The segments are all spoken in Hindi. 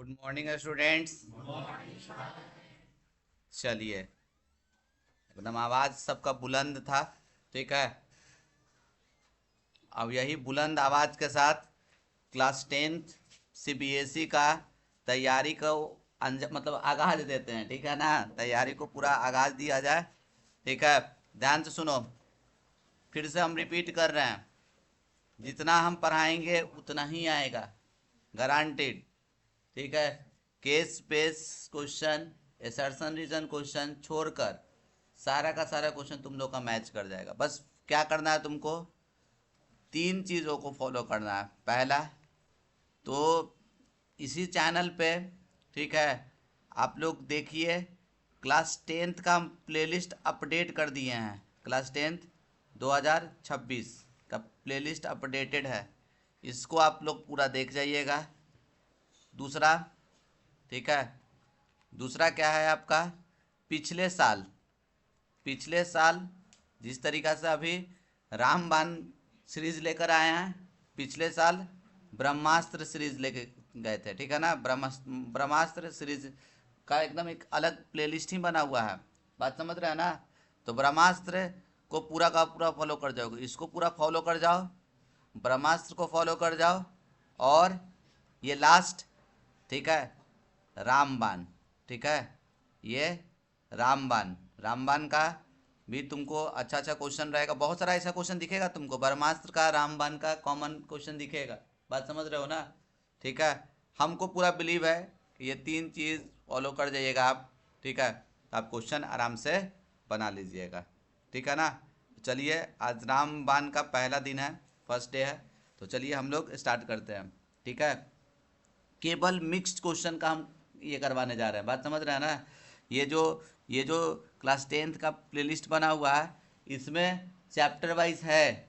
Good morning students. चलिए, एकदम आवाज़ सबका बुलंद था। ठीक है, अब यही बुलंद आवाज़ के साथ क्लास 10th सीबीएसई का तैयारी को मतलब आगाज देते हैं। ठीक है ना, तैयारी को पूरा आगाज दिया जाए। ठीक है, ध्यान से सुनो, फिर से हम रिपीट कर रहे हैं। जितना हम पढ़ाएंगे उतना ही आएगा, गारंटेड। ठीक है, case based question, assertion reason question छोड़कर सारा का सारा क्वेश्चन तुम लोग का मैच कर जाएगा। बस क्या करना है तुमको, तीन चीज़ों को फॉलो करना है। पहला तो इसी चैनल पे, ठीक है, आप लोग देखिए, क्लास 10th का प्लेलिस्ट अपडेट कर दिए हैं। क्लास 10th 2026 का प्लेलिस्ट अपडेटेड है, इसको आप लोग पूरा देख जाइएगा। दूसरा, ठीक है, दूसरा क्या है आपका, पिछले साल जिस तरीक़ा से अभी रामबाण सीरीज लेकर आए हैं, पिछले साल ब्रह्मास्त्र सीरीज लेके गए थे। ठीक है ना, ब्रह्मास्त्र सीरीज का एकदम एक अलग प्लेलिस्ट ही बना हुआ है। बात समझ रहे हैं ना। तो ब्रह्मास्त्र को पूरा का पूरा फॉलो कर जाओगे, इसको पूरा फॉलो कर जाओ, ब्रह्मास्त्र को फॉलो कर जाओ, और ये लास्ट, ठीक है, रामबाण। ठीक है, ये रामबाण, रामबाण का भी तुमको अच्छा अच्छा क्वेश्चन रहेगा। बहुत सारा ऐसा क्वेश्चन दिखेगा तुमको, ब्रह्मास्त्र का रामबाण का कॉमन क्वेश्चन दिखेगा। बात समझ रहे हो ना। ठीक है, हमको पूरा बिलीव है कि ये तीन चीज़ फॉलो कर जाइएगा आप। ठीक है, आप क्वेश्चन आराम से बना लीजिएगा। ठीक है ना। चलिए, आज रामबाण का पहला दिन है, फर्स्ट डे है। तो चलिए हम लोग स्टार्ट करते हैं। ठीक है, केवल मिक्स्ड क्वेश्चन का हम ये करवाने जा रहे हैं। बात समझ रहे हैं ना। ये जो क्लास 10th का प्लेलिस्ट बना हुआ है, इसमें चैप्टर वाइज है,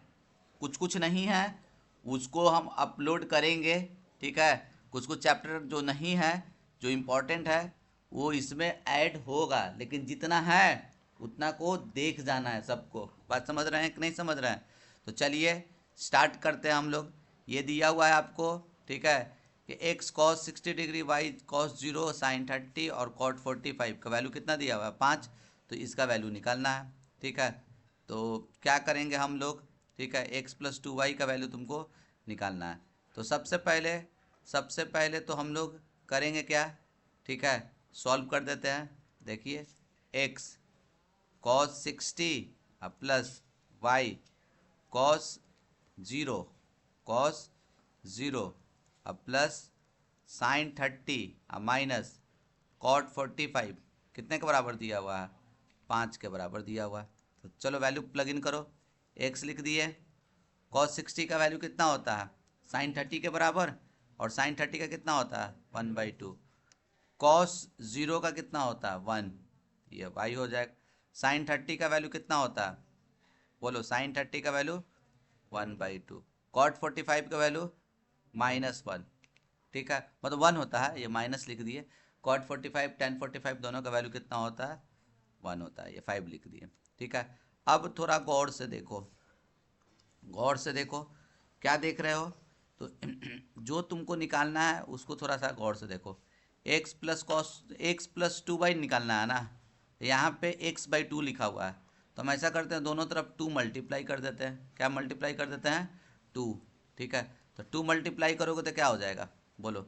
कुछ कुछ नहीं है, उसको हम अपलोड करेंगे। ठीक है, कुछ कुछ चैप्टर जो नहीं है, जो इम्पोर्टेंट है, वो इसमें ऐड होगा, लेकिन जितना है उतना को देख जाना है सबको। बात समझ रहे हैं कि नहीं समझ रहे हैं। तो चलिए स्टार्ट करते हैं हम लोग। ये दिया हुआ है आपको, ठीक है, कि x cos 60 degree, y cos 0, sine 30 और कॉट 45 का वैल्यू कितना दिया हुआ है, 5। तो इसका वैल्यू निकालना है। ठीक है, तो क्या करेंगे हम लोग, ठीक है, एक्स प्लस 2 वाई का वैल्यू तुमको निकालना है। तो सबसे पहले तो हम लोग करेंगे क्या, ठीक है, सॉल्व कर देते हैं। देखिए, x cos 60 plus y cos 0, cos 0 plus sine 30 minus cot 45 कितने के बराबर दिया हुआ है, 5 के बराबर दिया हुआ है। तो चलो वैल्यू प्लग इन करो। एक्स लिख दिए, कॉस 60 का वैल्यू कितना होता है, साइन 30 के बराबर, और साइन 30 का कितना होता है 1/2, कॉस 0 का कितना होता है 1, ये वाई हो जाएगा। साइन 30 का वैल्यू कितना होता है, बोलो, साइन 30 का वैल्यू 1/2, कॉट 45 का वैल्यू -1। ठीक है, मतलब 1 होता है, ये माइनस लिख दिए। कॉट 45 टेन 45 दोनों का वैल्यू कितना होता है, 1 होता है, ये 5 लिख दिए। ठीक है, अब थोड़ा गौर से देखो, गौर से देखो, क्या देख रहे हो। तो जो तुमको निकालना है उसको थोड़ा सा गौर से देखो। एक्स प्लस 2 वाई निकालना है ना, यहाँ पे x/2 लिखा हुआ है। तो हम ऐसा करते हैं, दोनों तरफ 2 मल्टीप्लाई कर देते हैं। क्या मल्टीप्लाई कर देते हैं, 2। ठीक है, तो 2 मल्टीप्लाई करोगे तो क्या हो जाएगा, बोलो,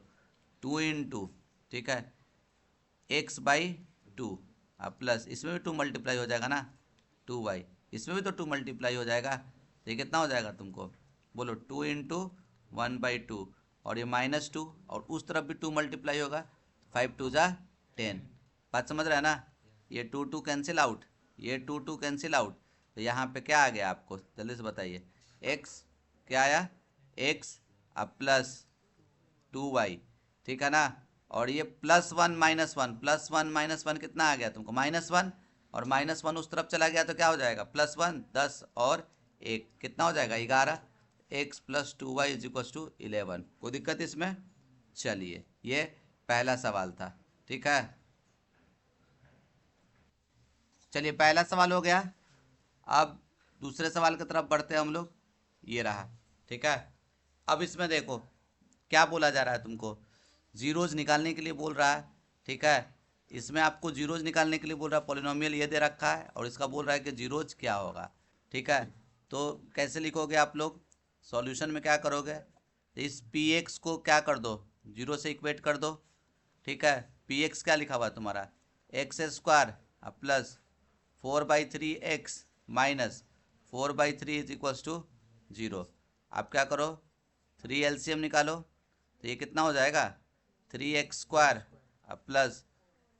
2 × ठीक है, x/2 प्लस इसमें भी 2 मल्टीप्लाई हो जाएगा ना, 2y, इसमें भी तो 2 मल्टीप्लाई हो जाएगा। तो ये कितना हो जाएगा तुमको, बोलो, 2 × 1/2, और ये -2, और उस तरफ भी 2 मल्टीप्लाई होगा, 5 2 ज़ा 10। बात समझ रहे हैं ना। ये 2 2 कैंसिल आउट, ये 2 2 कैंसिल आउट। तो यहाँ पे क्या आ गया आपको, जल्दी से बताइए, x क्या आया, x प्लस 2y। ठीक है ना, और ये +1 -1, +1 -1 कितना आ गया तुमको, -1, और -1 उस तरफ चला गया तो क्या हो जाएगा, +1 10 और 1 कितना हो जाएगा 11। x + 2y = 11। कोई दिक्कत इसमें। चलिए, ये पहला सवाल था। ठीक है, चलिए पहला सवाल हो गया। अब दूसरे सवाल की तरफ बढ़ते हैं हम लोग। ये रहा। ठीक है, अब इसमें देखो क्या बोला जा रहा है तुमको, जीरोज निकालने के लिए बोल रहा है, ठीक है। इसमें आपको जीरोज निकालने के लिए बोल रहा है, पॉलिनोमियल ये दे रखा है और इसका बोल रहा है कि जीरोज क्या होगा, ठीक है। तो कैसे लिखोगे आप लोग, सॉल्यूशन में क्या करोगे, तो इस पी एक्स को क्या कर दो, जीरो से इक्वेट कर दो, ठीक है। पी एक्स क्या लिखा हुआ है तुम्हारा, x square plus 4/3 x minus 4/3 is equals to 0। आप क्या करो, 3 एलसीएम निकालो, तो ये कितना हो जाएगा, 3x² plus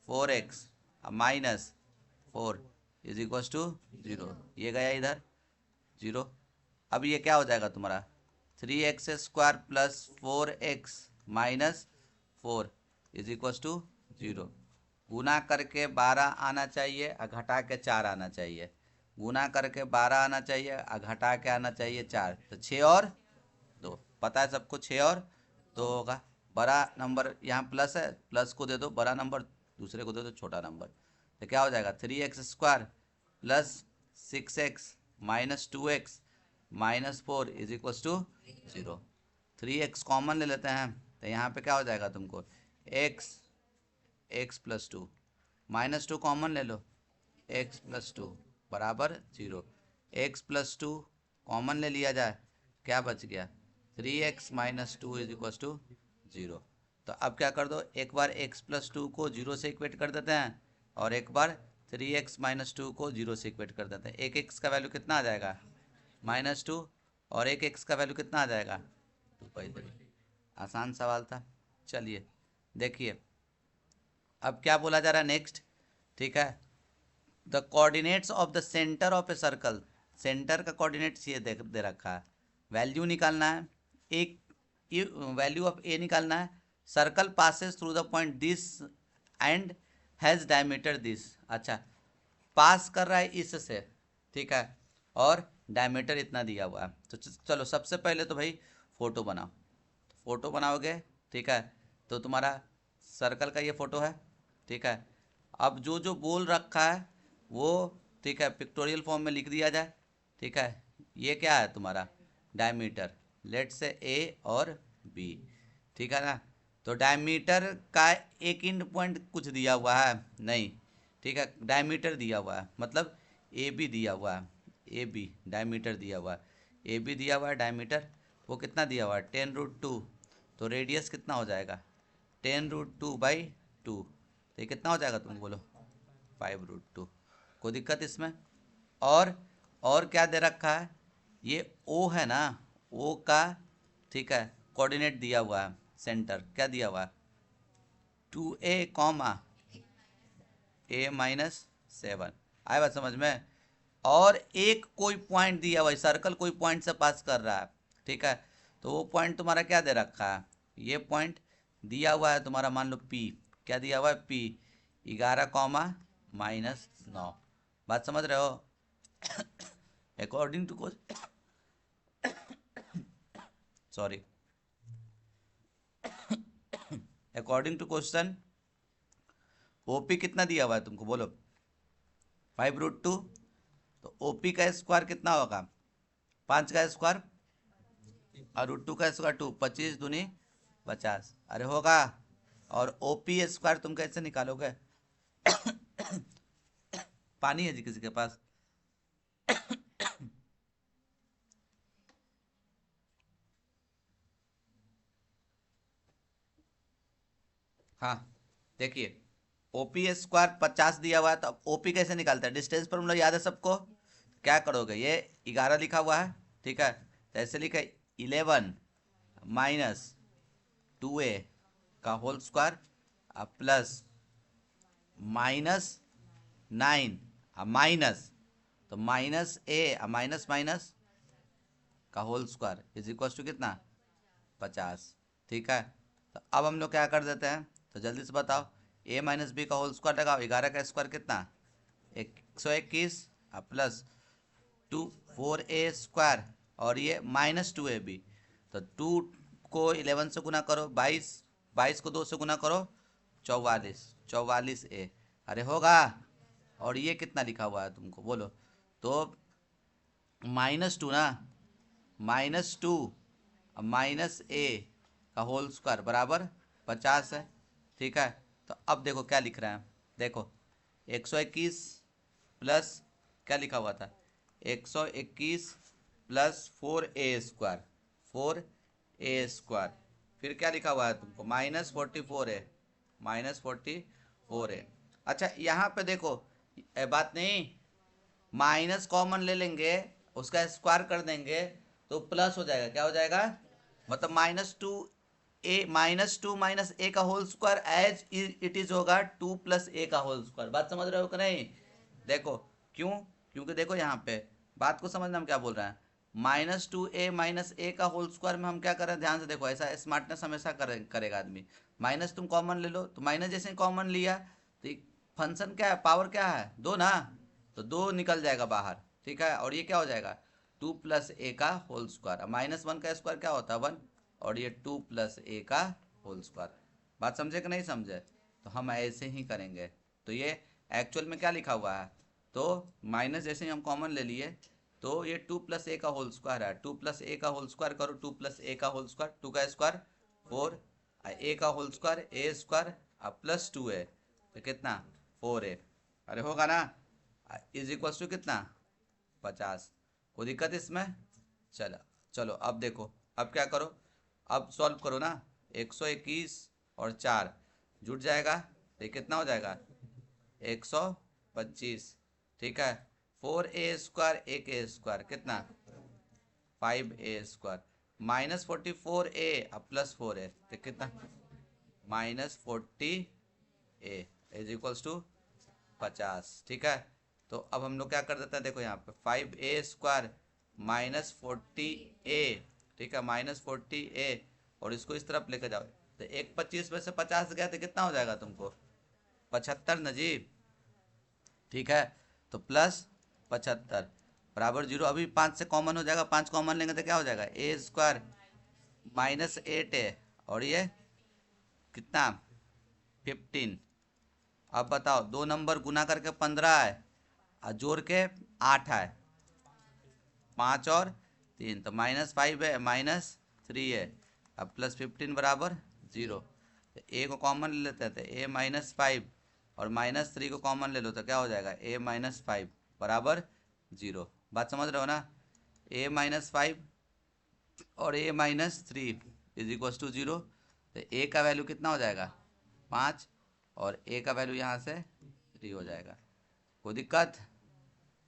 4x minus 4 is equals to 0। ये गया इधर 0। अब ये क्या हो जाएगा तुम्हारा, 3x² plus 4x minus 4 is equals to 0। गुना करके 12 आना चाहिए और घटा के 4 आना चाहिए, गुना करके 12 आना चाहिए और घटा के आना चाहिए 4, तो 6 और 2, पता है सबको 6 और 2 होगा। बड़ा नंबर यहाँ प्लस है, प्लस को दे दो बड़ा नंबर, दूसरे को दे दो छोटा नंबर, तो क्या हो जाएगा 3x² plus 6x minus 2x minus 4 is equals to 0। 3x common ले लेते हैं, तो यहाँ पे क्या हो जाएगा तुमको, x प्लस 2 माइनस 2 कॉमन ले लो, x प्लस 2 बराबर 0। x प्लस 2 कॉमन ले लिया जाए, क्या बच गया, 3x minus 2 is equals to 0। तो अब क्या कर दो, एक बार x प्लस 2 को 0 से इक्वेट कर देते हैं और एक बार 3x माइनस 2 को 0 से इक्वेट कर देते हैं। एक x का वैल्यू कितना आ जाएगा, -2, और एक x का वैल्यू कितना आ जाएगा, 2/3। आसान सवाल था। चलिए देखिए अब क्या बोला जा रहा है नेक्स्ट, ठीक है। The coordinates of the centre of a circle, centre का कोऑर्डिनेट्स ये दे रखा है, वैल्यू निकालना है, एक वैल्यू ऑफ ए निकालना है। Circle passes through the point this and has diameter this, अच्छा पास कर रहा है इससे, ठीक है, और डायमीटर इतना दिया हुआ है। तो चलो सबसे पहले तो भाई फ़ोटो बनाओ, फ़ोटो बनाओगे, ठीक है। तो तुम्हारा सर्कल का ये फ़ोटो है, ठीक है। अब जो जो बोल रखा है वो, ठीक है, पिक्टोरियल फॉर्म में लिख दिया जाए, ठीक है। ये क्या है तुम्हारा डायमीटर, लेट से ए और बी, ठीक है ना। तो डायमीटर का एक इंड पॉइंट कुछ दिया हुआ है नहीं, ठीक है, डायमीटर दिया हुआ है, मतलब ए बी दिया हुआ है, ए बी डायमीटर दिया हुआ है, ए बी दिया हुआ है डायमीटर, वो कितना दिया हुआ है 10√2। तो रेडियस कितना हो जाएगा 10√2/2, तो ये कितना हो जाएगा तुम बोलो 5√2। कोई दिक्कत इसमें, और क्या दे रखा है, ये ओ है ना, ओ का, ठीक है, कोऑर्डिनेट दिया हुआ है, सेंटर क्या दिया हुआ है 2a कॉमा a-7, आए बात समझ में। और एक कोई पॉइंट दिया हुआ है, सर्कल कोई पॉइंट से पास कर रहा है, ठीक है। तो वो पॉइंट तुम्हारा क्या दे रखा है, ये पॉइंट दिया हुआ है तुम्हारा, मान लो P, क्या दिया हुआ है P 11, -9। बात समझ रहे हो। According to sorry according to question OP कितना दिया हुआ है तुमको बोलो 5√2। तो ओपी का स्क्वायर कितना होगा 5 का स्क्वायर और √2 का स्क्वायर 2, 25 दूनी 50, अरे होगा। और ओपी स्क्वायर तुम कैसे निकालोगे पानी है जी किसी के पास हाँ देखिए ओपी स्क्वायर 50 दिया हुआ है, तो अब ओपी कैसे निकालता है, डिस्टेंस फॉर्मूला याद है सबको, क्या करोगे, ये 11 लिखा हुआ है, ठीक है, तो ऐसे लिखा 11 माइनस 2a का होल स्क्वायर प्लस -9 माइनस, तो -a माइनस माइनस का whole square is equal to कितना 50, ठीक है। तो अब हम लोग क्या कर देते हैं, तो जल्दी से बताओ, a माइनस बी का होल स्क्वायर लगाओ, 11 का स्क्वायर कितना 121 प्लस 4a² और ये -2ab, तो 2 को 11 से गुना करो 22, 22 को 2 से गुना करो 44a, अरे होगा। और ये कितना लिखा हुआ है तुमको बोलो, तो -2 ना, -2 -a का होल स्क्वायर बराबर 50 है, ठीक है। तो अब देखो क्या लिख रहे हैं, देखो 121 प्लस क्या लिखा हुआ था, 121 प्लस 4a², 4a², फिर क्या लिखा हुआ है तुमको, -44 है, -44 है। अच्छा यहाँ पे देखो बात नहीं, माइनस कॉमन ले लेंगे, उसका स्क्वायर कर देंगे तो प्लस हो जाएगा, क्या हो जाएगा, मतलब -2 माइनस ए का whole square as it is होगा 2 + a का होल स्क्वायर। बात समझ रहे हो कि नहीं, देखो क्यों, क्योंकि देखो यहाँ पे बात को समझना हम क्या बोल रहे हैं, -2a - a का होल स्क्वायर में हम क्या कर रहे हैं, ध्यान से देखो, ऐसा स्मार्टनेस हमेशा करेगा आदमी। माइनस तुम कॉमन ले लो, तो माइनस जैसे कॉमन लिया तो फंक्शन क्या है, पावर क्या है, 2 ना, तो 2 निकल जाएगा बाहर, ठीक है। और ये क्या हो जाएगा, 2 + a का होल स्क्वायर, -1 का स्क्वायर क्या होता है 1, और ये 2 + a का होल स्क्वायर। बात समझे कि नहीं समझे, तो हम ऐसे ही करेंगे। तो ये एक्चुअल में क्या लिखा हुआ है, तो माइनस जैसे ही हम कॉमन ले लिए तो ये 2 + a का होल स्क्वायर है, 2 + a का होल स्क्वायर करो, 2 + a का होल स्क्वायर, 2 का स्क्वायर 4, a का होल स्क्वायर a² अब +2a, तो कितना 4a, अरे होगा ना, इज इक्वल्स टू कितना 50। कोई दिक्कत इसमें, चलो चलो अब देखो, अब क्या करो, अब सॉल्व करो ना, 121 और 4 जुट जाएगा तो कितना हो जाएगा 125, ठीक है। 4a² एक a² कितना 5a² -44a अब +4a तो कितना -40a इज इक्वल्स टू 50, ठीक है। तो अब हम लोग क्या कर देते हैं, देखो यहाँ पे 5a² -40a, ठीक है, -40a, और इसको इस तरफ लेकर जाओ तो 125 में से 50 गया तो कितना हो जाएगा तुमको 75 ना जी, ठीक है। तो +75 बराबर 0, अभी 5 से कॉमन हो जाएगा, 5 कॉमन लेंगे तो क्या हो जाएगा a² -8a, और ये कितना 15। अब बताओ, 2 नंबर गुना करके 15 है और जोड़ के 8 है, 5 और 3 तो -5 है, -3 है, अब +15 बराबर 0। तो a को कॉमन ले लेते हैं तो a - 5 और -3 को कॉमन ले लो तो क्या हो जाएगा a - 5 बराबर 0। बात समझ रहे हो ना, a - 5 और a - 3 इज इक्वल टू 0। तो a का वैल्यू कितना हो जाएगा 5 और a का वैल्यू यहाँ से 3 हो जाएगा। कोई दिक्कत,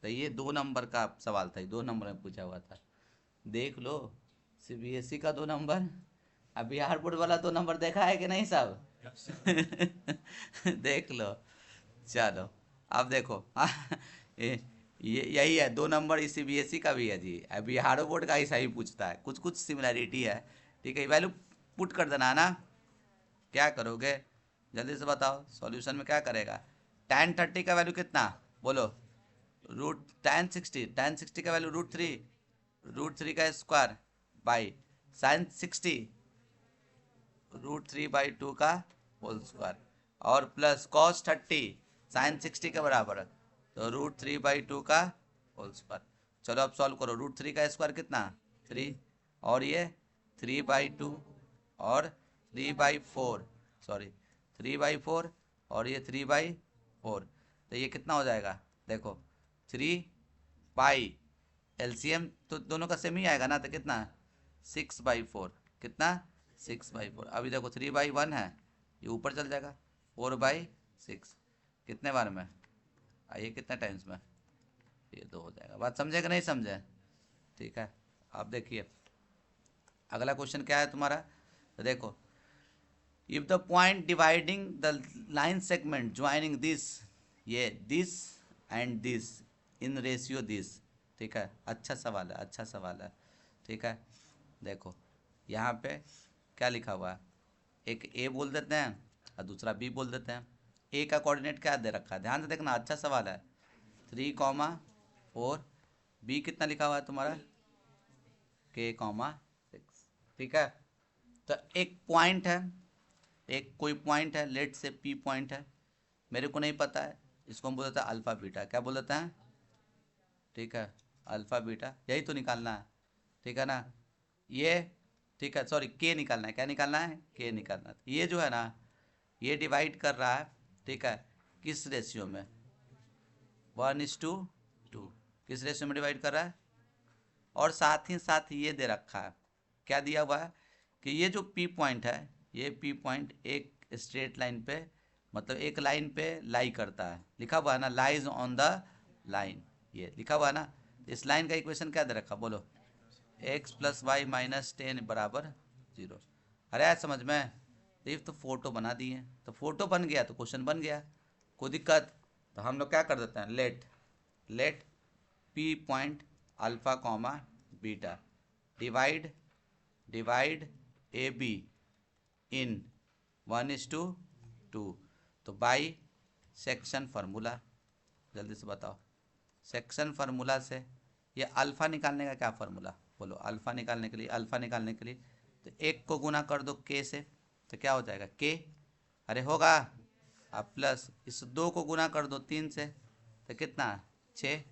तो ये 2 नंबर का सवाल था, 2 नंबर में पूछा हुआ था, देख लो। CBSE का 2 नंबर, अब बिहार बोर्ड वाला 2 नंबर देखा है कि नहीं सब देख लो, चलो अब देखो ये यही है 2 नंबर, इस CBSE का भी है जी, बिहार बोर्ड का ऐसा ही पूछता है, कुछ कुछ सिमिलैरिटी है, ठीक है। वैल्यू पुट कर देना है ना, क्या करोगे जल्दी से बताओ, सॉल्यूशन में क्या करेगा, tan 30 का वैल्यू कितना बोलो, tan 60 का वैल्यू √3 का स्क्वायर बाई sin 60 √3/2 का होल स्क्वायर, और प्लस cos 30 sin 60 के बराबर है तो √3/2 का होल स्क्वायर। चलो अब सॉल्व करो, √3 का स्क्वायर कितना 3, और ये 3/2 और 3/4, सॉरी 3/4 और ये 3/4, तो ये कितना हो जाएगा, देखो 3 एलसीएम तो दोनों का सेम ही आएगा ना, तो कितना 6/4, कितना 6/4। अभी देखो 3/1 है, ये ऊपर चल जाएगा 4/6, कितने बार में आइए कितने टाइम्स में, ये 2 हो जाएगा। बात समझे कि नहीं समझे, ठीक है। अब देखिए अगला क्वेश्चन क्या है तुम्हारा, तो देखो, if the point dividing the line segment joining this, ये this and this in ratio this, ठीक है, अच्छा सवाल है, अच्छा सवाल है, ठीक है। देखो यहाँ पे क्या लिखा हुआ है, एक ए बोल देते हैं और दूसरा बी बोल देते हैं। ए का कोऑर्डिनेट क्या दे रखा है, ध्यान से देखना, अच्छा सवाल है, 3,4, बी कितना लिखा हुआ है तुम्हारा k,6, ठीक है। तो एक पॉइंट है, एक कोई पॉइंट है, लेट से पी पॉइंट है, मेरे को नहीं पता है, इसको हम बोल देते हैं अल्फा बीटा, क्या बोल देते हैं, ठीक है, अल्फा बीटा, यही तो निकालना है, ठीक है ना। ये ठीक है, सॉरी के निकालना है, क्या निकालना है, के निकालना है। ये जो है ना, ये डिवाइड कर रहा है, ठीक है, किस रेशियो में, 1:2। किस रेशियो में डिवाइड कर रहा है, और साथ ही साथ ये दे रखा है, क्या दिया हुआ है कि ये जो पी पॉइंट है, ये पी पॉइंट एक स्ट्रेट लाइन पे, मतलब एक लाइन पे लाई करता है, लिखा हुआ है ना, लाइज ऑन द लाइन, ये लिखा हुआ है ना। इस लाइन का इक्वेशन क्या दे रखा, बोलो, x + y - 10 = 0। अरे यार समझ में, तो फोटो बना दिए, तो फोटो बन गया तो क्वेश्चन बन गया, कोई दिक्कत। तो हम लोग क्या कर देते हैं, let P point alpha comma beta divide A B in 1:2। तो बाई सेक्शन फार्मूला, जल्दी से बताओ, सेक्शन फार्मूला से ये अल्फ़ा निकालने का क्या फार्मूला, बोलो, अल्फ़ा निकालने के लिए तो एक को गुना कर दो के से, तो क्या हो जाएगा के, अरे होगा, अब प्लस इस 2 को गुना कर दो 3 से, तो कितना 6,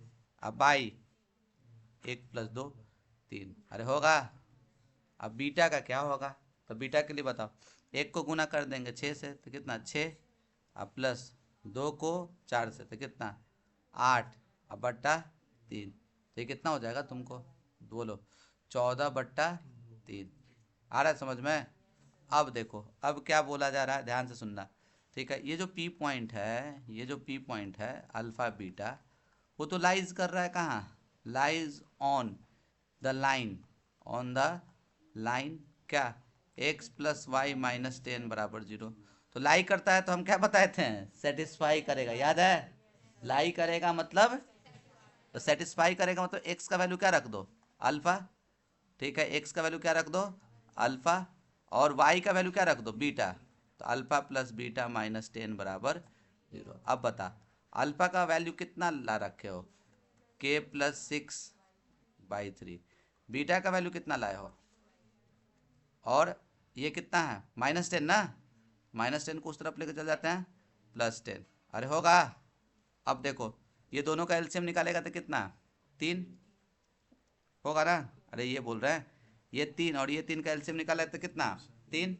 अब बाई 1 + 2 3, अरे होगा। अब बीटा का क्या होगा, तो बीटा के लिए बताओ, 1 को गुना कर देंगे 6 से, तो कितना 6, अब प्लस 2 को 4 से, तो कितना 8, अब बट्टा 3, तो ये कितना हो जाएगा तुमको, बोलो, 14/3। आ रहा है समझ में। अब देखो, अब क्या बोला जा रहा है, ध्यान से सुनना, ठीक है। ये जो पी पॉइंट है अल्फा बीटा, वो तो लाइज कर रहा है कहाँ, लाइज ऑन द लाइन, क्या, x + y - 10 = 0। तो लाई करता है तो हम क्या बताए थे, सेटिस्फाई करेगा, याद है, लाई करेगा मतलब, तो सेटिस्फाई करेगा मतलब x का वैल्यू क्या रख दो, अल्फा, ठीक है, x का वैल्यू क्या रख दो, अल्फा, और y का वैल्यू क्या रख दो, बीटा, तो अल्फा + बीटा - 10 = 0। अब बता, अल्फा का वैल्यू कितना ला रखे हो, k + 6/3, बीटा का वैल्यू कितना लाए हो, और ये कितना है -10 ना, -10 को उस तरफ लेकर चल जाते हैं, +10, अरे होगा। अब देखो, ये दोनों का एलसीएम निकालेगा तो कितना 3 होगा ना, अरे ये बोल रहे हैं, ये 3 और ये 3 का एलसीएम निकाला तो कितना 3,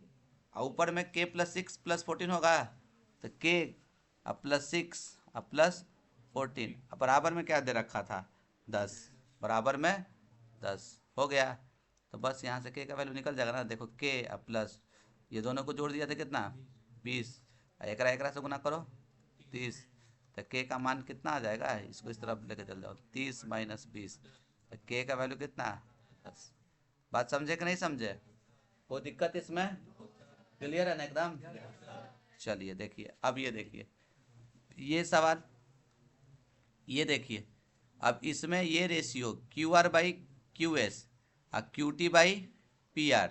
और ऊपर में k + 6 + 14 होगा, तो k अब +6 अब +14, अब बराबर में क्या दे रखा था 10, बराबर में 10 हो गया। तो बस यहाँ से k का वैल्यू निकल जाएगा ना, देखो k अब प्लस, ये दोनों को जोड़ दिया था कितना 20, एकरा से गुना करो 30, तो k का मान कितना आ जाएगा, इसको इस तरफ लेके चल जाओ, 30 - 20, तो k का वैल्यू कितना 10। बात समझे कि नहीं समझे, कोई दिक्कत इसमें, क्लियर है ना एकदम। चलिए देखिए, अब ये देखिए, ये सवाल, ये देखिए, अब इसमें ये रेशियो QR/QS और QT/PR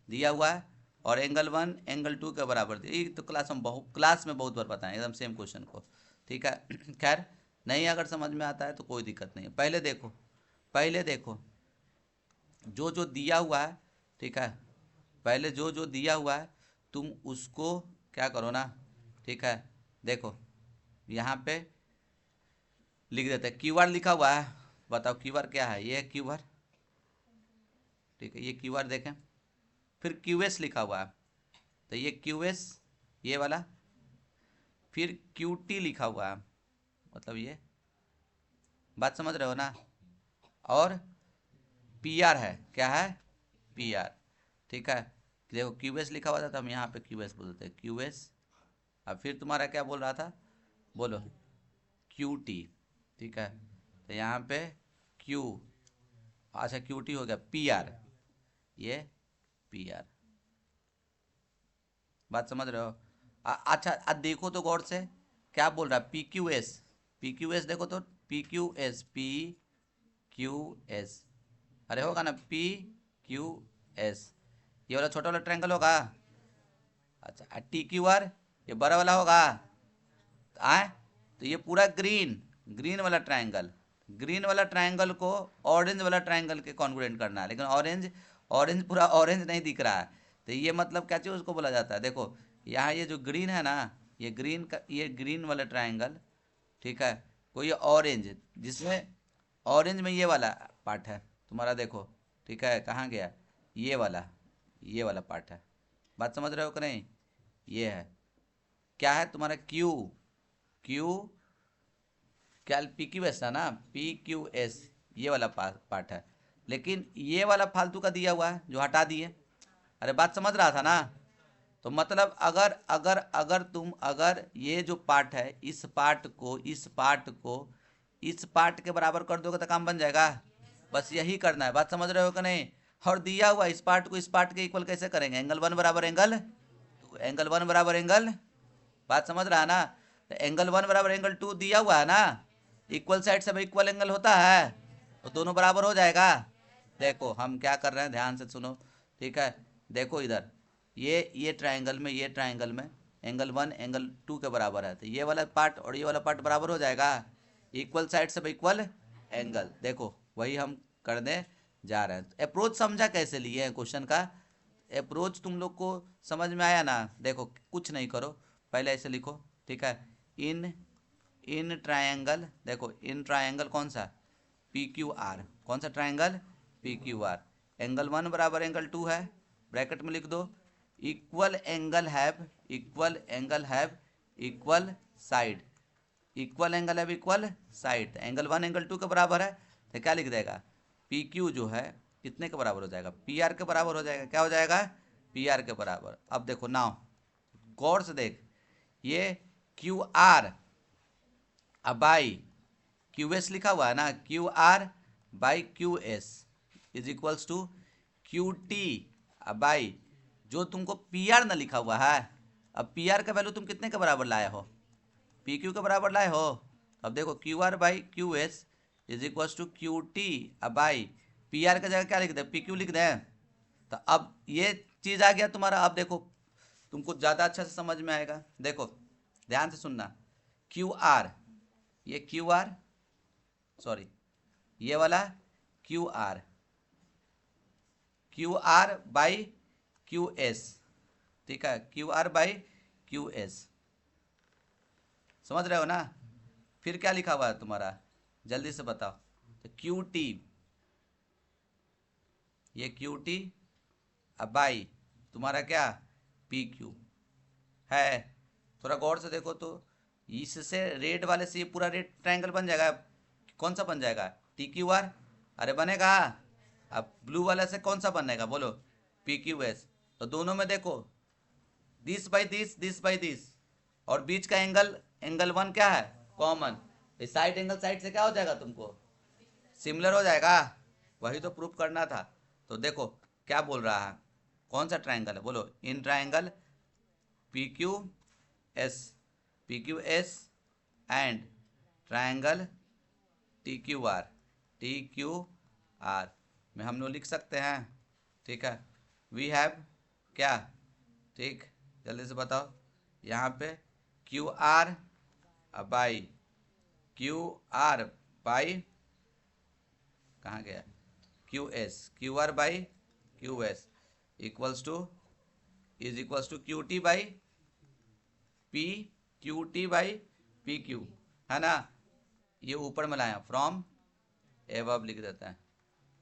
दिया हुआ है, और एंगल 1 एंगल 2 के बराबर दिया, ये तो क्लास में बहुत बार बताएं एकदम सेम क्वेश्चन को, ठीक है। खैर नहीं अगर समझ में आता है तो कोई दिक्कत नहीं है, पहले देखो जो जो दिया हुआ है, ठीक है, पहले जो जो दिया हुआ है तुम उसको क्या करो ना, ठीक है, देखो यहाँ पे लिख देते हैं, क्यूआर लिखा हुआ है, बताओ क्यूआर क्या है, ये क्यूआर, ठीक है, ये क्यूआर देखें, फिर क्यूएस लिखा हुआ है, तो ये क्यूएस ये वाला, फिर क्यूटी लिखा हुआ है, मतलब ये, बात समझ रहे हो ना, और पीआर है, क्या है पीआर, ठीक है। देखो क्यूएस लिखा हुआ था तो हम यहाँ पे क्यूएस बोलते हैं, क्यूएस, अब फिर तुम्हारा क्या बोल रहा था, बोलो क्यूटी, ठीक है, तो यहाँ पे क्यू, अच्छा क्यूटी हो गया, पीआर, ये पीआर, बात समझ रहे हो। अच्छा अब देखो तो गौर से, क्या बोल रहा है पीक्यूएस देखो तो, पीक्यूएस, अरे होगा ना पीक्यूएस, ये वाला छोटा वाला ट्रायंगल होगा, अच्छा TQR ये बड़ा वाला होगा, आए, तो ये पूरा ग्रीन वाला ट्रायंगल को ऑरेंज वाला ट्रायंगल के कॉन्ग्रुएंट करना है, लेकिन ऑरेंज पूरा ऑरेंज नहीं दिख रहा है, तो ये मतलब क्या चीज़ उसको बोला जाता है, देखो यहाँ ये जो ग्रीन है ना, ये ग्रीन वाला ट्रायंगल, ठीक है, कोई ऑरेंज, जिसमें ऑरेंज में ये वाला पार्ट है तुम्हारा, देखो ठीक है, कहाँ गया ये वाला, ये वाला पार्ट है। बात समझ रहे हो कि नहीं? ये है, क्या है तुम्हारा क्यू, क्यू क्या पी क्यू एस है ना, पी क्यू एस, ये वाला पार्ट है। लेकिन ये वाला फालतू का दिया हुआ है जो हटा दिए। अरे बात समझ रहा था ना? तो मतलब अगर अगर अगर तुम अगर ये जो पार्ट है इस पार्ट को इस पार्ट को इस पार्ट के बराबर कर दोगे तो काम बन जाएगा। बस यही करना है। बात समझ रहे हो कि नहीं? और दिया हुआ इस पार्ट को इस पार्ट के इक्वल कैसे करेंगे? एंगल 1 बराबर एंगल, तो एंगल 1 बराबर एंगल, बात समझ रहा है ना? तो एंगल 1 बराबर एंगल 2 दिया हुआ है ना, इक्वल साइड सब इक्वल एंगल होता है, तो दोनों बराबर हो जाएगा। देखो हम क्या कर रहे हैं, ध्यान से सुनो, ठीक है? देखो इधर ये ट्रायंगल में, ये ट्रायंगल में एंगल 1 एंगल 2 के बराबर है, तो ये वाला पार्ट और ये वाला पार्ट बराबर हो जाएगा, इक्वल साइड सब इक्वल एंगल। देखो वही हम करने जा रहे हैं। अप्रोच समझा कैसे लिए हैं क्वेश्चन का? अप्रोच तुम लोग को समझ में आया ना? देखो कुछ नहीं करो, पहले ऐसे लिखो, ठीक है? इन इन ट्रायंगल, देखो इन ट्रायंगल कौन सा, पी क्यू आर, कौन सा triangle, P Q are, angle 1 बराबर एंगल 2 है, ब्रैकेट में लिख दो, equal angle have, equal angle have equal side, equal angle have equal side. Angle 1 angle 2 के बराबर है, तो क्या लिख देगा, पी क्यू जो है कितने के बराबर हो जाएगा, पी आर के बराबर हो जाएगा। क्या हो जाएगा, पी आर के बराबर। अब देखो नाउ गौर से देख, ये Q R by Q S लिखा हुआ है ना, Q R by Q S is equals to Q T by, जो तुमको पी आर ना लिखा हुआ है, अब पी आर का वैल्यू तुम कितने के बराबर लाए हो, पी क्यू के बराबर लाए हो। अब देखो Q R by Q S is equals to Q T by P R की जगह क्या लिख दे, पी क्यू लिख दें। तो अब ये चीज़ आ गया तुम्हारा। अब देखो तुमको ज़्यादा अच्छा से समझ में आएगा। देखो ध्यान से सुनना, क्यू आर, ये क्यू आर, सॉरी ये वाला Q R, Q R by Q S, ठीक है? Q R by Q S, समझ रहे हो ना? फिर क्या लिखा हुआ है तुम्हारा, जल्दी से बताओ। तो क्यू टी, ये क्यू टी बाई तुम्हारा क्या, पी क्यू है। थोड़ा गौर से देखो तो इससे रेड वाले से ये पूरा रेड ट्रायंगल बन जाएगा। कौन सा बन जाएगा, टी क्यू आर, अरे बनेगा। अब ब्लू वाले से कौन सा बनेगा बोलो, पी क्यू एस। तो दोनों में देखो this by this by this, और बीच का एंगल एंगल 1 क्या है, कॉमन। इस साइड एंगल साइड से क्या हो जाएगा तुमको, सिमिलर हो जाएगा। वही तो प्रूफ करना था। तो देखो क्या बोल रहा है, कौन सा ट्रायंगल है बोलो, in triangle P Q S, P Q S and triangle T Q are, T Q are में हम लोग लिख सकते हैं, ठीक है? वी हैव क्या, ठीक, जल्दी से बताओ, यहाँ पे Q R by Q R by, कहाँ गया, Q S, Q R by Q S equals to, is equals to Q T by P Q T by P Q, है ना? ये ऊपर में लाया, फ्रॉम एबव लिख देता है।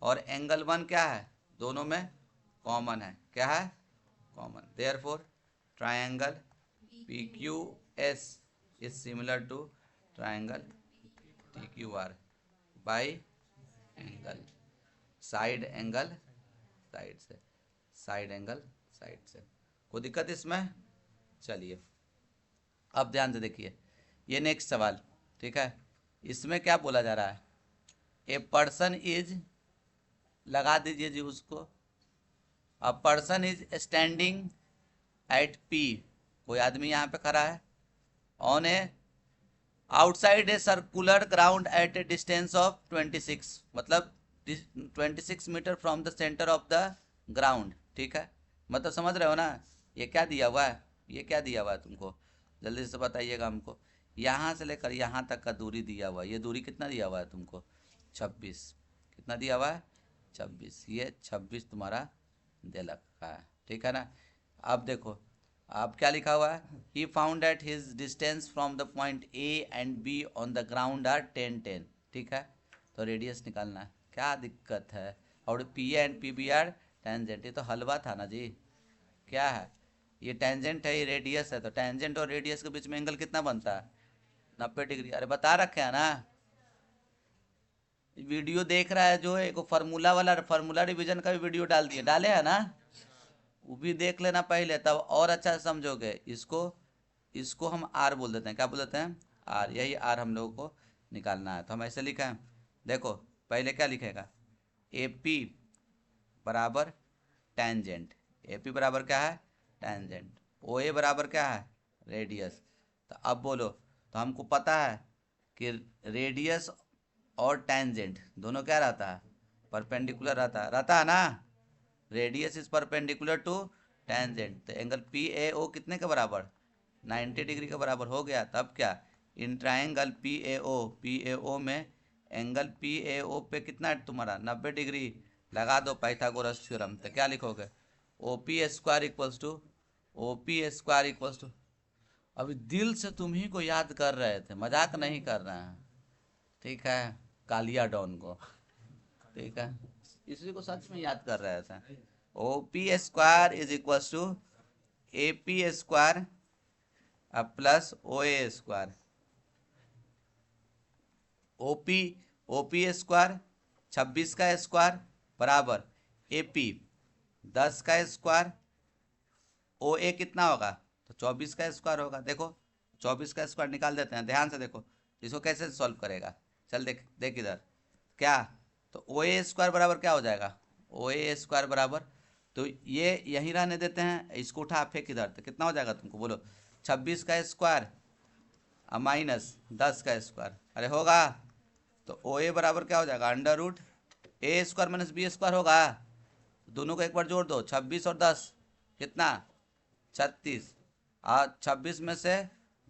और एंगल 1 क्या है, दोनों में कॉमन है, क्या है, common. Therefore triangle P Q S is similar to triangle T Q R by angle, side angle side से, साइड एंगल साइड से। कोई दिक्कत इसमें? चलिए अब ध्यान से देखिए, ये नेक्स्ट सवाल, ठीक है? इसमें क्या बोला जा रहा है, ए पर्सन इज, लगा दीजिए जी उसको, a person is standing at P, कोई आदमी यहाँ पे खड़ा है, on a outside a circular ground at a distance of 26, मतलब 26 metre from the centre of the ground, ठीक है? मतलब समझ रहे हो ना? ये क्या दिया हुआ है, ये क्या दिया हुआ है तुमको, जल्दी से बताइएगा हमको। यहाँ से लेकर यहाँ तक का दूरी दिया हुआ है, ये दूरी कितना दिया हुआ है तुमको, 26, कितना दिया हुआ है, 26, ये 26 तुम्हारा दे रखा है, ठीक है ना? अब देखो अब क्या लिखा हुआ है, he found that his distance from the point A and B on the ground are 10 10, ठीक है? तो रेडियस निकालना है, क्या दिक्कत है? और P A and P B are tangent, ये तो हलवा था ना जी। क्या है ये? टेंजेंट है, ये रेडियस है, तो टेंजेंट और रेडियस के बीच में एंगल कितना बनता है? 90 डिग्री। अरे बता रखे हैं ना, वीडियो देख रहा है जो है, एक फार्मूला वाला फार्मूला रिवीजन का भी वीडियो डाल दिए, डाले है ना, वो भी देख लेना पहले, तब और अच्छा से समझोगे। इसको इसको हम आर बोल देते हैं, क्या बोल देते हैं? आर। यही आर हम लोगों को निकालना है, तो हम ऐसे लिखा है। देखो पहले क्या लिखेगा, ए पी बराबर टेंजेंट। ए पी बराबर क्या है? टेंजेंट। ओ ए बराबर क्या है? रेडियस। तो अब बोलो, तो हमको पता है कि रेडियस और टेंजेंट दोनों क्या रहता है? परपेंडिकुलर रहता है ना। Radius is perpendicular to tangent, तो एंगल पी ए ओ कितने के बराबर? 90 डिग्री के बराबर हो गया। तब क्या, इन ट्राइंगल पी ए ओ में एंगल पी ए ओ पे कितना है तुम्हारा? 90 डिग्री। लगा दो पाइथागोरस थ्योरम, तो क्या लिखोगे? O P square equals to अभी दिल से तुम ही को याद कर रहे थे, मजाक नहीं कर रहे हैं, ठीक है? कालिया डॉन को, ठीक है, इसी को सच में याद कर रहे थे। O P square is equal to A P square plus O A square. OP square 26 का स्क्वायर बराबर एपी 10 का स्क्वायर। ओ ए कितना होगा? तो 24 का स्क्वायर होगा। देखो 24 का स्क्वायर निकाल देते हैं, ध्यान से देखो इसको कैसे सॉल्व करेगा। चल देख देख इधर क्या, तो ओ ए स्क्वायर बराबर क्या हो जाएगा? ओ ए स्क्वायर बराबर, तो ये यहीं रहने देते हैं, इसको उठा फेंक इधर, तो कितना हो जाएगा तुमको बोलो? 26 का स्क्वायर माइनस 10 का स्क्वायर, अरे होगा। तो ओ ए बराबर क्या हो जाएगा? अंडर रूट ए स्क्वायर माइनस बी स्क्वायर होगा। दोनों को एक बार जोड़ दो, 26 और 10 कितना? 36। 26 में से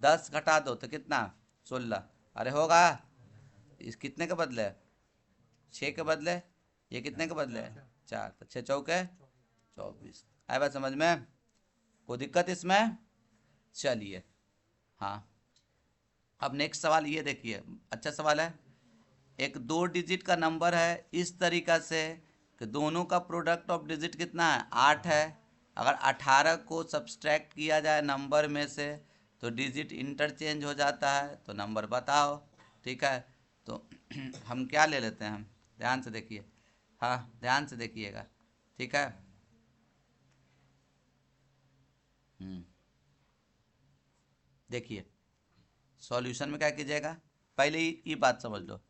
10 घटा दो तो कितना? 16। अरे होगा। इस कितने के बदले? 6 के बदले ये कितने के बदले? 4। तो 6 चौके 24। आए बात समझ में? कोई दिक्कत इसमें? चलिए हाँ, अब नेक्स्ट सवाल ये देखिए, अच्छा सवाल है। एक 2 डिजिट का नंबर है इस तरीका से कि दोनों का प्रोडक्ट ऑफ डिजिट कितना है? 8 है। अगर 18 को सब्सट्रैक्ट किया जाए नंबर में से तो डिजिट इंटरचेंज हो जाता है, तो नंबर बताओ, ठीक है? तो हम क्या ले लेते हैं, ध्यान से देखिए, हाँ ध्यान से देखिएगा, ठीक है? देखिए सॉल्यूशन में क्या कीजिएगा, पहले ये बात समझ लो।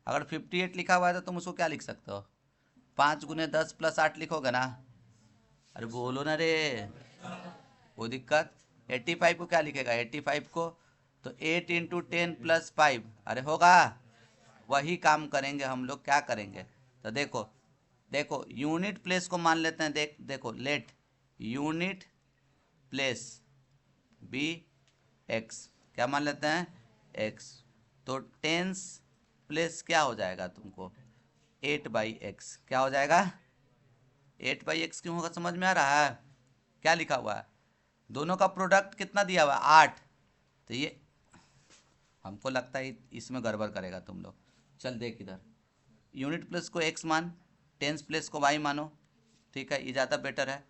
अगर 58 लिखा हुआ है तो तुम उसको क्या लिख सकते हो? 5 गुने 10 प्लस 8 लिखोगे ना? अरे बोलो ना रे, वो दिक्कत। 85 को क्या लिखेगा? 85 को तो 8 इंटू 10 प्लस 5, अरे होगा। वही काम करेंगे हम लोग, क्या करेंगे? तो देखो देखो यूनिट प्लेस को मान लेते हैं। देखो let unit place be x, क्या मान लेते हैं? एक्स। तो टेंस प्लेस क्या हो जाएगा तुमको? 8/x। क्या हो जाएगा? 8/x क्यों होगा, समझ में आ रहा है? क्या लिखा हुआ है? दोनों का प्रोडक्ट कितना दिया हुआ है? 8। तो ये हमको लगता है इसमें गड़बड़ करेगा तुम लोग। चल देख इधर, यूनिट प्लेस को x मान, टेंस प्लेस को y मानो, ठीक है? ये ज़्यादा बेटर है।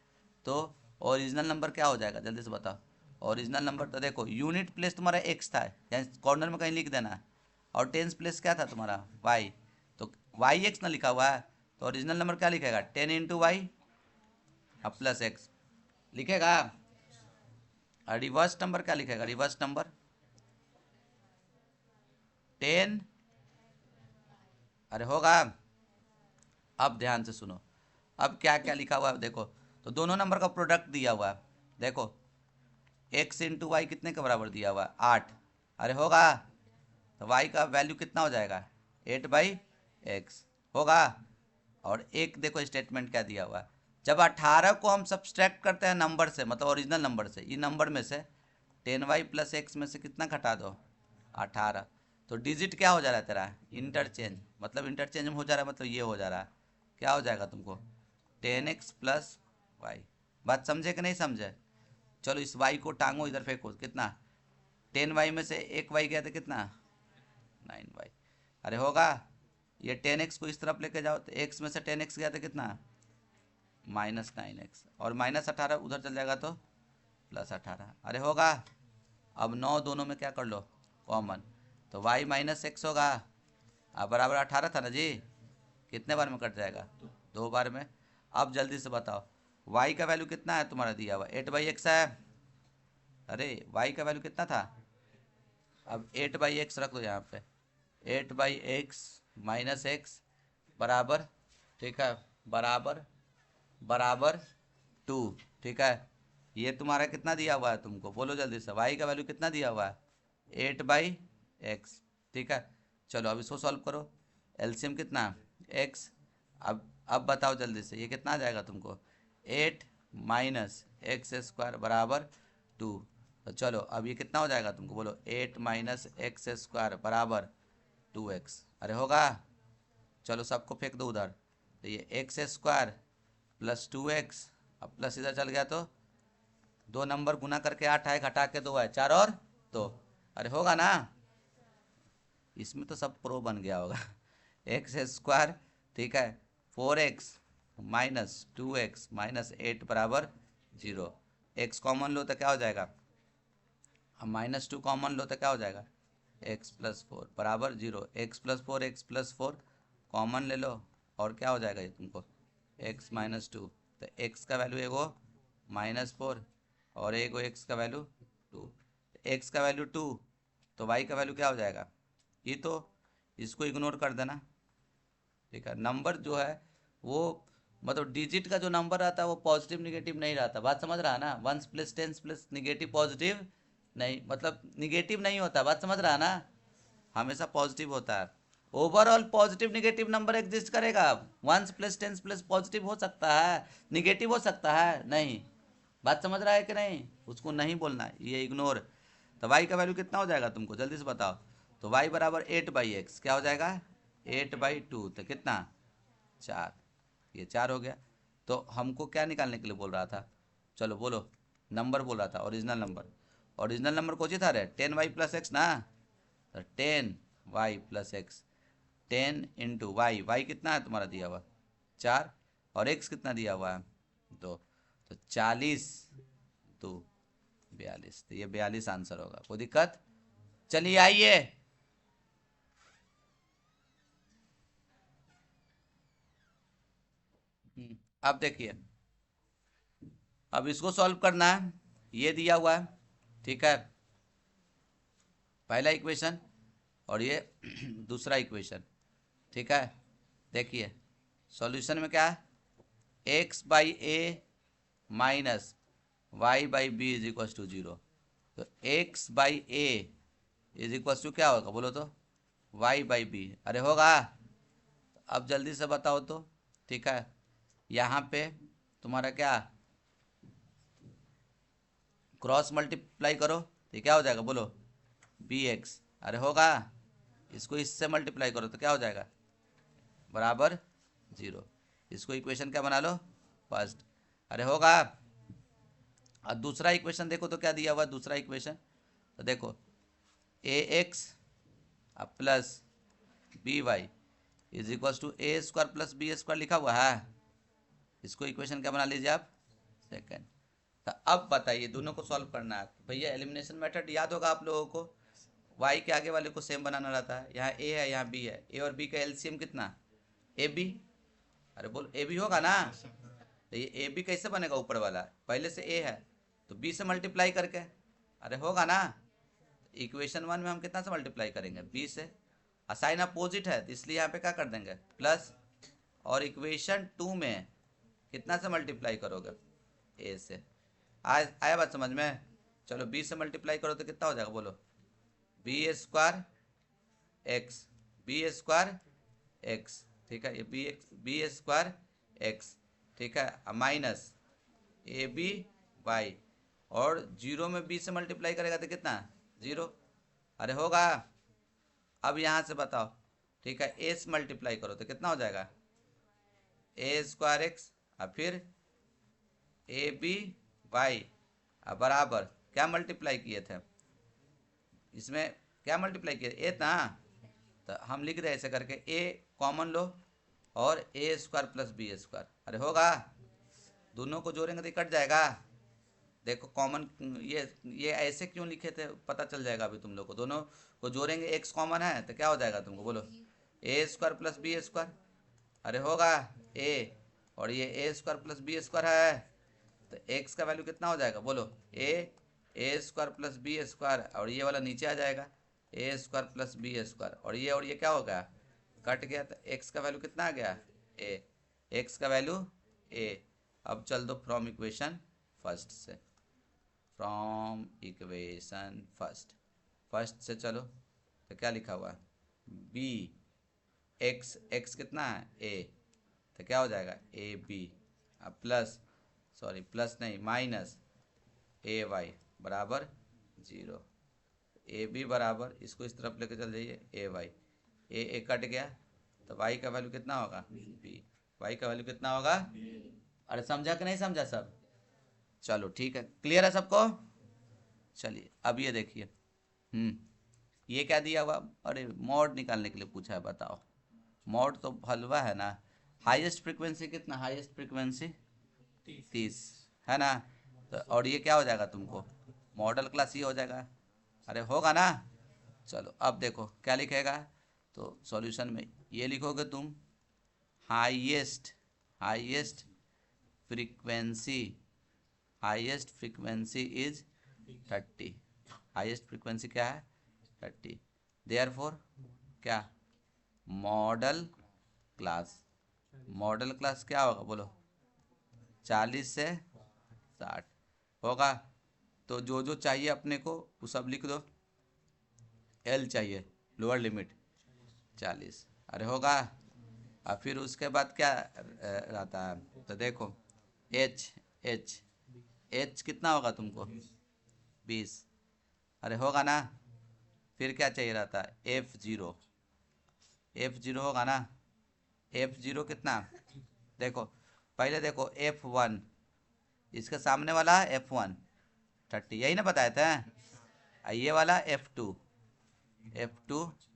तो ओरिजिनल नंबर क्या हो जाएगा, जल्दी से बताओ। ओरिजिनल नंबर तो देखो यूनिट प्लेस तुम्हारा x था, यानी कॉर्नर में कहीं लिख देना है, और टेंस प्लेस क्या था तुम्हारा? y। तो yx ना लिखा हुआ है, तो ओरिजिनल नंबर क्या लिखेगा? 10 इंटू वाई अब प्लस एक्स लिखेगा। और रिवर्स नंबर क्या लिखेगा? रिवर्स नंबर 10, अरे होगा। अब ध्यान से सुनो, अब क्या क्या लिखा हुआ है देखो। तो दोनों नंबर का प्रोडक्ट दिया हुआ है, देखो x इंटू वाई कितने के बराबर दिया हुआ है? 8। अरे होगा। तो y का वैल्यू कितना हो जाएगा? 8/x होगा। और एक देखो स्टेटमेंट क्या दिया हुआ है, जब 18 को हम सब्सट्रैक्ट करते हैं नंबर से, मतलब ओरिजिनल नंबर से, ये नंबर में से 10y प्लस एक्स में से कितना घटा दो? 18। तो डिजिट क्या हो जा रहा है तेरा? इंटरचेंज, मतलब इंटरचेंज हो जा रहा है, मतलब ये हो जा रहा है। क्या हो जाएगा तुमको? 10x plus Y. बात समझे कि नहीं समझे? चलो इस y को टांगो इधर फेंको, कितना? 10y में से एक y गया था, कितना? 9y। अरे होगा। ये 10x को इस तरफ लेके जाओ, तो x में से 10x गया था, कितना? -9x और -18 उधर चल जाएगा तो +18। अरे होगा। अब 9 दोनों में क्या कर लो कॉमन, तो y -x होगा। अब बराबर 18 था ना जी, कितने बार में कट जाएगा? 2 बार में। अब जल्दी से बताओ y का वैल्यू कितना है तुम्हारा दिया हुआ? 8/x है। अरे y का वैल्यू कितना था? अब 8/x रख दो यहाँ पे। 8/x -x बराबर, ठीक है, बराबर 2। ठीक है, ये तुम्हारा कितना दिया हुआ है तुमको? बोलो जल्दी से, y का वैल्यू कितना दिया हुआ है? 8/x। ठीक है, चलो अब इसको सॉल्व करो। एलसीएम कितना? x। अब बताओ जल्दी से, ये कितना आ जाएगा तुमको? 8 - x² बराबर 2। तो चलो अब ये कितना हो जाएगा तुमको? बोलो 8 - x² बराबर 2x। अरे होगा। चलो सबको फेंक दो उधर। तो ये x² + 2x, अब प्लस इधर चल गया तो 2 नंबर गुना करके 8 है, घटा के 2 है, 4 और 2। अरे होगा ना। इसमें तो सब प्रो बन गया होगा। x², ठीक है, 4x - 2x - 8 बराबर 0। x कॉमन लो तो क्या हो जाएगा? अब -2 कॉमन लो तो क्या हो जाएगा? x + 4 बराबर 0। x + 4 x + 4 कॉमन ले लो और क्या हो जाएगा ये तुमको? x - 2। तो x का वैल्यू एगो -4 और एगो x का वैल्यू 2। x का वैल्यू 2 तो y का वैल्यू क्या हो जाएगा? ये तो इसको इग्नोर कर देना। ठीक है, नंबर जो है वो मतलब डिजिट का जो नंबर रहता है वो पॉजिटिव निगेटिव नहीं रहता। बात समझ रहा है ना? 1 + 10 + निगेटिव पॉजिटिव नहीं, मतलब निगेटिव नहीं होता। बात समझ रहा है ना? हमेशा पॉजिटिव होता है। Overall positive negative number exist करेगा। 1 + 10 + पॉजिटिव हो सकता है, निगेटिव हो सकता है नहीं। बात समझ रहा है कि नहीं? उसको नहीं बोलना, ये इग्नोर। तो y का वैल्यू कितना हो जाएगा तुमको? जल्दी से बताओ। तो y बराबर 8/x क्या हो जाएगा? 8/2। तो कितना? 4। ये 4 हो गया। तो हमको क्या निकालने के लिए बोल रहा था? चलो बोलो, नंबर बोल रहा था, ओरिजिनल नंबर। ओरिजिनल नंबर कौन सी था रे? 10y + x ना। तो 10y + x, 10 × y कितना है तुम्हारा दिया हुआ? 4। और x कितना दिया हुआ है? 2। तो 40 2 42। तो ये 42 आंसर होगा। कोई दिक्कत? चलिए आइए, अब देखिए, अब इसको सॉल्व करना है। ये दिया हुआ है, ठीक है, पहला इक्वेशन और ये दूसरा इक्वेशन। ठीक है, देखिए सॉल्यूशन में क्या है? x/a - y/b = 0। तो x/a = क्या होगा? बोलो तो y/b। अरे होगा। अब जल्दी से बताओ तो। ठीक है, यहाँ पे तुम्हारा क्या, क्रॉस मल्टीप्लाई करो तो क्या हो जाएगा? बोलो bx। अरे होगा। इसको इससे मल्टीप्लाई करो तो क्या हो जाएगा? बराबर 0। इसको इक्वेशन क्या बना लो? फर्स्ट। अरे होगा। और दूसरा इक्वेशन देखो तो क्या दिया हुआ? दूसरा इक्वेशन तो देखो ax plus by = a² + b² लिखा हुआ है। इसको इक्वेशन क्या बना लीजिए आप? सेकंड। तो अब बताइए, दोनों को सॉल्व करना है। भैया एलिमिनेशन मेथड याद होगा आप लोगों को। y के आगे वाले को सेम बनाना रहता है। यहाँ a है, यहाँ b है। a और b का एलसीएम कितना? ab। अरे बोल ab होगा ना। तो ये ab कैसे बनेगा? ऊपर वाला पहले से a है तो b से मल्टीप्लाई करके। अरे होगा ना। इक्वेशन 1 में हम कितना से मल्टीप्लाई करेंगे? b से। साइन अपोजिट है तो इसलिए यहाँ पे क्या कर देंगे? प्लस। और इक्वेशन 2 में कितना से मल्टीप्लाई करोगे? a से। आया बात समझ में? चलो b से मल्टीप्लाई करो तो कितना हो जाएगा? बोलो b² x, b² x। ठीक है, ये b² x, ठीक है, माइनस ab/y और 0 में b से मल्टीप्लाई करेगा तो कितना? 0। अरे होगा। अब यहाँ से बताओ, ठीक है, a से मल्टीप्लाई करो तो कितना हो जाएगा? a² x और फिर ab/y बराबर क्या मल्टीप्लाई किए थे? इसमें क्या मल्टीप्लाई किए? a था। तो हम लिख रहे हैं ऐसे करके, a कॉमन लो और a² + b²। अरे होगा। दोनों को जोड़ेंगे तो कट जाएगा। देखो कॉमन, ये ऐसे क्यों लिखे थे पता चल जाएगा अभी तुम लोग को। दोनों को जोड़ेंगे, एक्स कॉमन है तो क्या हो जाएगा तुमको बोलो, ए स्क्वायर प्लस बी स्क्वायर। अरे होगा ए, और ये ए स्क्वायर प्लस बी स्क्वायर है तो एक्स का वैल्यू कितना हो जाएगा बोलो, ए स्क्वायर प्लस बी स्क्वायर, और ये वाला नीचे आ जाएगा ए स्क्वायर प्लस बी स्क्वायर, और ये क्या हो गया, कट गया। तो एक्स का वैल्यू कितना आ गया, ए, एक्स का वैल्यू ए। अब चल दो फ्रॉम इक्वेशन फर्स्ट से, फ्रॉम इक्वेशन फर्स्ट से चलो। तो क्या लिखा हुआ है, बी एक्स, एक्स कितना है ए, तो क्या हो जाएगा ए बी, अब प्लस, सॉरी प्लस नहीं माइनस ए वाई बराबर 0। ए बी बराबर, इसको इस तरफ लेके चल जाइए, ए वाई, ए कट गया तो वाई का वैल्यू कितना होगा बी, वाई का वैल्यू कितना होगा। अरे समझा कि नहीं समझा सब, चलो ठीक है, क्लियर है सबको। चलिए अब ये देखिए, ये क्या दिया हुआ, अरे मॉड निकालने के लिए पूछा है, बताओ मॉड तो हलवा है ना। हाईएस्ट फ्रीक्वेंसी कितना, हाईएस्ट फ्रीक्वेंसी 30 है ना, तो और ये क्या हो जाएगा तुमको, मॉडल क्लास ये हो जाएगा। अरे होगा ना। चलो अब देखो क्या लिखेगा, तो सॉल्यूशन में ये लिखोगे तुम, highest frequency is 30, highest frequency क्या है 30, देयरफॉर क्या, मॉडल क्लास क्या होगा बोलो, 40 से 60 होगा। तो जो जो चाहिए अपने को वो सब लिख दो, एल चाहिए लोअर लिमिट 40, अरे होगा। और फिर उसके बाद क्या रहता है, तो देखो एच कितना होगा तुमको 20, अरे होगा ना। फिर क्या चाहिए रहता है F0 होगा ना, F0 कितना, देखो पहले देखो F1, इसके सामने वाला F1 30, यही ना बताए थे। ये वाला F2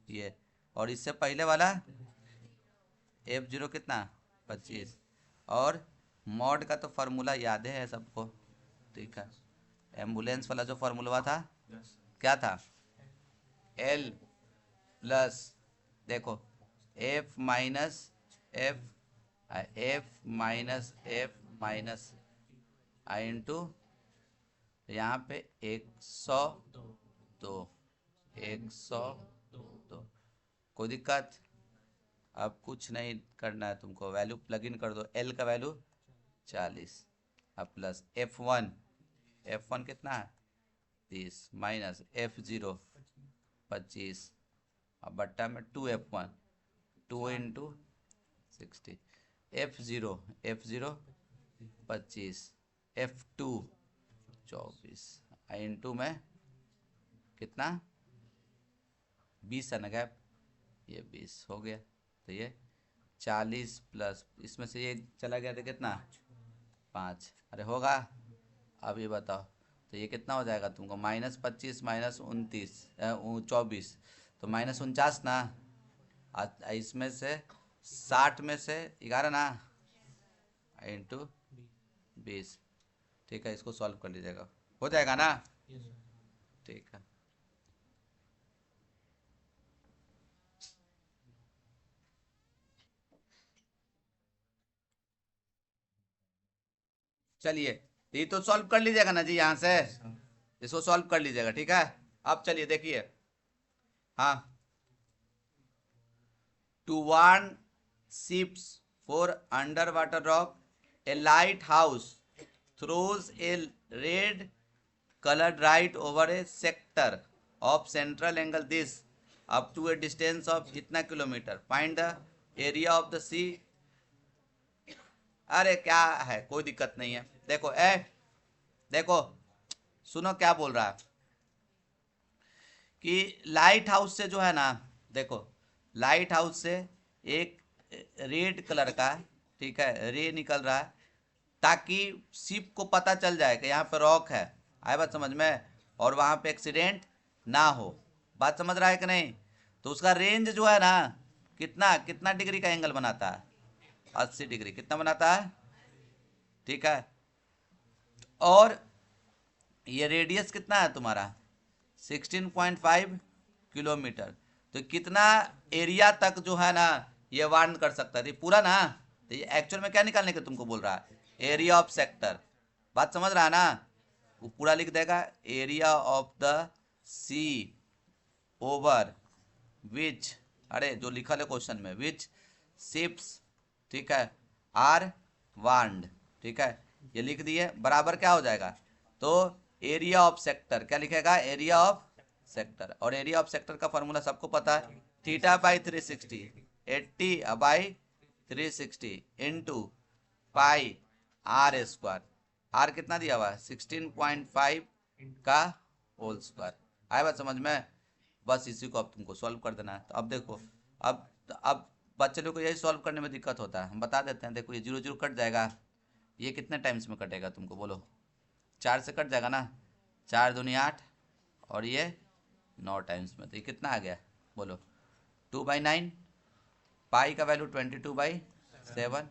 ये, और इससे पहले वाला F0 कितना 25, और मॉड का तो फार्मूला याद है सबको, ठीक है। एम्बुलेंस वाला जो फार्मूला था क्या था, L प्लस, देखो F माइनस F माइनस आई इंटू, यहाँ पे 102, कोई दिक्कत। अब कुछ नहीं करना है तुमको, वैल्यू प्लग इन कर दो, L का वैल्यू 40, अब प्लस F1 कितना है 30, माइनस F0 25, अब बट्टा में 2F1 2 into 60, F0 25, F2 24, into में कितना 20 है ना गैप, ये 20 हो गया। तो ये 40 प्लस इसमें से ये चला गया तो कितना 5, अरे होगा। अब ये बताओ, तो ये कितना हो जाएगा तुमको, -25 -24, तो -49 ना, इसमें से 60 में से 11 ना, इंटू 20, ठीक है। इसको सॉल्व कर लीजिएगा, हो जाएगा ना, ठीक है। चलिए ये तो सॉल्व कर लीजिएगा ना जी, यहाँ से इसको सॉल्व कर लीजिएगा, ठीक है। अब चलिए देखिए, हाँ, to warn ships for underwater rock, a lighthouse throws a red colored light over a sector of central angle this up to a distance of इतना kilometre, find the area of the sea। अरे क्या है, कोई दिक्कत नहीं है। देखो देखो सुनो क्या बोल रहा है कि लाइट हाउस से जो है ना, देखो लाइट हाउस से एक रेड कलर का, ठीक है, रे निकल रहा है, ताकि शिप को पता चल जाए कि यहाँ पे रॉक है, आए बात समझ में, और वहाँ पे एक्सीडेंट ना हो। बात समझ रहा है कि नहीं। तो उसका रेंज जो है ना, कितना कितना डिग्री का एंगल बनाता है, 80 डिग्री, कितना बनाता है, ठीक है। और ये रेडियस कितना है तुम्हारा 16.5 किलोमीटर। तो कितना एरिया तक जो है ना ये वार्न कर सकता है पूरा ना। तो ये एक्चुअल में क्या निकालने के तुमको बोल रहा है, एरिया ऑफ सेक्टर। बात समझ रहा है ना, वो पूरा लिख देगा area of the sea over which, अरे जो लिखा है क्वेश्चन में, विच शिप्स, ठीक है, आर वार्न्ड, ठीक है, ये लिख दिए। बराबर क्या हो जाएगा, तो एरिया ऑफ सेक्टर क्या लिखेगा, एरिया ऑफ सेक्टर। और एरिया ऑफ सेक्टर का फॉर्मूला सबको पता है, theta by 360, 80 by 360 into pi are square. Are कितना दिया हुआ है 16.5 का होल स्क्वायर। आया बात समझ में। बस इसी को अब तुमको सॉल्व कर देना है। तो अब देखो, अब बच्चे लोग को यही सॉल्व करने में दिक्कत होता है, हम बता देते हैं। देखो ये 0 0 कट जाएगा, ये कितने टाइम्स में कटेगा तुमको बोलो, 4 से कट जाएगा ना, 4 दूनी 8 और ये 9 टाइम्स में। तो ये कितना आ गया बोलो 2/9, पाई का वैल्यू 22/7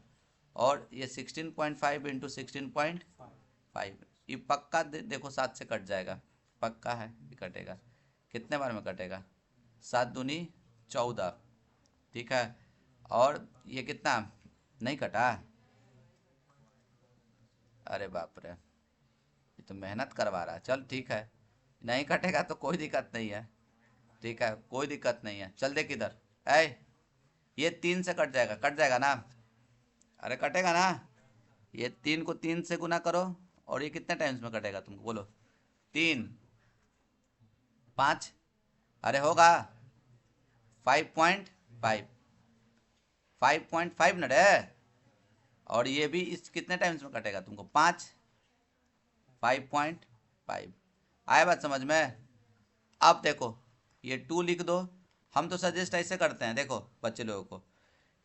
और ये 16.5 इंटू 16.5। ये पक्का देखो 7 से कट जाएगा, पक्का है ये कटेगा। कितने बार में कटेगा 7 दूनी 14, ठीक है। और ये कितना नहीं कटा, अरे बाप रे, ये तो मेहनत करवा रहा है। चल ठीक है, नहीं कटेगा तो कोई दिक्कत नहीं है, ठीक है, कोई दिक्कत नहीं है। चल देख इधर, ऐ ये 3 से कट जाएगा, कट जाएगा ना, अरे कटेगा ना। ये 3 को 3 से गुना करो और ये कितने टाइम्स में कटेगा तुमको बोलो, 3 5, अरे होगा 5.5, 5.5 न रे। और ये भी इस कितने टाइम्स में कटेगा तुमको 5, 5.5। आया बात समझ में। अब देखो ये 2 लिख दो। हम तो सजेस्ट ऐसे करते हैं, देखो बच्चे लोगों को,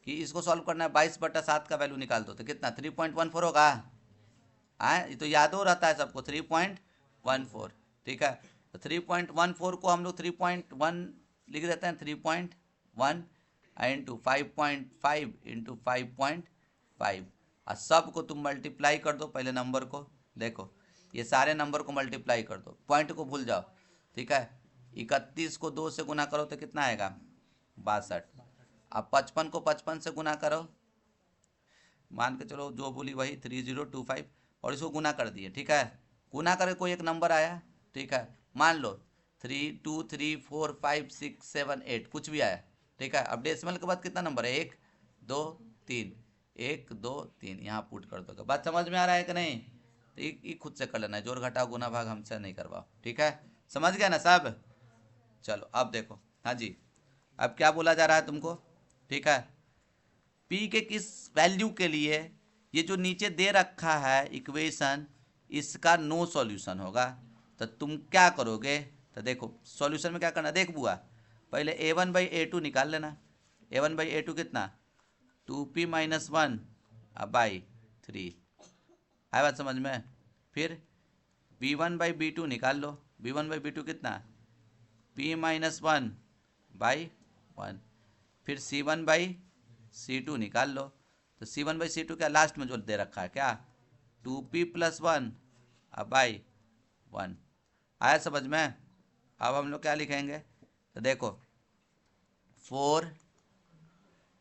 कि इसको सॉल्व करना है 22/7 का वैल्यू निकाल दो, तो कितना 3.14 होगा। ये तो याद हो रहता है सबको 3.14, ठीक है। तो 3.14 को हम लोग 3.1 लिख देते हैं, 3.1 इंटू 5.5 इंटू 5.5 और सबको तुम मल्टीप्लाई कर दो। पहले नंबर को देखो, ये सारे नंबर को मल्टीप्लाई कर दो, पॉइंट को भूल जाओ, ठीक है। 31 को 2 से गुना करो तो कितना आएगा 62। अब 55 को 55 से गुना करो, मान के चलो जो बोली वही 3025, और इसको गुना कर दिए, ठीक है। गुना करके कोई एक नंबर आया, ठीक है, मान लो 3 2 3 4 5 6 7 8 कुछ भी आया, ठीक है। अब डेसिमल के बाद कितना नंबर है 1 2 3, 1 2 3 यहाँ पुट कर दोगे। बात समझ में आ रहा है कि नहीं, तो ये खुद से कर लेना है, जोड़ घटाव गुना भाग हमसे नहीं करवाओ, ठीक है। समझ गया ना सब। चलो अब देखो, हाँ जी, अब क्या बोला जा रहा है तुमको, ठीक है। P के किस वैल्यू के लिए ये जो नीचे दे रखा है इक्वेशन, इसका नो सॉल्यूशन होगा। तो तुम क्या करोगे, तो देखो सॉल्यूशन में क्या करना, देख बुआ पहले a1/a2 निकाल लेना। a1/a2 कितना 2p - 1/3, आया बात समझ में। फिर b1/b2 निकाल लो, b1/b2 कितना p - 1/1। फिर c1/c2 निकाल लो, तो c1/c2 क्या लास्ट में जो दे रखा है क्या 2p + 1/1। आया समझ में। अब हम लोग क्या लिखेंगे, तो देखो फॉर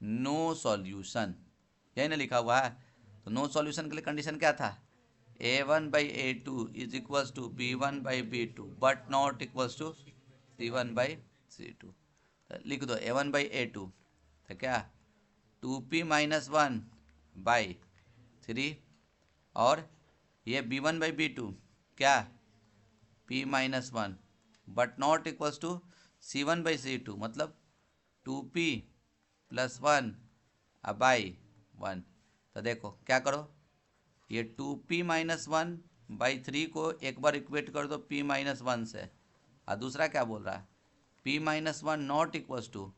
नो सॉल्यूशन, यही ना लिखा हुआ है। तो नो सॉल्यूशन के लिए कंडीशन क्या था, a1/a2 is equals to b1/b2 but not equals to c1/c2। तो लिख दो a1/a2 तो क्या 2p - 1/3 और ये b1/b2 क्या p - 1 but not equals to c1/c2, मतलब 2p + 1/1। तो देखो क्या करो, ये 2p - 1/3 को एक बार इक्वेट कर दो p - 1 से, और दूसरा क्या बोल रहा है p - 1 not equals to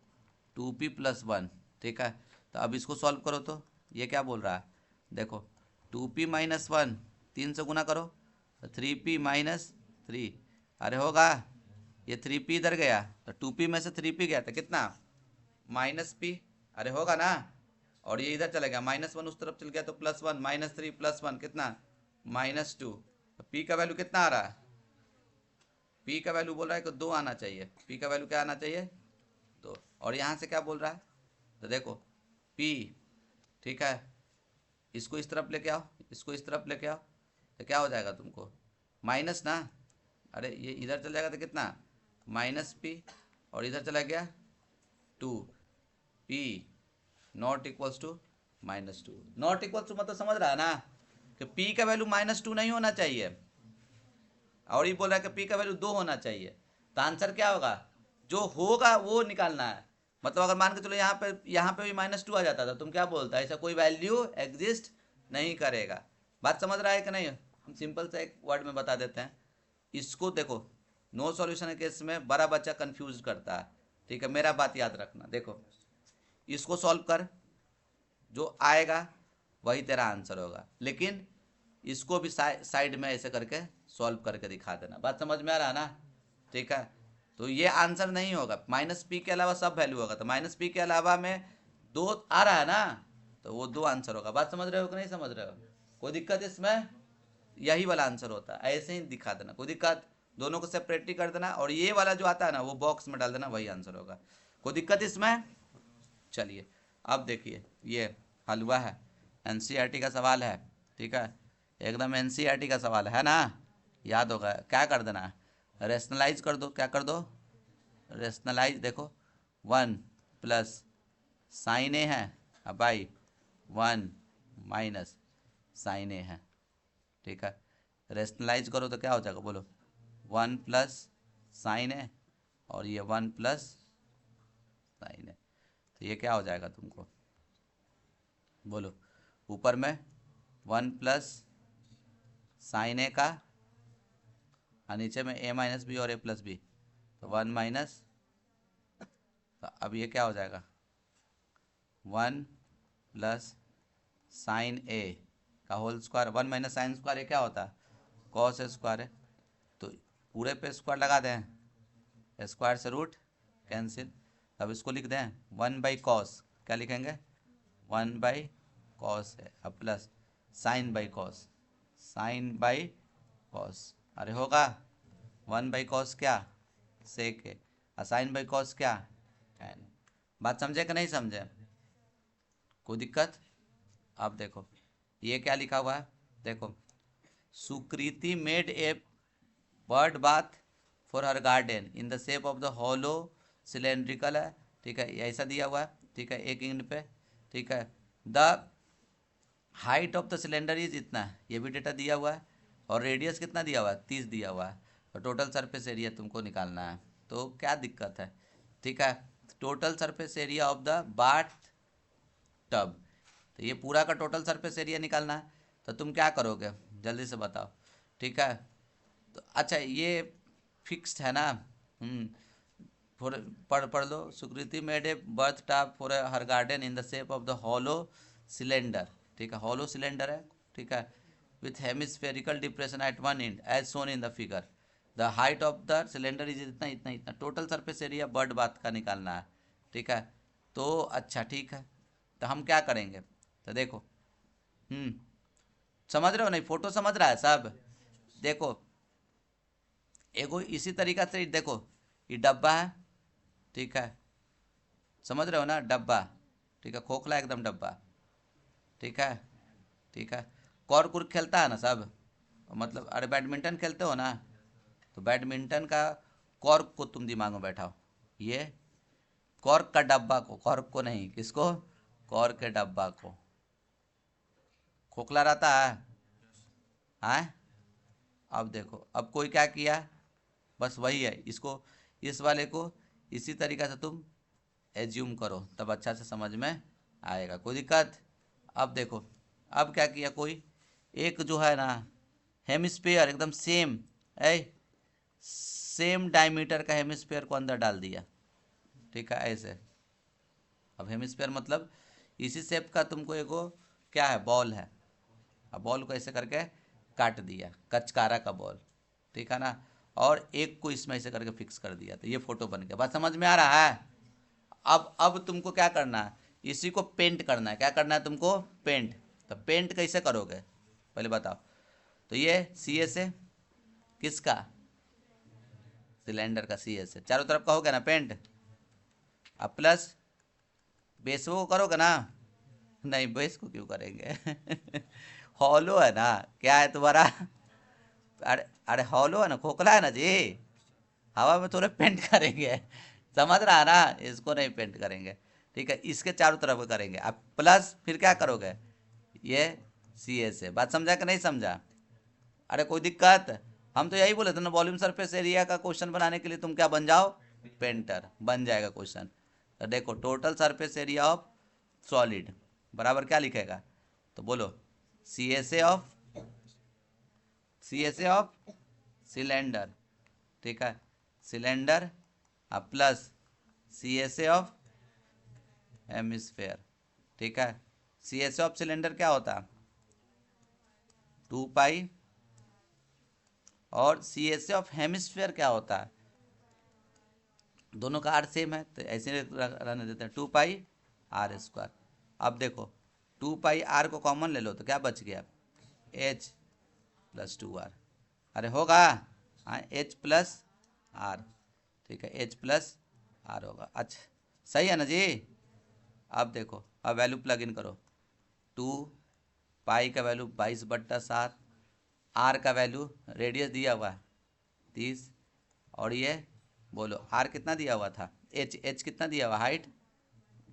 2p + 1, ठीक है। तो अब इसको सॉल्व करो, तो ये क्या बोल रहा है, देखो 2p - 1 3 से गुना करो तो 3p - 3, अरे होगा ये 3p इधर गया तो 2p में से 3p गया तो कितना -p, अरे होगा ना, और ये इधर चला गया, -1 उस तरफ चल गया तो +1, -3 +1 कितना, -2। पी का वैल्यू कितना आ रहा है, पी का वैल्यू बोल रहा है कि 2 आना चाहिए, पी का वैल्यू क्या आना चाहिए, 2। और यहाँ से क्या बोल रहा है, तो देखो पी, ठीक है, इसको इस तरफ लेके आओ, इसको इस तरफ लेके आओ, तो क्या हो जाएगा तुमको, माइनस ना, अरे ये इधर चल जाएगा तो कितना, -p, और इधर चला गया 2, p not equals to -2। Not equals to मतलब समझ रहा है ना कि p का वैल्यू -2 नहीं होना चाहिए, और ये बोल रहा है कि p का वैल्यू 2 होना चाहिए। तो आंसर क्या होगा, जो होगा वो निकालना है। मतलब अगर मान के चलो यहाँ पे भी -2 आ जाता था, तुम क्या बोलता, ऐसा कोई वैल्यू एग्जिस्ट नहीं करेगा। बात समझ रहा है कि नहीं, हम सिंपल से एक वर्ड में बता देते हैं इसको। देखो नो सॉल्यूशन के केस में बड़ा बच्चा कंफ्यूज करता है, ठीक है, मेरा बात याद रखना। देखो इसको सॉल्व कर, जो आएगा वही तेरा आंसर होगा, लेकिन इसको भी साइड में ऐसे करके सॉल्व करके दिखा देना। बात समझ में आ रहा है ना, ठीक है। तो ये आंसर नहीं होगा, -p के अलावा सब वैल्यू होगा, तो -p के अलावा में 2 आ रहा है ना, तो वो 2 आंसर होगा। बात समझ रहे हो कि नहीं समझ रहे हो, कोई दिक्कत इसमें, यही वाला आंसर होता है, ऐसे ही दिखा देना, कोई दिक्कत, दोनों को सेपरेटली कर देना, और ये वाला जो आता है ना वो बॉक्स में डाल देना, वही आंसर होगा, कोई दिक्कत इसमें। चलिए अब देखिए ये हलवा है, एनसीईआरटी का सवाल है, ठीक है, एकदम एनसीईआरटी का सवाल है ना, याद होगा। क्या कर देना, रेशनलाइज कर दो, क्या कर दो, रेशनलाइज। देखो 1 प्लस साइन ए है, अब भाई 1 माइनस साइन ए है, ठीक है, रेशनलाइज करो तो क्या हो जाएगा, बोलो 1 प्लस साइन ए, और ये 1 प्लस साइन ए, तो ये क्या हो जाएगा तुमको, बोलो, ऊपर में 1 प्लस साइन ए का, और नीचे में a माइनस बी और a प्लस बी, तो 1 माइनस, तो अब ये क्या हो जाएगा, 1 प्लस साइन ए का whole square, 1 minus sine square ये क्या होता है, कॉस स्क्वायर है, तो पूरे पे स्क्वायर लगा दें, स्क्वायर से रूट कैंसिल। अब इसको लिख दें 1/cos, क्या लिखेंगे, 1/cos है, अब प्लस sin/cos, sin/cos, अरे होगा 1/cos क्या, सेक है, और sin/cos क्या, tan। बात समझे कि नहीं समझे, कोई दिक्कत। अब देखो ये क्या लिखा हुआ है, देखो Sukriti made a bird bath for her garden in the shape of the hollow cylindrical है, ठीक है, ऐसा दिया हुआ है, ठीक है, एक इंड पे, ठीक है, the height of the cylinder is इतना, ये भी डेटा दिया हुआ है, और रेडियस कितना दिया हुआ है, 30 दिया हुआ है, और टोटल सरफेस एरिया तुमको निकालना है। तो क्या दिक्कत है, ठीक है, total surface area of the bath tub, तो ये पूरा का टोटल सरफेस एरिया निकालना है। तो तुम क्या करोगे जल्दी से बताओ, ठीक है। तो अच्छा ये फिक्स्ड है ना, पढ़ लो, Sukriti made a birth tub for her garden in the shape of the hollow cylinder, ठीक है, हॉलो सिलेंडर है, ठीक है, with hemispherical depression at one end as shown in the figure, the height of the cylinder is इतना इतना इतना, total surface area bird bath का निकालना है, ठीक है। तो अच्छा ठीक है, तो हम क्या करेंगे, तो देखो समझ रहे हो नहीं, फोटो समझ रहा है सब, देखो एगो इसी तरीका से देखो, ये डब्बा है, ठीक है, समझ रहे हो ना, डब्बा, ठीक है, खोखला एकदम डब्बा, ठीक है, ठीक है, कॉर्क उर्क खेलता है ना सब, मतलब अरे बैडमिंटन खेलते हो ना, तो बैडमिंटन का कॉर्क को तुम दिमाग में बैठाओ, ये कॉर्क का डब्बा को, कॉर्क को नहीं, किसको, कॉर्क के डब्बा को, खोखला रहता है, हाँ। अब देखो अब कोई क्या किया, बस वही है, इसको इस वाले को इसी तरीक़ा से तुम एज्यूम करो, तब अच्छा से समझ में आएगा, कोई दिक्कत। अब देखो अब क्या किया, कोई एक जो है ना हेमिस्फीयर एकदम सेम डायमीटर का हेमिस्फीयर को अंदर डाल दिया, ठीक है, ऐसे। अब हेमिस्फीयर मतलब इसी शेप का तुमको एगो क्या है, बॉल है, अब बॉल को ऐसे करके काट दिया, कचकारा का बॉल, ठीक है ना, और एक को इसमें ऐसे करके फिक्स कर दिया, तो ये फोटो बन गया। बात समझ में आ रहा है। अब तुमको क्या करना है, इसी को पेंट करना है। क्या करना है तुमको? पेंट। तो पेंट कैसे करोगे पहले बताओ। तो ये सी एस है किसका? सिलेंडर का सी एस है। चारों तरफ का हो गया ना पेंट। अब प्लस बेस को करोगे ना? नहीं, बेस को क्यों करेंगे हॉलो है ना, क्या है तुम्हारा? अरे अरे हॉलो है ना, खोखला है ना जी, हवा में थोड़े पेंट करेंगे। समझ रहा है ना? इसको नहीं पेंट करेंगे। ठीक है, इसके चारों तरफ करेंगे। अब प्लस फिर क्या करोगे? ये सी एस है। बात समझा कि नहीं समझा? अरे कोई दिक्कत? हम तो यही बोले थे ना, वॉल्यूम सरफेस एरिया का क्वेश्चन बनाने के लिए तुम क्या बन जाओ? पेंटर बन जाएगा क्वेश्चन। तो देखो, total surface area of solid बराबर क्या लिखेगा? तो बोलो, C S A of cylinder. ठीक है, cylinder plus C S A of hemisphere. ठीक है, C S A of cylinder क्या होता है? 2 पाई। और C S A of hemisphere क्या होता है? दोनों का आर सेम है, तो ऐसे रहने देते हैं, 2 पाई r²। अब देखो, 2 पाई r को कॉमन ले लो तो क्या बच गया? h plus 2r। अरे होगा? हाँ, h प्लस r। ठीक है, h प्लस r होगा। अच्छा, सही है ना जी? अब देखो, अब वैल्यू प्लग इन करो। 2 पाई का वैल्यू 22/7, r का वैल्यू रेडियस दिया हुआ है 30, और ये बोलो r कितना दिया हुआ था? h कितना दिया हुआ? हाइट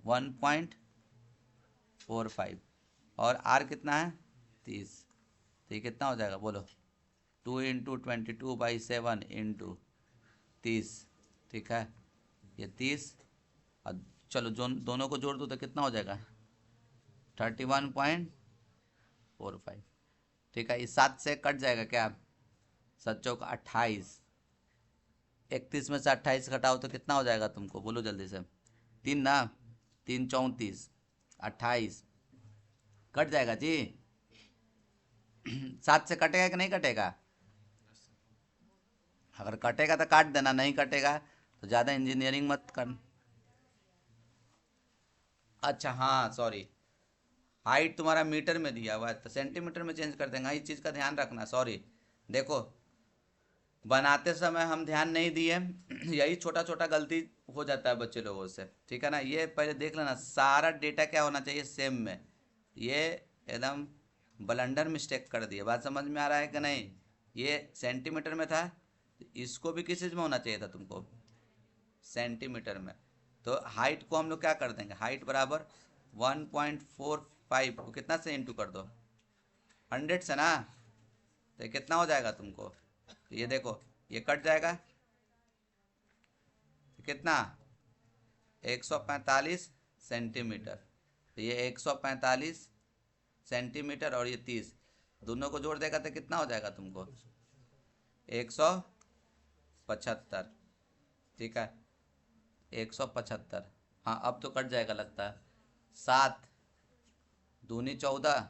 1.45, और r कितना है? 30। तो ये कितना हो जाएगा बोलो? 2 × 22/7 × 30। ठीक है, ये 30, और चलो दोनों को जोड़ दो तो कितना हो जाएगा? 31.45। ठीक है, इस 7 से कट जाएगा क्या? 7×4 = 28। 31 में से 28 घटाओ तो कितना हो जाएगा तुमको? बोलो जल्दी से। 3 ना, 3 × 34 = 28। कट जाएगा जी। 7 से कटेगा कि नहीं कटेगा? अगर कटेगा तो काट देना, नहीं कटेगा तो ज़्यादा इंजीनियरिंग मत कर। अच्छा हाँ, सॉरी, हाइट तुम्हारा मीटर में दिया हुआ है तो सेंटीमीटर में चेंज कर देंगे। इस चीज़ का ध्यान रखना। सॉरी, देखो, बनाते समय हम ध्यान नहीं दिए, यही छोटा छोटा गलती हो जाता है बच्चे लोगों से। ठीक है ना? ये पहले देख लेना, सारा डेटा क्या होना चाहिए? सेम में। ये एकदम ब्लंडर मिस्टेक कर दिए। बात समझ में आ रहा है कि नहीं? ये सेंटीमीटर में था, इसको भी किस चीज़ में होना चाहिए था तुमको? सेंटीमीटर में। तो हाइट को हम लोग क्या कर देंगे? हाइट बराबर 1.45 को कितना से इंटू कर दो? 100 से ना। तो कितना हो जाएगा तुमको? तो ये देखो, ये कट जाएगा तो कितना? 145 सेंटीमीटर। तो ये 145 सेंटीमीटर और ये 30, दोनों को जोड़ देगा तो कितना हो जाएगा तुमको? 175। ठीक है, 175। हाँ, अब तो कट जाएगा लगता है। 7 दूनी 14,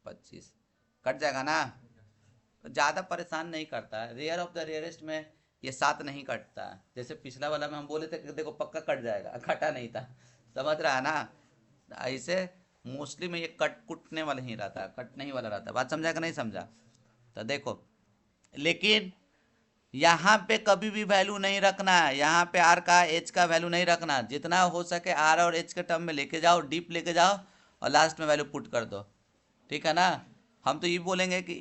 25 कट जाएगा ना? ज़्यादा परेशान नहीं करता है। रेयर ऑफ द रेयरेस्ट में ये 7 नहीं कटता है। जैसे पिछला वाला में हम बोले थे कि देखो पक्का कट जाएगा, कटा नहीं था। समझ रहा है ना? ऐसे मोस्टली में ये कुटने वाला ही रहता है, कटने ही वाला रहता है। बात समझा कि नहीं समझा? तो देखो, लेकिन यहाँ पे कभी भी वैल्यू नहीं रखना है। यहाँ पे आर का एच का वैल्यू नहीं रखना। जितना हो सके आर और एच के टर्म में लेके जाओ, डीप लेके जाओ, और लास्ट में वैल्यू पुट कर दो। ठीक है ना? हम तो ये बोलेंगे कि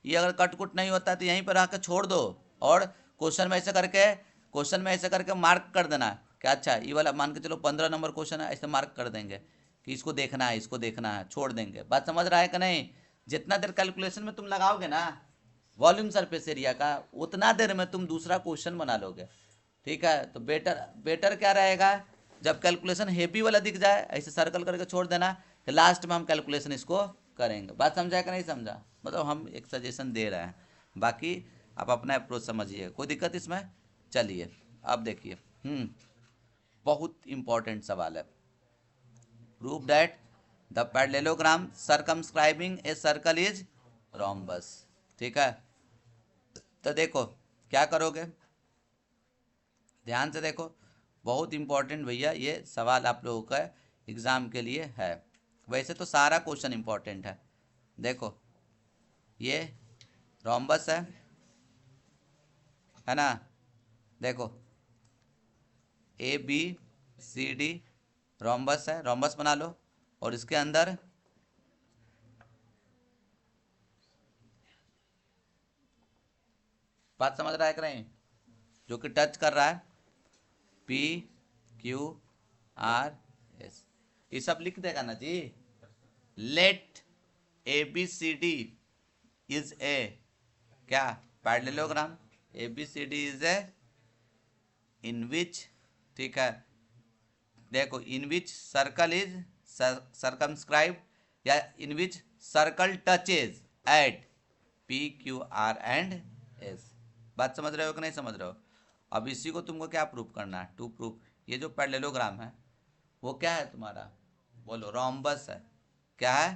ये अगर कट कुट नहीं होता तो यहीं पर आकर छोड़ दो, और क्वेश्चन में ऐसे करके मार्क कर देना कि अच्छा ये वाला मान के चलो 15 नंबर क्वेश्चन है, ऐसे मार्क कर देंगे कि इसको देखना है, इसको देखना है, छोड़ देंगे। बात समझ रहा है कि नहीं? जितना देर कैलकुलेशन में तुम लगाओगे ना वॉल्यूम सरफेस एरिया का, उतना देर में तुम दूसरा क्वेश्चन बना लोगे। ठीक है? तो बेटर क्या रहेगा? जब कैलकुलेशन हेवी वाला दिख जाए ऐसे सर्कल करके छोड़ देना, कि लास्ट में हम कैलकुलेशन इसको करेंगे। बात समझा कि नहीं समझा? मतलब हम एक सजेशन दे रहे हैं, बाकी आप अपना अप्रोच समझिए, कोई दिक्कत इसमें? चलिए अब देखिए, बहुत इंपॉर्टेंट सवाल है। Prove that the parallelogram circumscribing a circle is rhombus. ठीक है? तो देखो क्या करोगे, ध्यान से देखो। बहुत इंपॉर्टेंट भैया ये सवाल आप लोगों का एग्ज़ाम के लिए है। वैसे तो सारा क्वेश्चन इंपॉर्टेंट है। देखो ये रोम्बस है ना। देखो A B C D rhombus है, रोम्बस बना लो। और इसके अंदर बात समझ रहा है कि नहीं, जो कि टच कर रहा है पी क्यू आर एस, ये सब लिख देगा ना जी। Let A B C D is a क्या parallelogram, A B C D is a in which, ठीक है। देखो in which circle is circumscribe या in which circle touches at P Q R and S. बात समझ रहे हो कि नहीं समझ रहे हो। अब इसी को तुमको क्या प्रूफ करना है, टू प्रूफ ये जो पैरेललोग्राम है वो क्या है तुम्हारा, बोलो रोम्बस है। क्या है,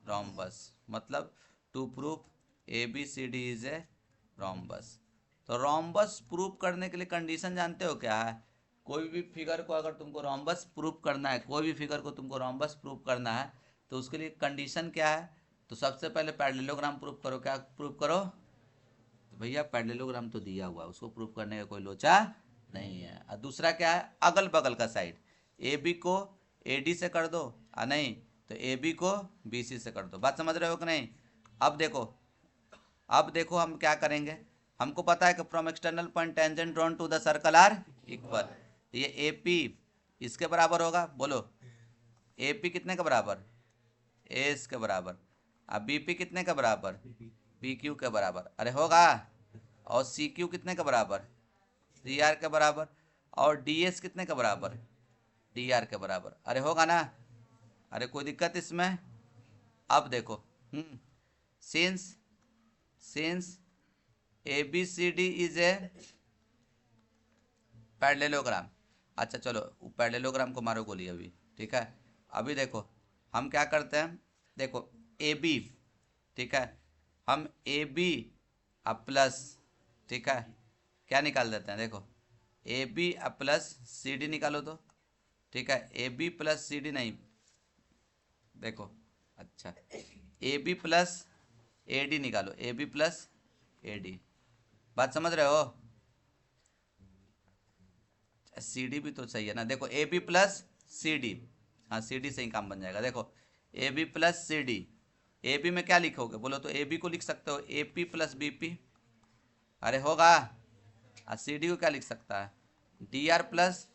रोम्बस। मतलब to proof A B C D is a rhombus. तो रोम्बस प्रूफ करने के लिए कंडीशन जानते हो क्या है। कोई भी फिगर को अगर तुमको रोम्बस प्रूफ करना है, कोई भी फिगर को तुमको रोम्बस प्रूफ करना है तो उसके लिए कंडीशन क्या है। तो सबसे पहले पैरेललोग्राम प्रूफ करो। क्या प्रूफ करो, तो भैया पैरेललोग्राम तो दिया हुआ है, उसको प्रूफ करने का कोई लोचा नहीं है। और दूसरा क्या है, अगल बगल का साइड, ए बी को ए डी से कर दो और नहीं तो ए बी को बी सी से कर दो। बात समझ रहे हो कि नहीं। अब देखो हम क्या करेंगे। हमको पता है कि from external point tangent drawn to the circle are equal. ये ए पी इसके बराबर होगा, बोलो ए पी कितने के बराबर, ए इसके बराबर। अब बी पी कितने के बराबर, बी क्यू के बराबर। अरे होगा। और सी क्यू कितने के बराबर, सी आर के बराबर। और डी एस कितने के बराबर, डी आर के बराबर। अरे होगा ना। अरे कोई दिक्कत इसमें। अब देखो since A B C D is a parallelogram. अच्छा चलो पैरेललोग्राम को मारो गोली अभी, ठीक है। अभी देखो हम क्या करते हैं, देखो ए बी, ठीक है, हम ए बी प्लस, ठीक है, क्या निकाल देते हैं। देखो A B plus C D निकालो तो, ठीक है। A B plus C D नहीं, देखो अच्छा A B plus A D निकालो, A B plus A D. बात समझ रहे हो। सी डी भी तो सही है ना। देखो A B plus C D, हाँ सी डी से ही काम बन जाएगा। देखो A B plus C D, A B में क्या लिखोगे, बोलो तो ए बी को लिख सकते हो A P plus B P. अरे होगा। और सी डी को क्या लिख सकता है, D R plus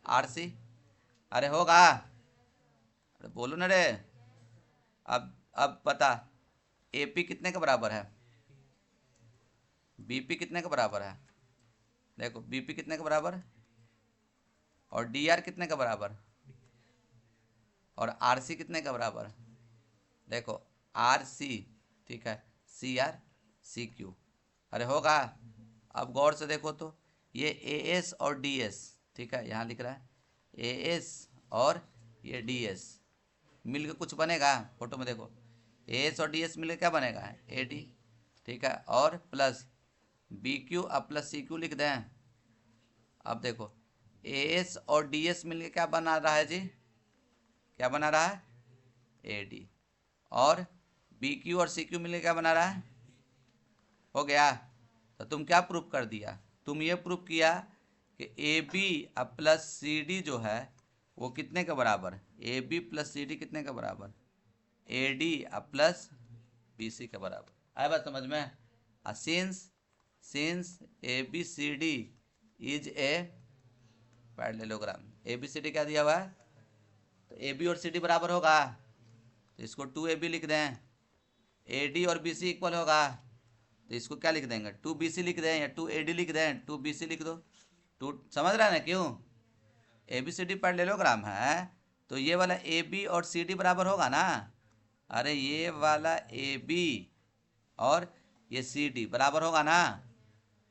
R C. अरे होगा। अरे बोलो ना रे। अब पता ए पी कितने के बराबर है, बी पी कितने के बराबर है। देखो बी पी कितने के बराबर और डी आर कितने के बराबर और आर सी कितने के बराबर। देखो आर सी, ठीक है, सी आर सी क्यू। अरे होगा। अब गौर से देखो तो ये ए एस और डी एस, ठीक है, यहाँ लिख रहा है ए एस और ये डी एस मिलकर कुछ बनेगा। फोटो में देखो ए एस और डी एस मिलकर क्या बनेगा, ए डी, ठीक है। और प्लस बी क्यू अब प्लस सी क्यू लिख दें। अब देखो ए एस और डी एस मिलकर क्या बना रहा है जी, क्या बना रहा है, ए डी। और बी क्यू और सी क्यू मिलकर क्या बना रहा है, हो गया। तो तुम क्या प्रूफ कर दिया, तुम ये प्रूफ किया कि A B plus C D जो है वो कितने के बराबर, A B plus C D कितने के बराबर, A D plus B C के बराबर। आए बात समझ में। Since A B C D is a parallelogram, A B C D क्या दिया हुआ है, तो ए बी और सी डी बराबर होगा तो इसको 2AB लिख दें। ए डी और बी सी इक्वल होगा तो इसको क्या लिख देंगे, 2BC लिख दें या 2AD लिख दें, 2BC लिख दो। समझ रहा है ना क्यों, A B C D parallelogram है तो ये वाला ए बी और सी डी बराबर होगा ना। अरे ये वाला ए बी और ये सी डी बराबर होगा ना,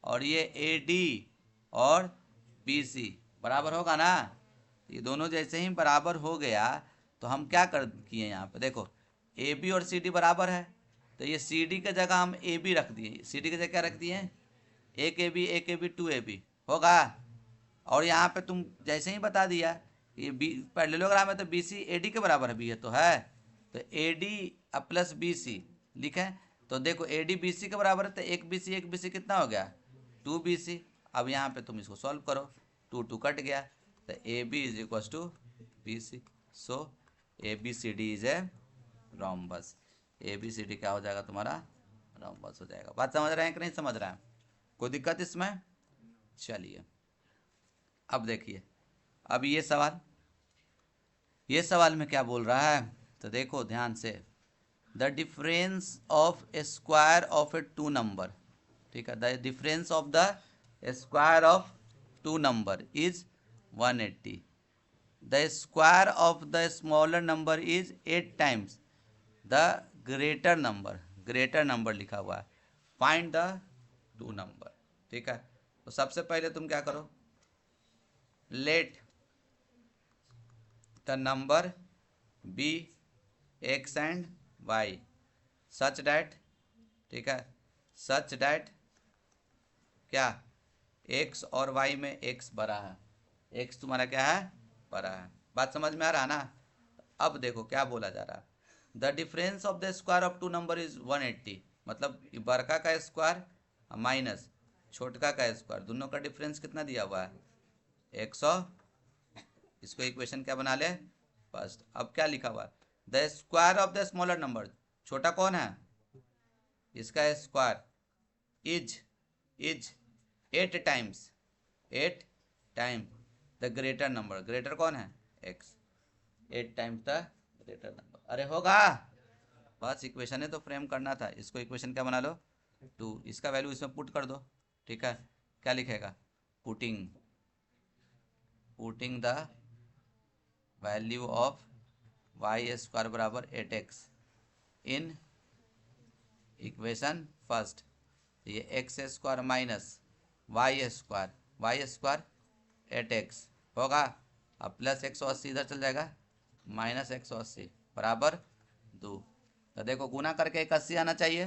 और ये ए डी और बी सी बराबर होगा ना। ये दोनों जैसे ही बराबर हो गया तो हम क्या कर किए यहाँ पे, देखो ए बी और सी डी बराबर है तो ये सी डी की जगह हम ए बी रख दिए, सी डी की जगह क्या रख दिए, एक ए बी 2AB होगा। और यहाँ पे तुम जैसे ही बता दिया ये पैरेललोग्राम है तो बी सी ए डी के बराबर भी है तो है, तो A D plus B C लिखे। तो देखो ए डी बी सी के बराबर है तो एक बी सी कितना हो गया 2BC। अब यहाँ पे तुम इसको सॉल्व करो, 2 कट गया तो A B is equal to B C. So A B C D is a rhombus. A B C D क्या हो जाएगा तुम्हारा रोम्बस हो जाएगा। बात समझ रहे हैं कि नहीं समझ रहे हैं, कोई दिक्कत इसमें? चलिए अब देखिए, अब ये सवाल में क्या बोल रहा है तो देखो ध्यान से, the difference of a square of a two number, ठीक है, the difference of the square of two number is 180, the square of the smaller number is 8 times the greater number लिखा हुआ है, फाइंड द टू नंबर। ठीक है, तो सबसे पहले तुम क्या करो, let the number be x and y such that, ठीक है, सच डैट क्या x और y में x बड़ा है, x तुम्हारा क्या है बड़ा है। बात समझ में आ रहा है ना? अब देखो क्या बोला जा रहा है, the difference of the square of two number is 180, मतलब बड़का का स्क्वायर माइनस छोटका का स्क्वायर, दोनों का डिफरेंस कितना दिया हुआ है 100। इसको इक्वेशन क्या बना ले फर्स्ट। अब क्या लिखा हुआ है, the square of the smaller number, छोटा कौन है इसका square is 8 times the greater number, greater कौन है x, 8 times the greater number. अरे होगा, बस इक्वेशन है तो फ्रेम करना था, इसको इक्वेशन क्या बना लो 2, इसका वैल्यू इसमें पुट कर दो। ठीक है, क्या लिखेगा, putting the value of y square बराबर 8x इन इक्वेशन फर्स्ट, ये x square minus y square 8x होगा, अब प्लस 180 इधर चल जाएगा, माइनस 180 बराबर 2। तो देखो गुना करके 81 आना चाहिए,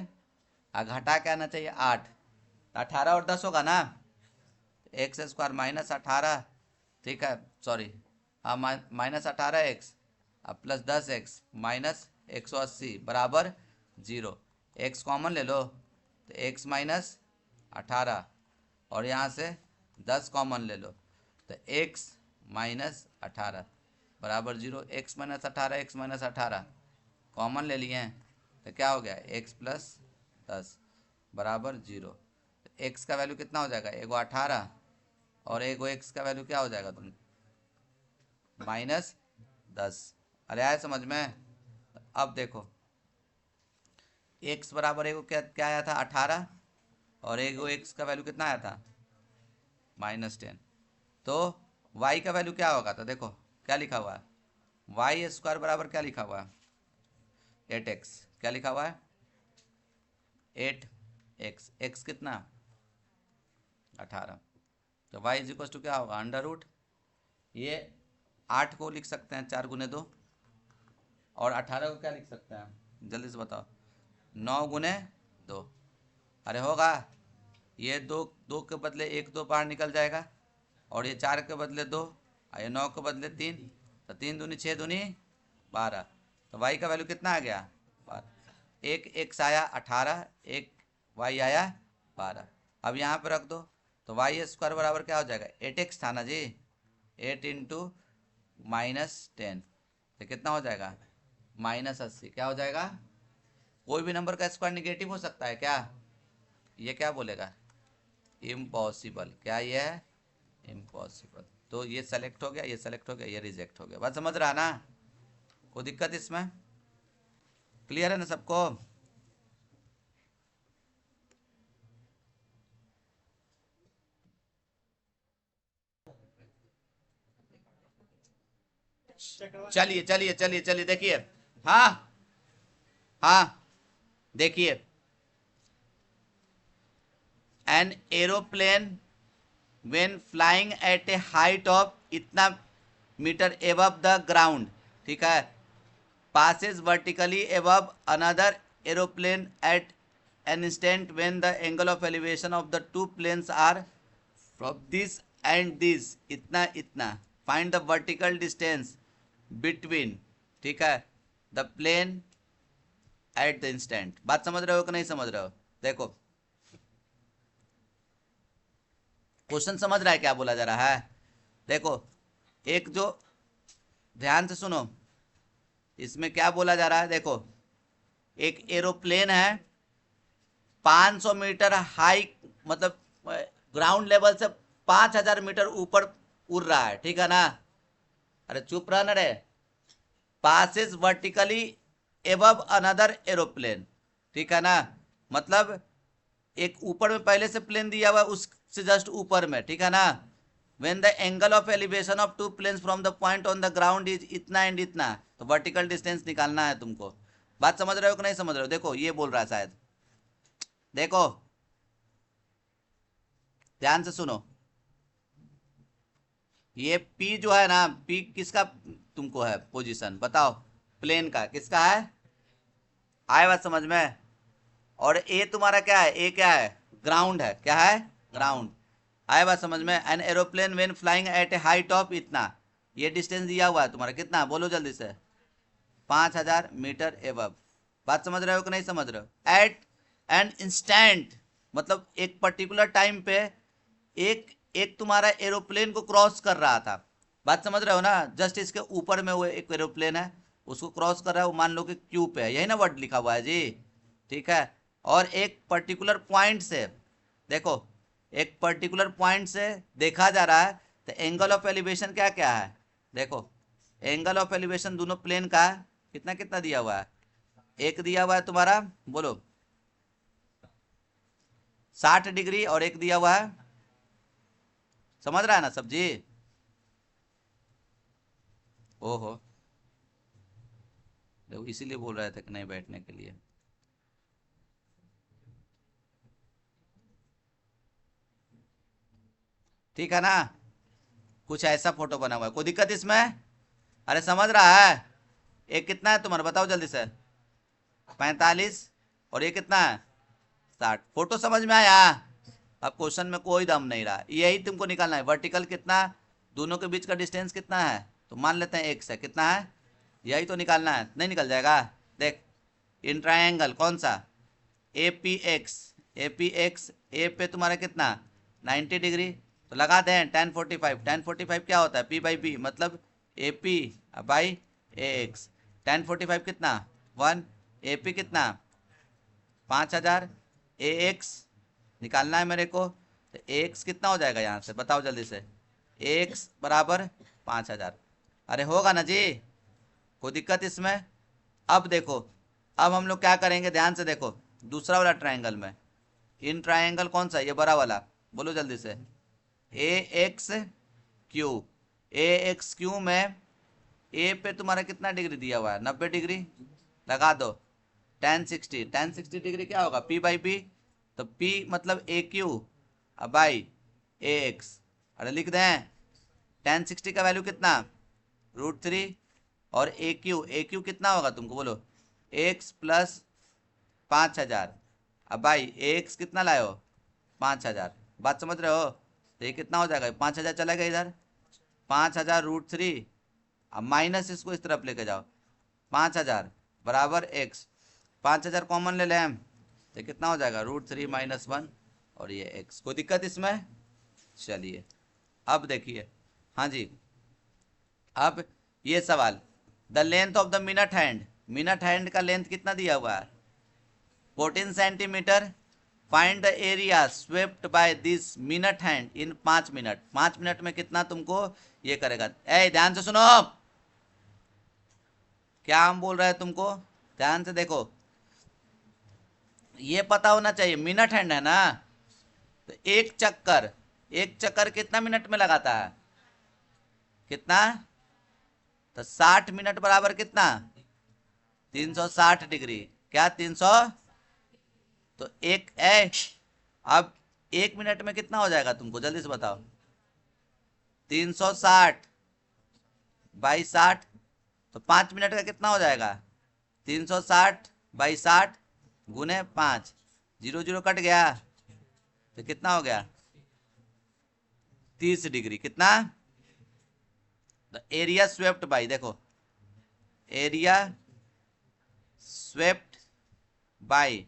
घटा के आना चाहिए 8, 18 और 10 होगा ना, एक्स स्क्वायर माइनस 18, ठीक है सॉरी हाँ माइनस 18x अब प्लस 10x माइनस 180 बराबर 0। x कॉमन ले लो तो x माइनस 18 और यहाँ से 10 कॉमन ले लो तो x माइनस 18 बराबर 0। x माइनस 18 कॉमन ले लिए हैं तो क्या हो गया x प्लस 10 बराबर 0। तो x का वैल्यू कितना हो जाएगा, एगो 18 और एगो x का वैल्यू क्या हो जाएगा तुम माइनस 10। अरे आया समझ में? अब देखो x बराबर एगो क्या आया था 18 और एगो x का वैल्यू कितना आया था -10, तो y का वैल्यू क्या होगा, तो देखो क्या लिखा हुआ है, वाई स्क्वायर बराबर क्या लिखा हुआ है 8x, क्या लिखा हुआ है 8x, x कितना 18, तो y इज इक्वल टू क्या होगा अंडर रूट, ये 8 को लिख सकते हैं 4 गुने 2 और 18 को क्या लिख सकते हैं जल्दी से बताओ 9 गुने 2। अरे होगा, ये 2 के बदले 1 2 बाहर निकल जाएगा और ये 4 के बदले 2 और ये 9 के बदले 3, तो 3 दूनी 6 दूनी 12, तो y का वैल्यू कितना आ गया 12। एक x आया 18, एक y आया 12। अब यहाँ पे रख दो तो वाई स्क्वायर बराबर क्या हो जाएगा 8x था ना जी, 8 इंटू -10 तो कितना हो जाएगा -80। क्या हो जाएगा, कोई भी नंबर का स्क्वायर निगेटिव हो सकता है क्या, ये क्या बोलेगा इम्पॉसिबल, क्या ये है इम्पॉसिबल। तो ये सेलेक्ट हो गया, ये सेलेक्ट हो गया, ये रिजेक्ट हो गया। बात समझ रहा ना, कोई दिक्कत इसमें? क्लियर है ना सबको? चलिए चलिए चलिए चलिए देखिए, हाँ हाँ देखिए, an aeroplane when flying eight A height of इतना मीटर एबव द ग्राउंड, ठीक है, passes vertically above another aeroplane at an instant when the angle of elevation of the two planes are from this and this, इतना इतना, find the vertical distance between, ठीक है, the plane at the instant. बात समझ रहे हो कि नहीं समझ रहे हो? देखो क्वेश्चन समझ रहा है क्या बोला जा रहा है? देखो एक जो, ध्यान से सुनो, इसमें क्या बोला जा रहा है, देखो एक एरोप्लेन है 500 मीटर हाई, मतलब ग्राउंड लेवल से 5000 मीटर ऊपर उड़ रहा है, ठीक है ना? अरे चुप रह ना रे। Passes vertically above another aeroplane, ठीक है ना? मतलब एक ऊपर में पहले से प्लेन दिया हुआ उससे जस्ट ऊपर में, ठीक है ना? When the angle of elevation of two planes from the point on the ground is इतना एंड इतना, तो वर्टिकल डिस्टेंस निकालना है तुमको। बात समझ रहे हो कि नहीं समझ रहे हो? देखो ये बोल रहा है शायद, देखो ध्यान से सुनो, ये P जो है ना, P किसका तुमको है पोजीशन बताओ? प्लेन का, किसका है? आए बात समझ में? और ए तुम्हारा क्या है? ए क्या है? ग्राउंड है। क्या है? ग्राउंड। आए बात समझ में? An aeroplane when flying eight A height of इतना, ये डिस्टेंस दिया हुआ है तुम्हारा, कितना बोलो जल्दी से? 5000 मीटर एबव। बात समझ रहे हो कि नहीं समझ रहे हो? एट एन इंस्टेंट, मतलब एक पर्टिकुलर टाइम पे एक एक तुम्हारा एरोप्लेन को क्रॉस कर रहा था। बात समझ रहे हो ना? जस्ट इसके ऊपर में वो एक एरोप्लेन है, उसको क्रॉस कर रहा है, वो मान लो कि क्यू पे है, यही ना वर्ड लिखा हुआ है जी, ठीक है? और एक पर्टिकुलर पॉइंट से, देखो एक पर्टिकुलर पॉइंट से देखा जा रहा है, तो एंगल ऑफ एलिवेशन क्या क्या है? देखो एंगल ऑफ एलिवेशन दोनों प्लेन का कितना कितना दिया हुआ है? एक दिया हुआ है तुम्हारा, बोलो 60 डिग्री, और एक दिया हुआ है, समझ रहा है ना सब जी? ओहो, देखो इसीलिए बोल रहे थे कि नहीं बैठने के लिए। ठीक है ना? कुछ ऐसा फोटो बना हुआ है, कोई दिक्कत इसमें? अरे समझ रहा है? एक कितना है तुम्हारा बताओ जल्दी से? 45, और ये कितना है? 60। फोटो समझ में आया? अब क्वेश्चन में कोई दम नहीं रहा, यही तुमको निकालना है। वर्टिकल कितना, दोनों के बीच का डिस्टेंस कितना है, तो मान लेते हैं x है, कितना है, यही तो निकालना है। नहीं निकल जाएगा? देख इन ट्रायंगल कौन सा, A P X, A P X, A पे तुम्हारा कितना 90 डिग्री, तो लगा दें tan 45। tan 45 क्या होता है? p बाई बी, मतलब ए P by A x. tan 45 कितना 1, ए पी कितना 5000, ए एक्स निकालना है मेरे को, तो ए एक्स कितना हो जाएगा यहाँ से बताओ जल्दी से? ए एक्स बराबर 5000। अरे होगा ना जी, कोई दिक्कत इसमें? अब देखो, अब हम लोग क्या करेंगे, ध्यान से देखो दूसरा वाला ट्रायंगल में, इन ट्रायंगल कौन सा, ये बड़ा वाला, बोलो जल्दी से? ए एक्स क्यू। ए एक्स क्यू में ए पे तुम्हारा कितना डिग्री दिया हुआ है? 90 डिग्री, लगा दो tan 60। tan 60 डिग्री क्या होगा? p बाई बी, तो p मतलब ए क्यू बाई ए एक्स। अरे लिख दें tan 60 का वैल्यू कितना, √3, और ए क्यू कितना होगा तुमको बोलो? एक्स प्लस 5000, अब भाई ए एक्स कितना लाए हो? 5000। बात समझ रहे हो? तो ये कितना हो जाएगा? 5000 चला गया इधर, 5000 √3, अब माइनस इसको इस तरफ लेके जाओ, 5000 बराबर एक्स, 5000 कॉमन ले लें हम, तो कितना हो जाएगा? √3 - 1, और ये एक्स। कोई दिक्कत इसमें? चलिए अब देखिए, हाँ जी, अब ये सवाल, the length of the minute hand, minute hand का लेंथ कितना दिया हुआ है? 14 centimetre. Find the area swept by this minute hand in 5 minute. 5 minute में कितना तुमको ये करेगा? ए ध्यान से सुनो, क्या हम बोल रहे हैं तुमको, ध्यान से देखो, ये पता होना चाहिए, मिनट हैंड है ना, तो एक चक्कर कितना मिनट में लगाता है? कितना? तो 60 मिनट बराबर कितना? 360 डिग्री। क्या 300? तो एक अब 1 मिनट में कितना हो जाएगा तुमको जल्दी से बताओ? 360 बाई 60, तो 5 मिनट का कितना हो जाएगा? 360 बाई 60 गुने 5, 0 0 कट गया, तो कितना हो गया? 30 डिग्री। कितना? द एरिया स्वेप्ट बाई, देखो area swept by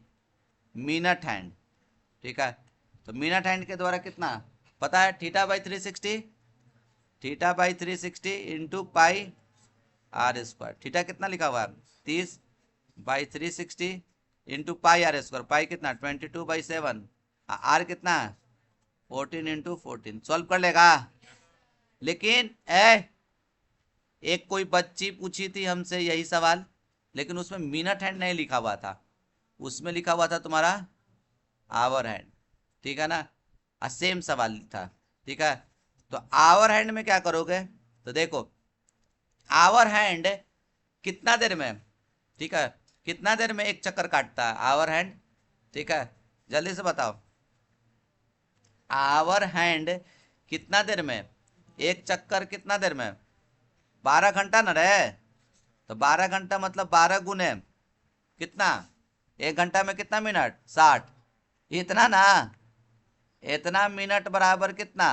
minute hand, ठीक है। तो मिनट हैंड के द्वारा कितना पता है? Theta by 360, theta by 360 into pi are square. Theta कितना लिखा हुआ है? 30 by 360 into pi are square. Pi कितना? 22/7। आर कितना? 14 इंटू 14। सॉल्व कर लेगा। लेकिन एक कोई बच्ची पूछी थी हमसे यही सवाल, लेकिन उसमें मिनट हैंड नहीं लिखा हुआ था, उसमें लिखा हुआ था तुम्हारा आवर हैंड, ठीक है ना। सेम सवाल था, ठीक है। तो आवर हैंड में क्या करोगे? तो देखो आवर हैंड कितना देर में, ठीक है, कितना देर में एक चक्कर काटता है आवर हैंड? ठीक है, जल्दी से बताओ। आवर हैंड कितना देर में एक चक्कर, कितना देर में? 12 घंटा न रहे? तो 12 घंटा मतलब 12 गुने कितना? 1 घंटा में कितना मिनट? 60। इतना ना, इतना मिनट बराबर कितना?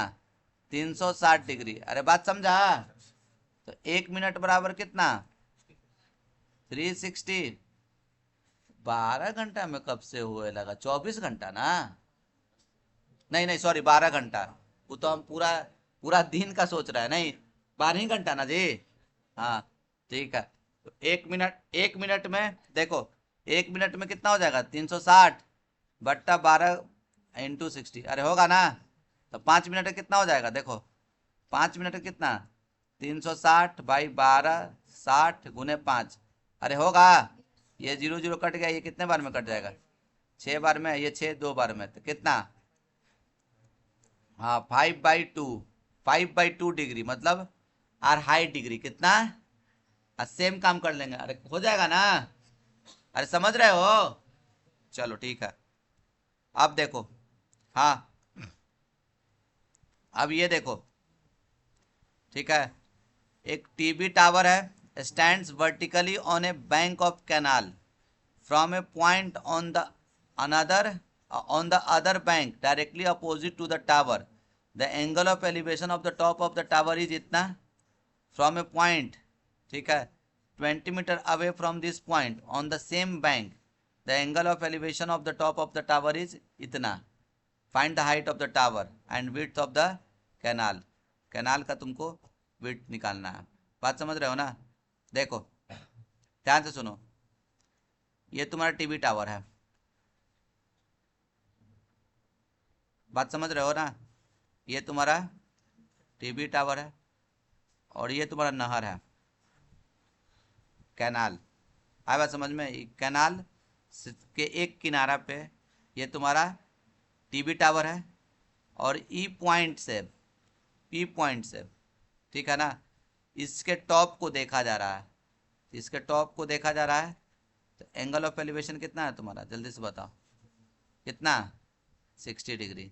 360 डिग्री। अरे बात समझा? तो 1 मिनट बराबर कितना? 360। 12 घंटा में कब से हुए लगा? 24 घंटा ना? नहीं नहीं सॉरी, 12 घंटा। वो तो हम पूरा पूरा दिन का सोच रहा है। नहीं, 12 ही घंटा ना जी। हाँ ठीक है। तो 1 मिनट, 1 मिनट में देखो 1 मिनट में कितना हो जाएगा? 360 बट्टा 12 इंटू 60। अरे होगा ना? तो 5 मिनट में कितना हो जाएगा? देखो 5 मिनट में कितना? 360 बाई 12, 60 गुने 5। अरे होगा? ये 0 0 कट गया, ये कितने बार में कट जाएगा? 6 बार में। ये 6 2 बार में, तो कितना? हाँ 5/2, 5/2 डिग्री मतलब आर हाई डिग्री कितना? सेम काम कर लेंगे। अरे हो जाएगा ना? अरे समझ रहे हो? चलो ठीक है। अब देखो, हाँ अब ये देखो, ठीक है। एक टीवी टावर है, stands vertically on A bank of canal from A point on the another on the other bank directly opposite to the tower. The angle of elevation of the top of the tower is इतना from a point, ठीक है, 20 meter away from this point on the same bank. The angle of elevation of the top of the tower is इतना. Find the height of the tower and width of the canal. Canal का तुमको width निकालना है। बात समझ रहे हो ना? देखो ध्यान से सुनो, ये तुम्हारा टीवी टावर है, बात समझ रहे हो ना? ये तुम्हारा टीवी टावर है और ये तुम्हारा नहर है, कैनाल। आया बात समझ में? कैनाल के एक किनारा पे ये तुम्हारा टीवी टावर है और ई पॉइंट से, ठीक है ना, इसके टॉप को देखा जा रहा है, इसके टॉप को देखा जा रहा है। तो एंगल ऑफ एलिवेशन कितना है तुम्हारा? जल्दी से बताओ कितना? 60 डिग्री।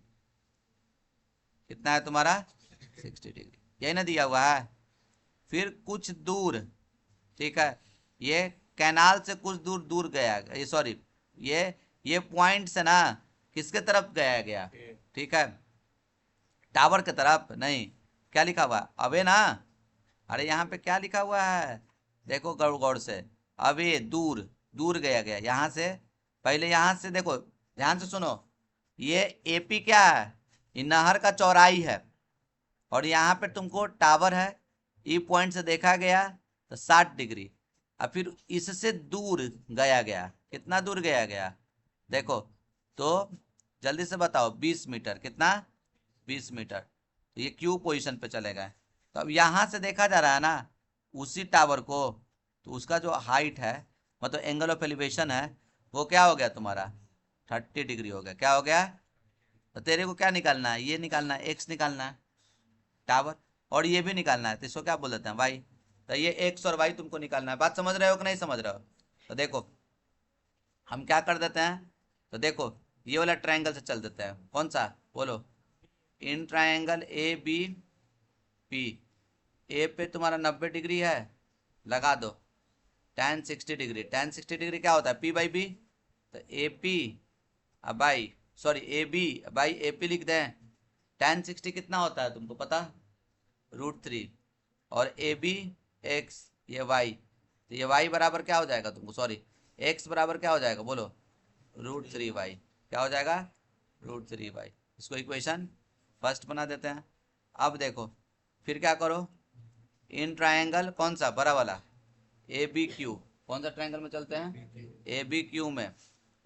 कितना है तुम्हारा? 60 डिग्री। यही ना दिया हुआ है? फिर कुछ दूर, ठीक है, ये कैनाल से कुछ दूर दूर गया, ये सॉरी ये पॉइंट से ना किसके तरफ गया? ठीक है, टावर के तरफ। नहीं, क्या लिखा हुआ? अबे ना, अरे यहाँ पे क्या लिखा हुआ है? देखो गौर गौर से, अबे दूर दूर गया यहाँ से। पहले यहाँ से देखो, ध्यान से सुनो, ये एपी क्या है? ये नहर का चौड़ाई है और यहाँ पे तुमको टावर है, ई पॉइंट से देखा गया तो 60 डिग्री। अब फिर इससे दूर गया, कितना दूर गया? देखो तो जल्दी से बताओ, 20 मीटर। कितना? 20 मीटर। तो ये क्यू पोजीशन पे चले गए। तो अब यहाँ से देखा जा रहा है ना उसी टावर को, तो उसका जो हाइट है मतलब एंगल ऑफ एलिवेशन है वो क्या हो गया तुम्हारा? 30 डिग्री हो गया। क्या हो गया? तो तेरे को क्या निकालना है? ये निकालना है, एक्स निकालना है टावर, और ये भी निकालना है। तो इसको क्या बोल देते हैं? वाई। तो ये एक्स और वाई तुमको निकालना है। बात समझ रहे हो कि नहीं समझ रहे हो? तो देखो हम क्या कर देते हैं, तो देखो ये वाला ट्रायंगल से चल देते हैं। कौन सा बोलो? In triangle A B P. A पे तुम्हारा 90 डिग्री है, लगा दो tan 60 डिग्री। tan 60 डिग्री क्या होता है? P by B. तो A P by sorry A B by A P लिख दें, tan 60 कितना होता है तुमको पता? √3। और ए बी एक्स, ये वाई, तो ये वाई बराबर क्या हो जाएगा तुमको, सॉरी एक्स बराबर क्या हो जाएगा बोलो? √3y। क्या हो जाएगा? √3y। इसको इक्वेशन फर्स्ट बना देते हैं। अब देखो फिर क्या करो, इन ट्रायंगल कौन सा बड़ा वाला, ए बी क्यू, कौन सा ट्रायंगल में चलते हैं? ए बी क्यू में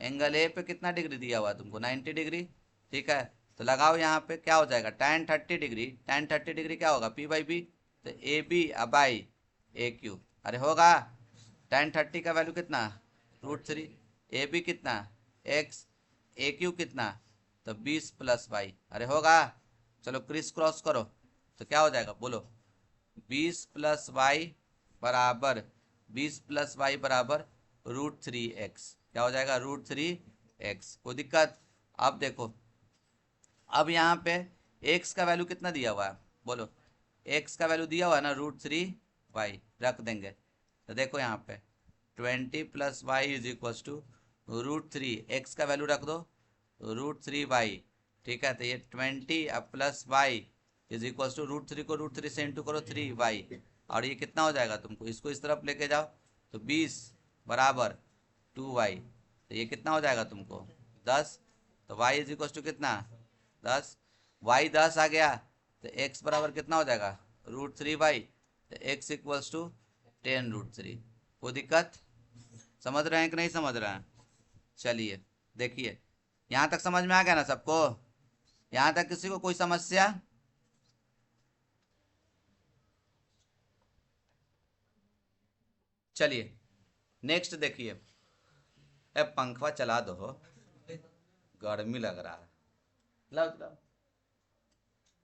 एंगल ए पे कितना डिग्री दिया हुआ है तुमको? 90 डिग्री। ठीक है, तो लगाओ यहाँ पे, क्या हो जाएगा? tan 30 डिग्री, tan 30 डिग्री क्या होगा? p/b। तो A B by A Q, अरे होगा tan 30 का वैल्यू कितना? √3। ए बी कितना? x, ए क्यू कितना? तो 20 + y, अरे होगा। चलो क्रिस क्रॉस करो, तो क्या हो जाएगा बोलो? 20 + y बराबर, 20 + y बराबर √3x। क्या हो जाएगा? √3x। कोई दिक्कत? अब देखो, अब यहाँ पे x का वैल्यू कितना दिया हुआ है बोलो? x का वैल्यू दिया हुआ है ना √3y, रख देंगे। तो देखो यहाँ पे 20 + y = √3, x का वैल्यू रख दो √3y। ठीक है, तो ये 20 + y = √3 को √3 से इंटू करो 3y, और ये कितना हो जाएगा तुमको? इसको इस तरफ लेके जाओ, तो 20 बराबर 2y, तो ये कितना हो जाएगा तुमको? 10। तो y = कितना? 10। y 10 आ गया, तो x बराबर कितना हो जाएगा? √3y। तो x = 10√3। कोई दिक्कत? समझ रहे हैं कि नहीं समझ रहे हैं? चलिए देखिए, यहाँ तक समझ में आ गया ना सबको? यहाँ तक किसी को कोई समस्या? चलिए नेक्स्ट देखिए। अब पंखा चला दो, गर्मी लग रहा है। लाओ।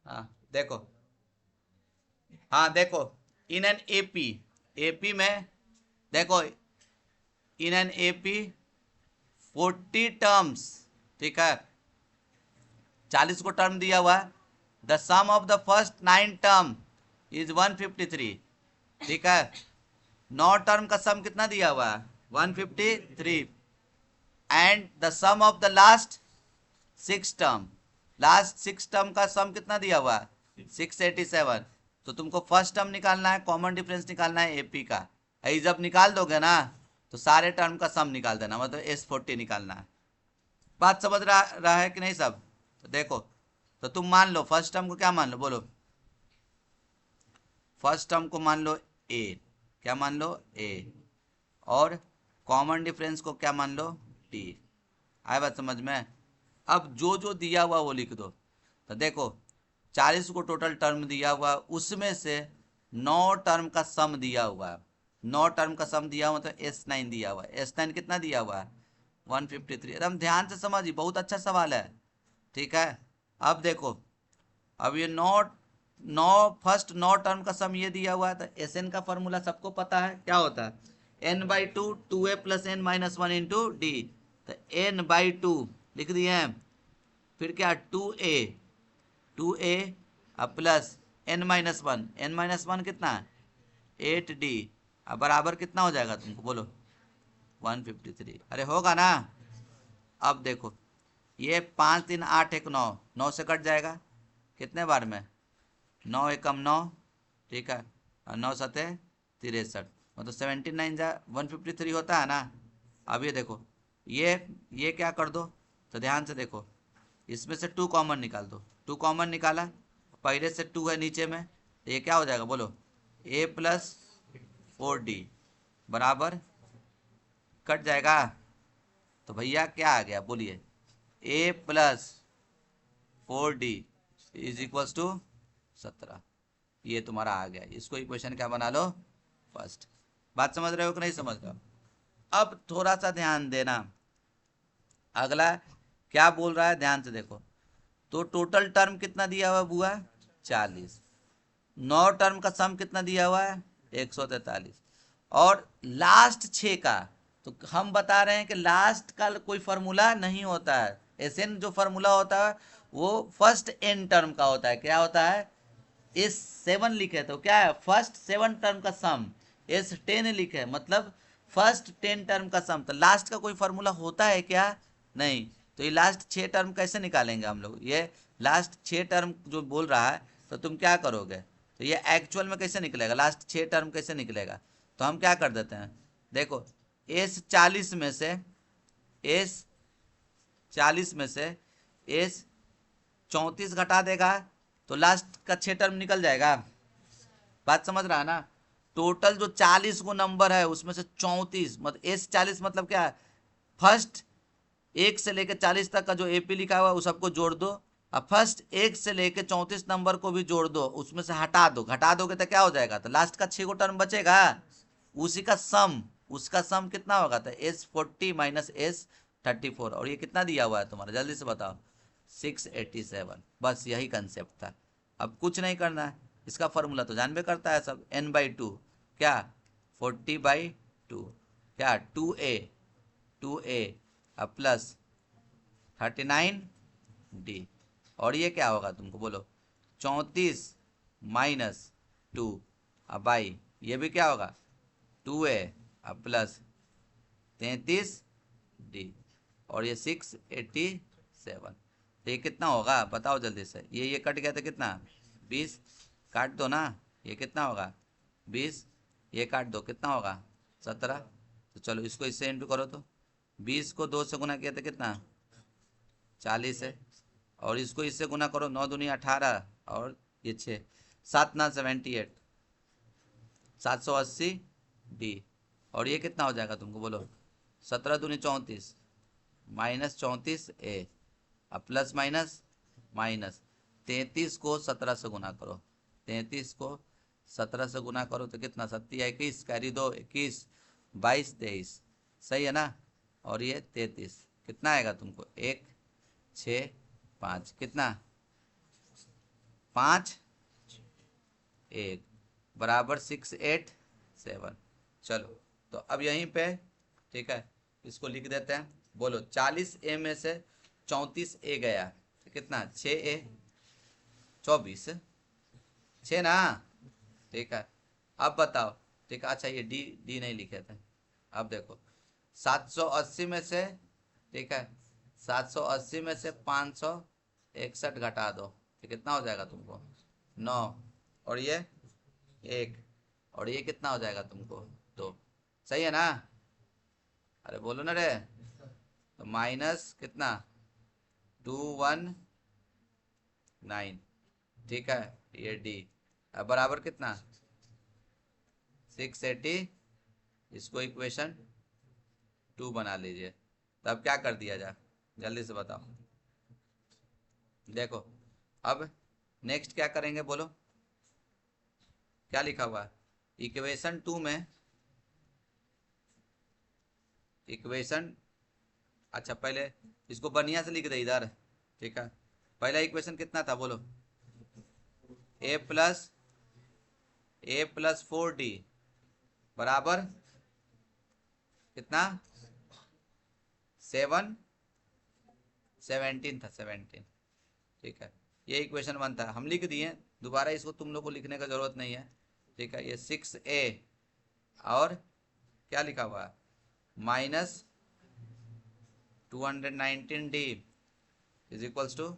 हाँ देखो, हाँ देखो, इन एन एपी, एपी में देखो, इन एन एपी 40 टर्म्स, ठीक है, 40 को टर्म दिया हुआ है। The sum of the first 9 term is 153। ठीक है, 9 टर्म का सम कितना दिया हुआ है? 153। And the sum of the last 6 term, last 6 term का सम कितना दिया हुआ है? 687। तो तुमको फर्स्ट टर्म निकालना है, कॉमन डिफरेंस निकालना है एपी का। यही जब निकाल दोगे ना, तो सारे टर्म का सम निकाल देना, मतलब S40 निकालना है। बात समझ रहा है कि नहीं सब? तो देखो, तो तुम मान लो फर्स्ट टर्म को क्या मान लो बोलो? फर्स्ट टर्म को मान लो a, क्या मान लो? a। और कॉमन डिफरेंस को क्या मान लो? d। आए बात समझ में? अब जो जो दिया हुआ वो लिख दो। तो देखो 40 को टोटल टर्म दिया हुआ, उसमें से 9 टर्म का सम दिया हुआ है। 9 टर्म का सम दिया हुआ, मतलब S9 दिया हुआ है। S9 कितना दिया हुआ है? 153। एकदम ध्यान से समझिए, बहुत अच्छा सवाल है। ठीक है, अब देखो, अब ये 9 फर्स्ट 9 टर्म का सम ये दिया हुआ है। तो SN का फॉर्मूला सबको पता है, क्या होता है? n/2 2a + n - 1 into d। तो n/2 लिख दिए हैं, फिर क्या 2a प्लस n - 1, n - 1 कितना? 8d, अब बराबर कितना हो जाएगा तुमको बोलो? 153। अरे होगा ना? अब देखो, ये 5 3 8 1 9, 9 से कट जाएगा कितने बार में? 9 एकम 9, ठीक है, और 9 सते 63, मतलब 79 जा 153 होता है ना। अब ये देखो, ये क्या कर दो, तो ध्यान से देखो, इसमें से 2 कॉमन निकाल दो। 2 कॉमन निकाला, पहले से 2 है नीचे में, तो ये क्या हो जाएगा बोलो? a + 4d बराबर, कट जाएगा। तो भैया क्या आ गया बोलिए? a + 4d = 17। ये तुम्हारा आ गया। इसको इक्वेशन क्या बना लो? फर्स्ट। बात समझ रहे हो कि नहीं समझ रहे हो? अब थोड़ा सा ध्यान देना, अगला क्या बोल रहा है, ध्यान से देखो। तो टोटल टर्म कितना दिया हुआ बुआ? 40। 9 टर्म का सम कितना दिया हुआ है? 143। और लास्ट 6 का, तो हम बता रहे हैं कि लास्ट का कोई फॉर्मूला नहीं होता है। SN जो फॉर्मूला होता है वो फर्स्ट n टर्म का होता है। क्या होता है? S7 लिखे तो क्या है? फर्स्ट 7 टर्म का सम। S10 लिखे मतलब फर्स्ट 10 टर्म का सम। तो लास्ट का कोई फॉर्मूला होता है क्या? नहीं। तो ये लास्ट 6 टर्म कैसे निकालेंगे हम लोग? ये लास्ट 6 टर्म जो बोल रहा है, तो तुम क्या करोगे? तो ये एक्चुअल में कैसे निकलेगा, लास्ट 6 टर्म कैसे निकलेगा? तो हम क्या कर देते हैं, देखो एस 40 में से एस 40 में से एस 34 घटा देगा तो लास्ट का 6 टर्म निकल जाएगा। बात समझ रहा है ना? टोटल जो 40 को नंबर है उसमें से 34 मतलब एस 40 मतलब क्या है, फर्स्ट 1 से लेकर 40 तक का जो एपी लिखा हुआ है उस सबको जोड़ दो, और फर्स्ट 1 से लेकर 34 नंबर को भी जोड़ दो, उसमें से हटा दो, घटा दोगे तो क्या हो जाएगा, तो लास्ट का 6 को टर्म बचेगा, उसी का सम, उसका सम कितना होगा, तो एस 40 माइनस एस 34। और ये कितना दिया हुआ है तुम्हारा, जल्दी से बताओ, 687। बस यही कंसेप्ट था, अब कुछ नहीं करना है। इसका फॉर्मूला तो जानबे करता है सब, n/2 क्या 40/2 क्या 2a अब प्लस 39d। और ये क्या होगा तुमको बोलो, 34 माइनस 2 अब बाई ये भी क्या होगा 2a अब प्लस 33d। और ये 687। तो ये कितना होगा बताओ जल्दी से, ये कट गया तो कितना 20, काट दो ना, ये कितना होगा 20, ये काट दो कितना होगा 17। तो चलो इसको इससे इंटू करो, तो 20 को 2 से गुना किया तो कितना 40 है, और इसको इससे गुना करो 9 दूनी 18 और ये 6 7 ना 78 780d। और ये कितना हो जाएगा तुमको बोलो, 17 दूनी 34 माइनस 34a अब प्लस माइनस माइनस 33 को 17 से गुना करो, 33 को 17 से गुना करो तो कितना 7 21 कैरी 2 21 22 23 सही है ना। और ये 33 कितना आएगा तुमको 1 6 5 कितना 5 1 बराबर 687। चलो तो अब यहीं पे ठीक है इसको लिख देते हैं। बोलो 40a में से 34a गया तो कितना 6a 24 6 ना, ठीक है। अब बताओ ठीक है, अच्छा ये डी नहीं लिखे थे। अब देखो 780 में से ठीक है 780 में से 561 घटा दो तो कितना हो जाएगा तुमको 9, और ये 1, और ये कितना हो जाएगा तुमको 2, सही है ना? अरे बोलो ना रे, तो माइनस कितना 219 ठीक है ये डी अब बराबर कितना 680। इसको इक्वेशन 2 बना लीजिए। तो अब क्या कर दिया जाए जल्दी से बताओ। देखो अब नेक्स्ट क्या करेंगे बोलो, क्या लिखा हुआ है इक्वेशन 2 में, इक्वेशन अच्छा पहले इसको बढ़िया से लिख दे इधर ठीक है। पहला इक्वेशन कितना था बोलो, a प्लस 4d बराबर कितना 17 था 17 ठीक है। ये इक्वेशन 1 था, हम लिख दिए, दोबारा इसको तुम लोग को लिखने का जरूरत नहीं है ठीक है। ये 6a और क्या लिखा हुआ है minus 219d is equals to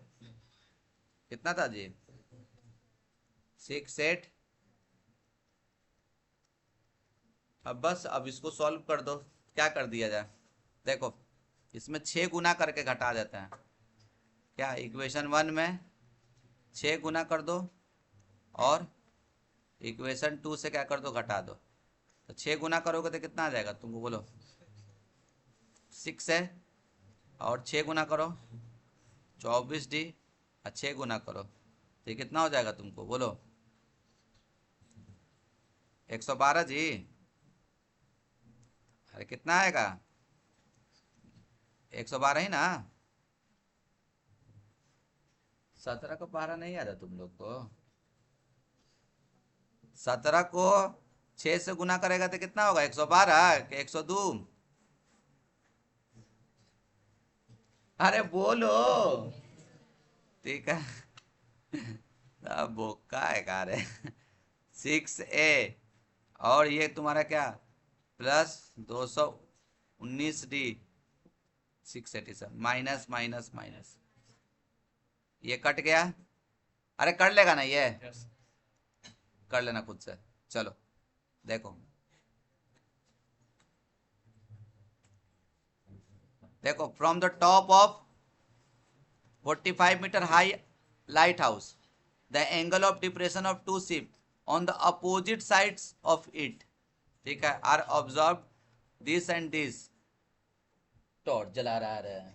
कितना था जी 68। अब बस अब इसको सॉल्व कर दो, क्या कर दिया जाए देखो इसमें 6 गुना करके घटा देते हैं, क्या इक्वेशन 1 में 6 गुना कर दो और इक्वेशन 2 से क्या कर दो घटा दो। तो 6 गुना करोगे तो कितना आ जाएगा तुमको बोलो 6 है, और 6 गुना करो 24d और 6 गुना करो तो कितना हो जाएगा तुमको बोलो 112 जी। अरे कितना आएगा 112 ही ना, 17 को 12 नहीं आ रहा तुम लोग को, 17 को 6 से गुना करेगा तो कितना होगा 112 कि 102? अरे बोलो ठीक है अब बोका है का रे 6a और ये तुम्हारा क्या plus 219d 687 minus minus minus, ये कट गया। अरे कर लेगा ना ये, कर लेना खुद से। चलो देखो देखो, from the top of 45 metre high lighthouse the angle of depression of two ship on the opposite sides of it, ठीक है, are observe this and this. Torch जला रहा है,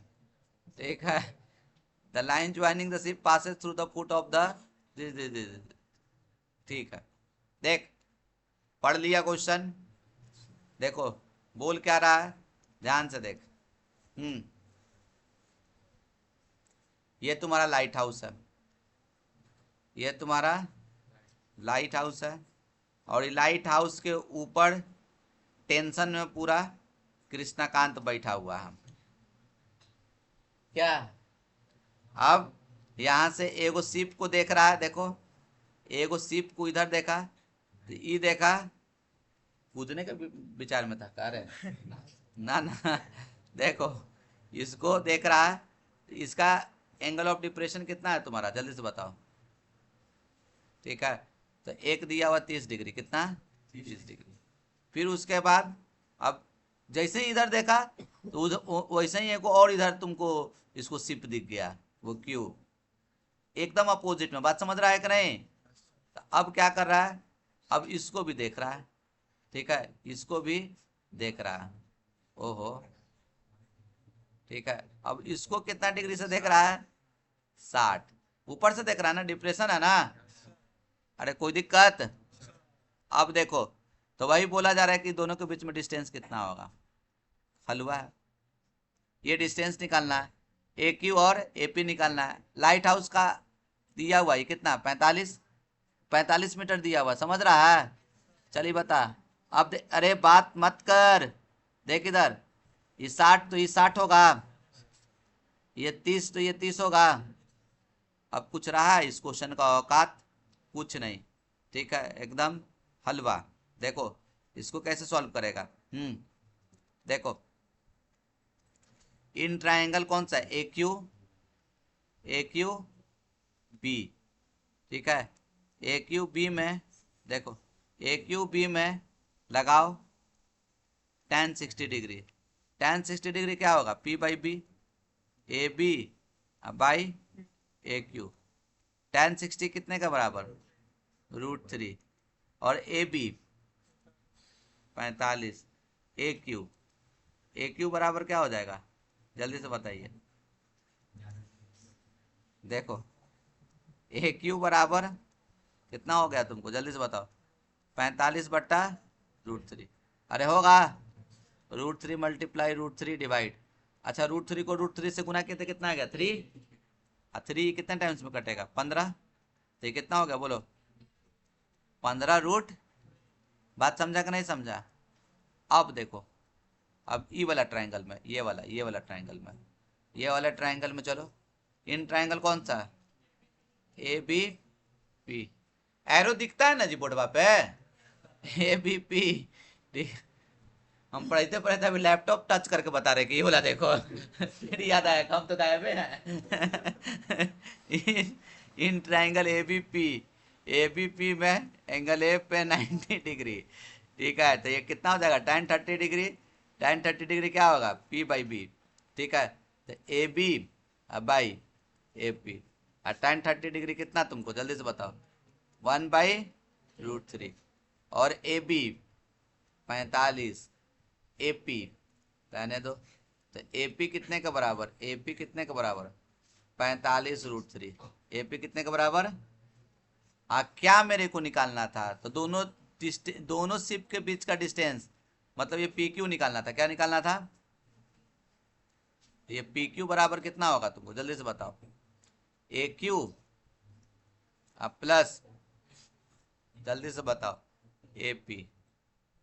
ठीक है। The line joining the ship passes through the foot of the, ठीक है। देख पढ़ लिया क्वेश्चन, देखो बोल क्या रहा है, ध्यान से देख। ये तुम्हारा लाइट हाउस है, ये तुम्हारा लाइट हाउस है, और ये लाइट हाउस के ऊपर टेंशन में पूरा कृष्णकांत बैठा हुआ है क्या। अब यहां से एगो शिप को देख रहा है, देखो एगो शिप को इधर देखा, तो ये देखा, कूदने के विचार में था कह रहे ना ना, देखो इसको देख रहा है, इसका एंगल ऑफ डिप्रेशन कितना है तुम्हारा, जल्दी से बताओ, ठीक है। तो एक दिया हुआ 30 डिग्री, कितना 30 डिग्री। फिर उसके बाद अब जैसे ही इधर देखा तो वैसे ही एक और इधर तुमको इसको शिप दिख गया, वो क्यों, एकदम अपोजिट में। बात समझ रहा है कि नहीं। तो अब क्या कर रहा है, अब इसको भी देख रहा है, ठीक है, इसको भी देख रहा है, ओहो, ठीक है। अब इसको कितना डिग्री से देख रहा है, 60, ऊपर से देख रहा है ना, डिप्रेशन है ना। अरे कोई दिक्कत। अब देखो तो वही बोला जा रहा है कि दोनों के बीच में डिस्टेंस कितना होगा, हलवा है, ये डिस्टेंस निकालना है, ए क्यू और ए पी निकालना है। लाइट हाउस का दिया हुआ है कितना, 45 मीटर दिया हुआ, समझ रहा है। चलिए बता अब अरे बात मत कर, देख इधर, ये 60 तो ये 60 होगा, ये 30 तो ये 30 होगा। अब कुछ रहा है इस क्वेश्चन का औकात, कुछ नहीं, ठीक है, एकदम हलवा। देखो इसको कैसे सॉल्व करेगा, देखो इन ट्रायंगल कौन सा है, ए क्यू बी, ठीक है। ए क्यू बी में देखो, ए क्यू बी में लगाओ tan 60 डिग्री, tan 60 डिग्री क्या होगा, P by B, A B by A Q. tan 60 कितने का बराबर, √3, और ए बी 45, ए क्यू बराबर क्या हो जाएगा, जल्दी से बताइए। देखो ए क्यू बराबर कितना हो गया तुमको, जल्दी से बताओ, 45/√3। अरे होगा √3 मल्टीप्लाई √3 डिवाइड, अच्छा √3 को √3 से गुना किया तो कितना आ गया, 3, 3 कितने टाइम्स में कटेगा, 15, तो ये कितना हो गया बोलो, 15 बात समझा कि नहीं समझा। अब देखो, अब ई वाला ट्रायंगल में, ये वाला ट्रायंगल में, ये वाला ट्रायंगल में चलो, इन ट्रायंगल कौन सा, ए बी पी, एरो दिखता है ना जी बोर्डवा पे, ए बी पी, ठीक। हम पढ़ते पढ़ते अभी लैपटॉप टच करके बता रहे कि ये वाला देखो, फिर याद आया हम तो गायब है। In triangle A B P में एंगल ए पे 90 डिग्री, ठीक है। तो ये कितना हो जाएगा, tan 30 डिग्री, tan 30 डिग्री क्या होगा, P बाई बी, ठीक है। तो A B by A P, और tan 30 डिग्री कितना तुमको जल्दी से बताओ, 1/√3, और ए बी 45, ए पी रहने दो, तो ए पी कितने के बराबर, ए पी कितने के बराबर, 45√3, ए पी कितने के बराबर। क्या मेरे को निकालना था, तो दोनों शिप के बीच का डिस्टेंस, मतलब ये पी क्यू निकालना था, क्या निकालना था, ये पी क्यू बराबर कितना होगा तुमको जल्दी से बताओ, ए क्यू प्लस, जल्दी से बताओ, ए पी,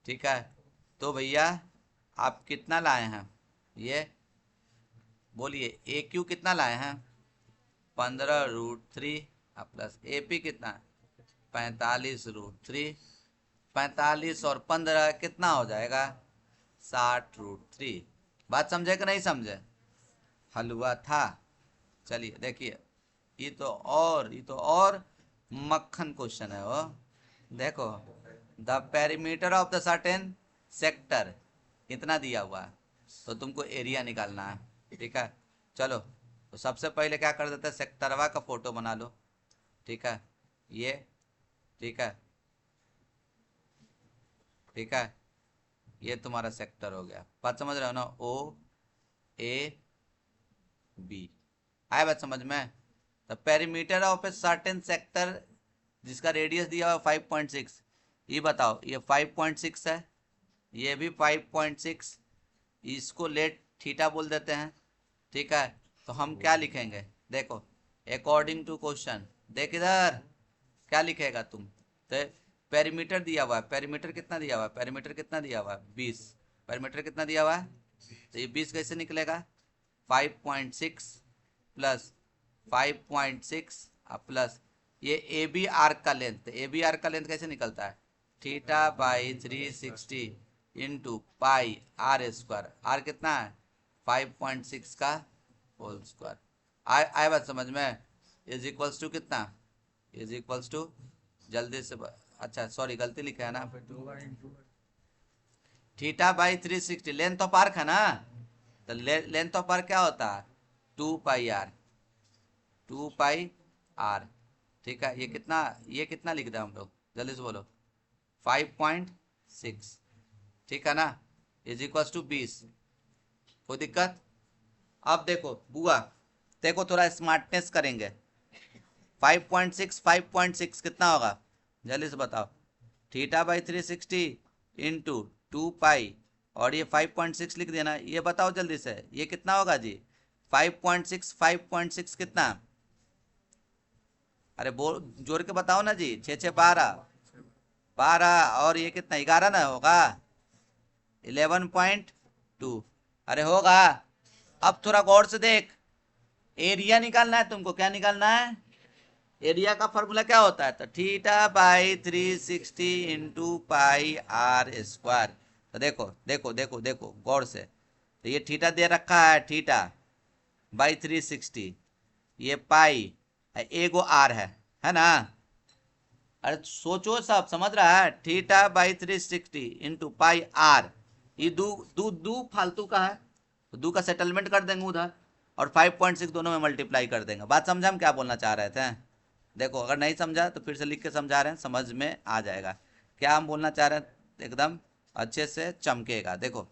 ठीक है। तो भैया आप कितना लाए हैं, ये बोलिए, ए क्यू कितना लाए हैं, 15√3 प्लस ए पी कितना, 45√3, 45 और 15 कितना हो जाएगा, 60√3। बात समझे कि नहीं समझे, हलवा था। चलिए देखिए, ये तो और मक्खन क्वेश्चन है वो। देखो, the perimeter of the certain sector इतना दिया हुआ है, तो तुमको एरिया निकालना है। ठीक है, चलो तो सबसे पहले क्या कर देते हैं, सेक्टरवा का फोटो बना लो। ठीक है, ये ठीक है, ठीक है, ये तुम्हारा सेक्टर हो गया। बात समझ रहे हो ना, ओ ए बी। आया बात समझ में? The perimeter of a certain sector जिसका रेडियस दिया हुआ 5.6। ये बताओ, ये 5.6 है, ये भी 5.6, इसको लेट थीटा बोल देते हैं। ठीक है, तो हम क्या लिखेंगे, देखो अकॉर्डिंग टू क्वेश्चन, देख इधर क्या लिखेगा तुम। तो पेरीमीटर दिया हुआ है, पेरीमीटर कितना दिया हुआ है, पेरीमीटर कितना दिया हुआ है 20। पेरीमीटर कितना दिया हुआ है, तो ये 20 कैसे निकलेगा, 5.6 प्लस 5.6 प्लस ये ए बी आर्क का लेंथ, ए बी आर्क का लेंथ कैसे निकलता है, theta by 360 into pi are square. Are कितना है, 5.6 का होल स्क्वायर। आए बात समझ में? इज इक्वल्स टू कितना, इज इक्वल्स टू, जल्दी से अच्छा सॉरी गलती लिखा है ना, theta by 360 length of arc है ना, तो लेंथ ऑफ आर्क क्या होता है, 2 पाई आर, 2 पाई आर। ठीक है, ये कितना लिख दें हम लोग, जल्दी से बोलो, 5.6। ठीक है ना, इज इक्वल्स टू 20। कोई दिक्कत? अब देखो बुआ, देखो थोड़ा स्मार्टनेस करेंगे। 5.6 कितना होगा, जल्दी से बताओ, थीटा बाई 360 इंटू 2 पाई, और ये 5.6 लिख देना। ये बताओ जल्दी से, ये कितना होगा जी, 5.6 कितना, अरे बोल जोड़ के बताओ ना जी, 6 6 12, और ये कितना 11 ना होगा, 11.2। अरे होगा। अब थोड़ा गौर से देख, एरिया निकालना है तुमको, क्या निकालना है, एरिया का फॉर्मूला क्या होता है, तो theta by 360 into pi are square. तो देखो देखो देखो देखो गौर से, तो ये थीटा दे रखा है, थीटा बाई 360, ये पाई, एगो आर है ना। अरे सोचो, सब समझ रहा है, theta by 360 into pi R, ये दू दू दू फालतू का है, तो दू का सेटलमेंट कर देंगे उधर, और 5.6 दोनों में मल्टीप्लाई कर देंगे। बात समझा हम क्या बोलना चाह रहे थे? देखो अगर नहीं समझा तो फिर से लिख के समझा रहे हैं, समझ में आ जाएगा क्या हम बोलना चाह रहे हैं, एकदम अच्छे से चमकेगा। देखो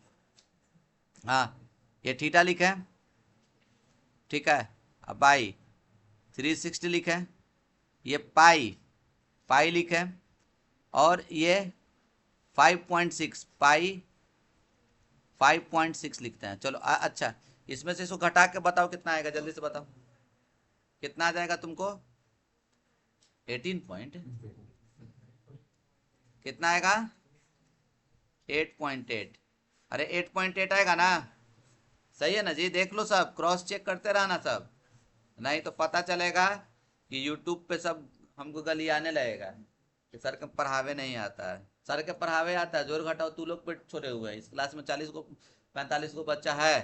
हाँ, ये थीटा लिखे, ठीक है, अब बाई 360 लिखे, ये पाई पाई लिखे, और ये 5.6 पाई 5.6 लिखते हैं। चलो अच्छा, इसमें से इसको घटा के बताओ कितना आएगा, जल्दी से बताओ कितना आ जाएगा तुमको, 18 पॉइंट कितना आएगा, 8.8। अरे 8.8 आएगा ना, सही है ना जी, देख लो सब, क्रॉस चेक करते रहना सब, नहीं तो पता चलेगा कि यूट्यूब पे सब हमको गली आने लगेगा कि सर के पढ़ावे नहीं आता है। सर के पढ़ावे आता है, जोर घटाओ तू लोग पे छोड़े हुए हैं, इस क्लास में 40 को 45 को बच्चा है।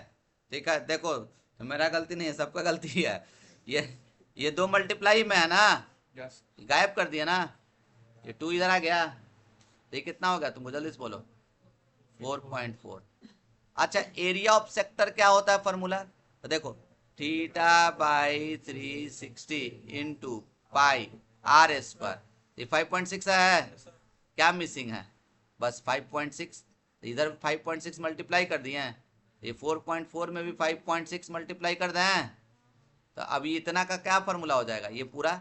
ठीक है, देखो तो मेरा गलती नहीं है, सबका गलती है। ये 2 मल्टीप्लाई में है ना, गायब कर दिया ना, ये 2 इधर आ गया, तो ये कितना हो गया तुमको, जल्दी से बोलो, 4.4। अच्छा, एरिया ऑफ सेक्टर क्या होता है फॉर्मूला, तो देखो theta by 360 into pi are square, ये 5.6 है, क्या मिसिंग है, बस 5.6, इधर 5.6 मल्टीप्लाई कर दिए हैं, ये 4.4 में भी 5.6 मल्टीप्लाई कर दें, तो अभी इतना का क्या फॉर्मूला हो जाएगा, ये पूरा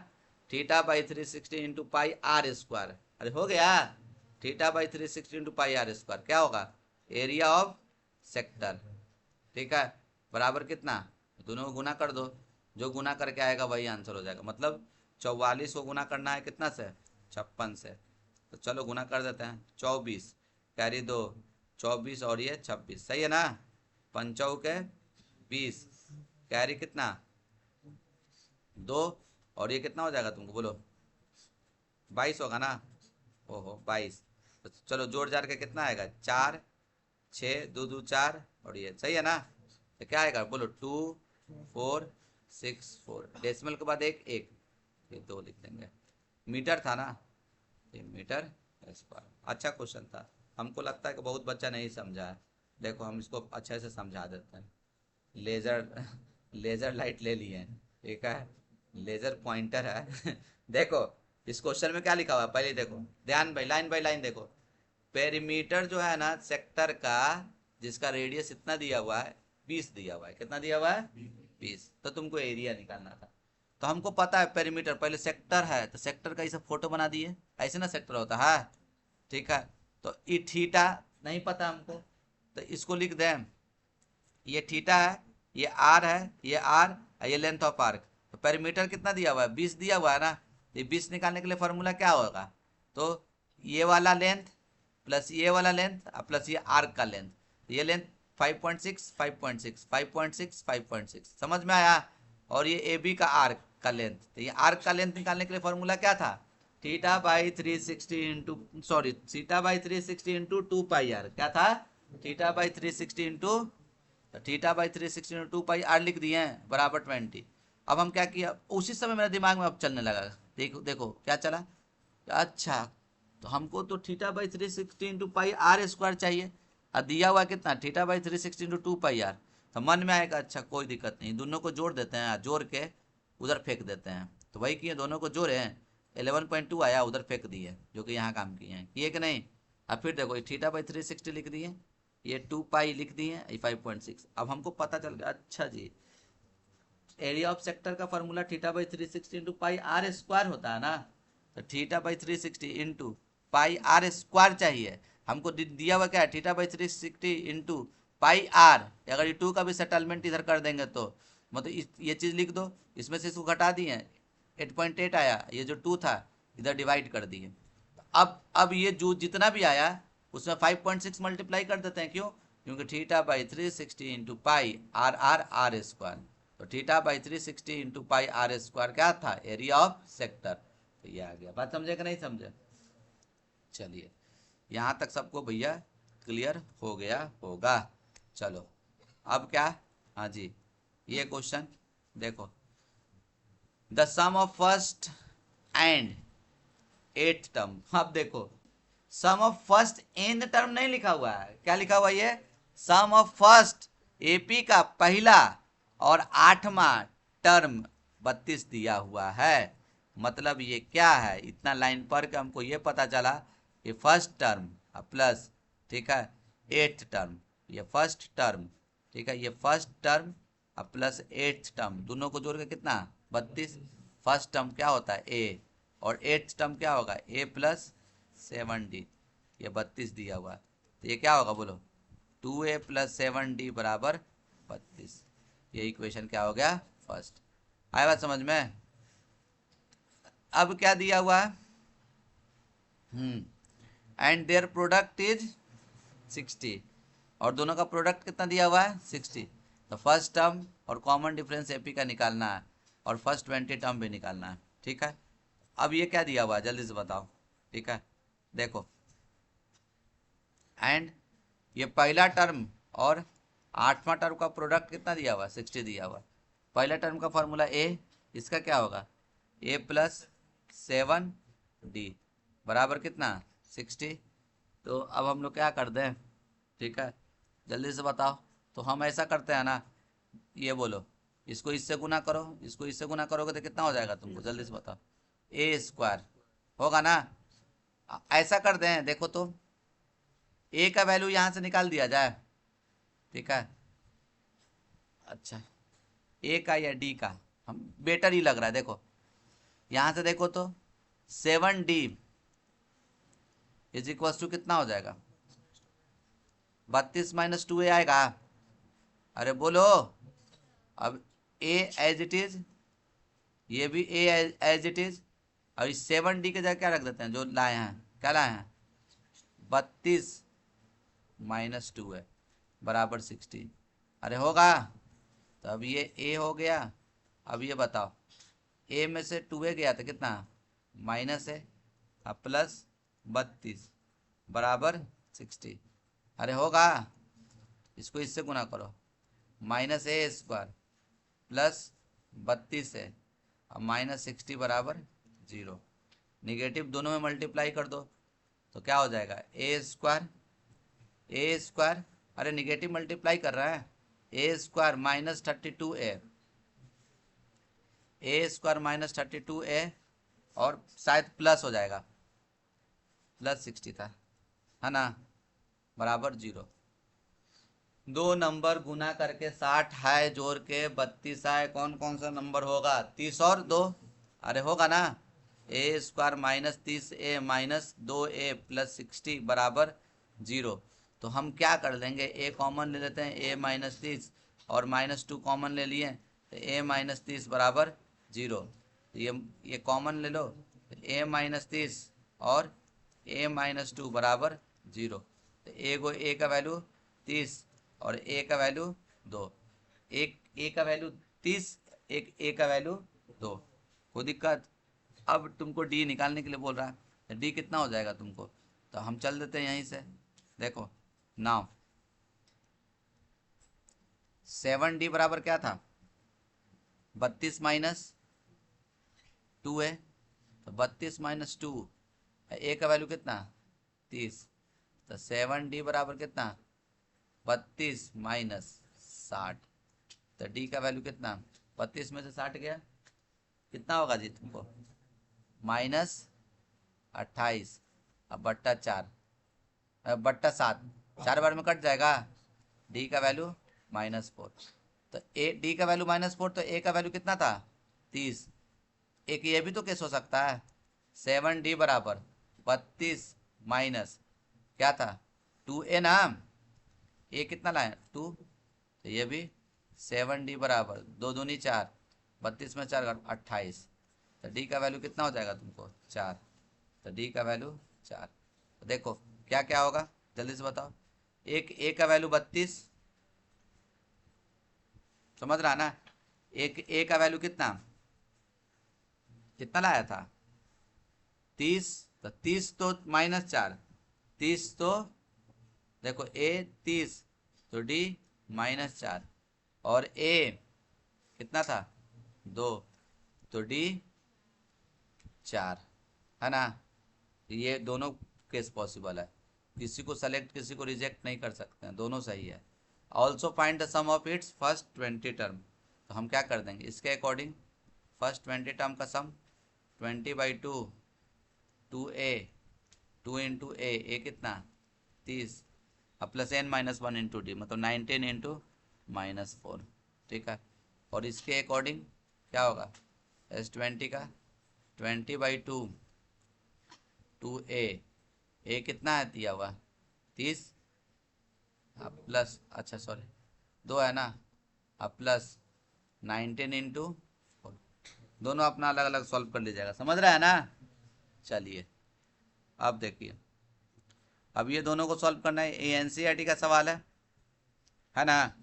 theta by 360 into pi are square. अरे हो गया, theta by 360 into pi are square क्या होगा, एरिया ऑफ सेक्टर। ठीक है, बराबर कितना, दोनों को गुना कर दो, जो गुना करके आएगा वही आंसर हो जाएगा। मतलब 44 को गुना करना है कितना से, 56 से, तो चलो गुना कर देते हैं, 24 कैरी 2, 24 और ये 26, सही है ना, 5 के 20 कैरी कितना 2, और ये कितना हो जाएगा तुमको बोलो, 22 होगा ना, ओहो 22। तो चलो जोड़ जाड़ के कितना आएगा, 4 6 2 2 4, और ये सही है ना, तो क्या आएगा बोलो, 2 464, डेसिमल के बाद एक एक, ये 2 लिख देंगे। मीटर था ना, ये मीटर स्क्वायर। अच्छा क्वेश्चन था, हमको लगता है कि बहुत बच्चा नहीं समझा है। देखो हम इसको अच्छे से समझा देते हैं। लेजर लेजर लाइट ले लिए हैं, ठीक है, लेजर पॉइंटर है देखो इस क्वेश्चन में क्या लिखा हुआ है, पहले देखो, ध्यान भाई, लाइन बाय लाइन देखो। पेरीमीटर जो है ना सेक्टर का, जिसका रेडियस इतना दिया हुआ है 20 दिया हुआ है, कितना दिया हुआ है 20, तो तुमको एरिया निकालना था। तो हमको पता है पेरीमीटर, पहले सेक्टर है तो सेक्टर का ये सब फोटो बना दिए, ऐसे ना सेक्टर होता है, ठीक है। तो ई थीटा नहीं पता हमको, तो इसको लिख दें, ये थीटा है, ये आर है, ये आर, ये लेंथ ऑफ आर्क। तो पेरीमीटर कितना दिया हुआ है 20 दिया हुआ है ना, ये 20 निकालने के लिए फॉर्मूला क्या होगा, तो ये वाला लेंथ प्लस ये वाला लेंथ प्लस ये आर्क का लेंथ, ये लेंथ 5.6 5.6 5.6 5.6, समझ में आया। और ये ए बी का आर्क का लेंथ, तो ये आर्क का लेंथ निकालने के लिए फॉर्मूला क्या था, theta by 360 into, sorry theta by 360 into 2 pi R, क्या था, थीटा बाई 360 इंटू, तो theta by 360 into 2 pi R लिख दिए हैं बराबर 20। अब हम क्या किया, उसी समय मेरे दिमाग में अब चलने लगा, देखो देखो क्या चला, अच्छा तो हमको तो theta by 360 into pi are square चाहिए, और दिया हुआ कितना, theta by 360 into 2 pi R. तो मन में आएगा अच्छा कोई दिक्कत नहीं, दोनों को जोड़ देते हैं, जोड़ के उधर फेंक देते हैं। तो वही किए, दोनों को जोड़े हैं, 11.2 आया, उधर फेंक दिए, जो कि यहाँ काम किए हैं, किए कि नहीं। अब फिर देखो थीटा बाई 360 लिख दिए, ये 2 पाई लिख दिए, ये 5.6। अब हमको पता चल गया, अच्छा जी एरिया ऑफ सेक्टर का formula theta by 360 into pi are square होता है ना, तो theta by 360 into pi are square चाहिए हमको, दिया हुआ क्या है, theta by 360 into pi R. अगर ये 2 का भी सेटलमेंट इधर कर देंगे तो मतलब ये चीज़ लिख दो, इसमें से इसको घटा दिए 8.8 आया, ये जो 2 था इधर डिवाइड कर दिए। अब ये जो जितना भी आया उसमें 5.6 मल्टीप्लाई कर देते हैं, क्यों, क्योंकि theta by 360 into pi r r r square, तो theta by 360 into pi are square क्या था, एरिया ऑफ सेक्टर। तो ये आ गया, बात समझे कि नहीं समझे। चलिए यहाँ तक सबको भैया क्लियर हो गया होगा। चलो अब क्या, हाँ जी ये क्वेश्चन देखो, the sum of first and 8th term. अब देखो sum of first and term नहीं लिखा हुआ है, क्या लिखा हुआ है, ये सम ऑफ फर्स्ट एपी का पहला और 8वां टर्म 32 दिया हुआ है। मतलब ये क्या है, इतना लाइन पढ़ के हमको ये पता चला कि फर्स्ट टर्म प्लस, ठीक है, 8th टर्म, ये फर्स्ट टर्म, ठीक है, ये first term plus 8th term, दोनों को जोड़ के कितना 32। फर्स्ट टर्म क्या होता है ए, और 8th टर्म क्या होगा ए प्लस 7d, ये 32 दिया हुआ है, तो ये क्या होगा बोलो, 2a प्लस 7d बराबर 32। ये इक्वेशन क्या हो गया, फर्स्ट। आया बात समझ में। अब क्या दिया हुआ है, एंड देयर प्रोडक्ट इज 60, और दोनों का प्रोडक्ट कितना दिया हुआ है 60। तो फर्स्ट टर्म और कॉमन डिफरेंस एपी का निकालना है, और फर्स्ट 20 टर्म भी निकालना है, ठीक है। अब ये क्या दिया हुआ है जल्दी से बताओ, ठीक है, देखो एंड ये पहला टर्म और 8वां टर्म का प्रोडक्ट कितना दिया हुआ 60 दिया हुआ। पहला टर्म का फॉर्मूला ए, इसका क्या होगा ए प्लस 7d बराबर कितना 60। तो अब हम लोग क्या कर दें, ठीक है जल्दी से बताओ। तो हम ऐसा करते हैं ना, ये बोलो, इसको इससे गुना करो, इसको इससे गुना करोगे तो कितना हो जाएगा तुमको, जल्दी से बताओ, ए स्क्वायर होगा ना। ऐसा कर दें, देखो तो ए का वैल्यू यहाँ से निकाल दिया जाए, ठीक है, अच्छा ए का या डी का, हम बेटर ही लग रहा है। देखो यहाँ से देखो तो 7d इज इक्वल टू कितना हो जाएगा 32 माइनस 2a आएगा, अरे बोलो। अब ए एज इट इज, ये भी ए एज इट इज, और इस 7d के जगह क्या रख देते हैं जो लाए हैं, क्या लाए हैं 32 माइनस 2 है बराबर 60। अरे होगा, तो अब ये ए हो गया। अब ये बताओ ए में से 2a गया था कितना माइनस है, अब प्लस 32 बराबर 60। अरे होगा, इसको इससे गुना करो, माइनस ए स्क्वायर प्लस 32 है और माइनस 60 बराबर 0। निगेटिव दोनों में मल्टीप्लाई कर दो तो क्या हो जाएगा ए स्क्वायर, अरे निगेटिव मल्टीप्लाई कर रहा है, ए स्क्वायर माइनस 32a, ए स्क्वायर माइनस 32a और शायद प्लस हो जाएगा, प्लस 60 था, है ना, बराबर 0। दो नंबर गुना करके 60 है, जोड़ के 32 है, कौन कौन सा नंबर होगा? 30 और 2, अरे होगा ना, A square minus 30a minus 2a plus 60 बराबर 0। तो हम क्या कर लेंगे, ए कॉमन ले लेते हैं, ए माइनस 30 और माइनस 2 कॉमन ले लिए तो ए माइनस 30 बराबर 0। तो ये कॉमन ले लो, तो ए माइनस 30 और ए माइनस 2 बराबर 0। तो ए का वैल्यू 30 और ए का वैल्यू 2, एक ए का वैल्यू 30, एक ए का वैल्यू 2, कोई दिक्कत? अब तुमको डी निकालने के लिए बोल रहा है, तो डी कितना हो जाएगा तुमको? तो हम चल देते हैं यहीं से, देखो नाउ 7d बराबर क्या था, 32 माइनस 2 है, तो 32 माइनस 2, ए का वैल्यू कितना 30, तो 7d बराबर कितना 32 माइनस 60, तो डी का वैल्यू कितना, 32 में से 60 गया, कितना होगा जी तुमको, माइनस 28, अब बट्टा 4, बट्टा 7, 4 बार में कट जाएगा, डी का वैल्यू -4, तो ए डी का वैल्यू -4, तो ए का वैल्यू कितना था 30। एक ये भी तो केस हो सकता है, 7d बराबर 32 माइनस क्या था 2a ना, ए कितना लाए 2, तो ये भी 7d बराबर 2 दूनी 4, 32 में 4 28, तो डी का वैल्यू कितना हो जाएगा तुमको 4, तो डी का वैल्यू 4। तो देखो क्या क्या होगा जल्दी से बताओ, एक ए का वैल्यू 32, समझ रहा ना, एक ए का वैल्यू कितना कितना लाया था 30, तो 30 तो -4, 30 तो देखो ए 30, तो डी -4 और ए कितना था 2, तो डी 4, है ना। ये दोनों केस पॉसिबल है, किसी को सेलेक्ट किसी को रिजेक्ट नहीं कर सकते हैं, दोनों सही है। Also find the sum of its first 20 term, तो हम क्या कर देंगे इसके अकॉर्डिंग, फर्स्ट 20 टर्म का सम 20/2 2a 2 इंटू ए कितना 30 अब प्लस n-1 इंटू डी, मतलब 19 इंटू -4, ठीक है। और इसके अकॉर्डिंग क्या होगा, S20 का 20/2 2a कितना है दिया हुआ 30, अब प्लस अच्छा सॉरी 2 है ना, अब प्लस 19 इंटू 4, दोनों अपना अलग अलग सॉल्व कर लीजिएगा, समझ रहा है ना। चलिए अब देखिए, अब ये दोनों को सॉल्व करना है, ये एनसीईआरटी का सवाल है ना।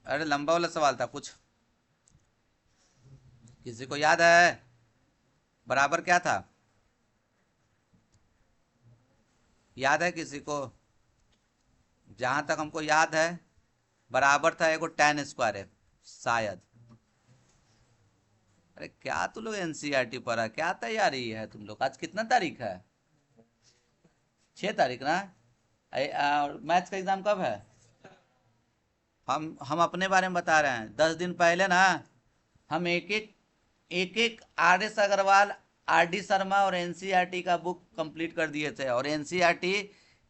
अरे लंबा वाला सवाल था कुछ, किसी को याद है बराबर क्या था, याद है किसी को? जहां तक हमको याद है बराबर था एगो tan स्क्वायर है शायद। अरे क्या तुम लोग एनसीईआरटी पढ़ा, क्या तैयारी है तुम लोग? आज कितना तारीख है, 6 तारीख ना, और मैथ्स का एग्जाम कब है? हम अपने बारे में बता रहे हैं, 10 दिन पहले ना हम एक R S Agarwal, R D Sharma और एनसीईआरटी का बुक कंप्लीट कर दिए थे। और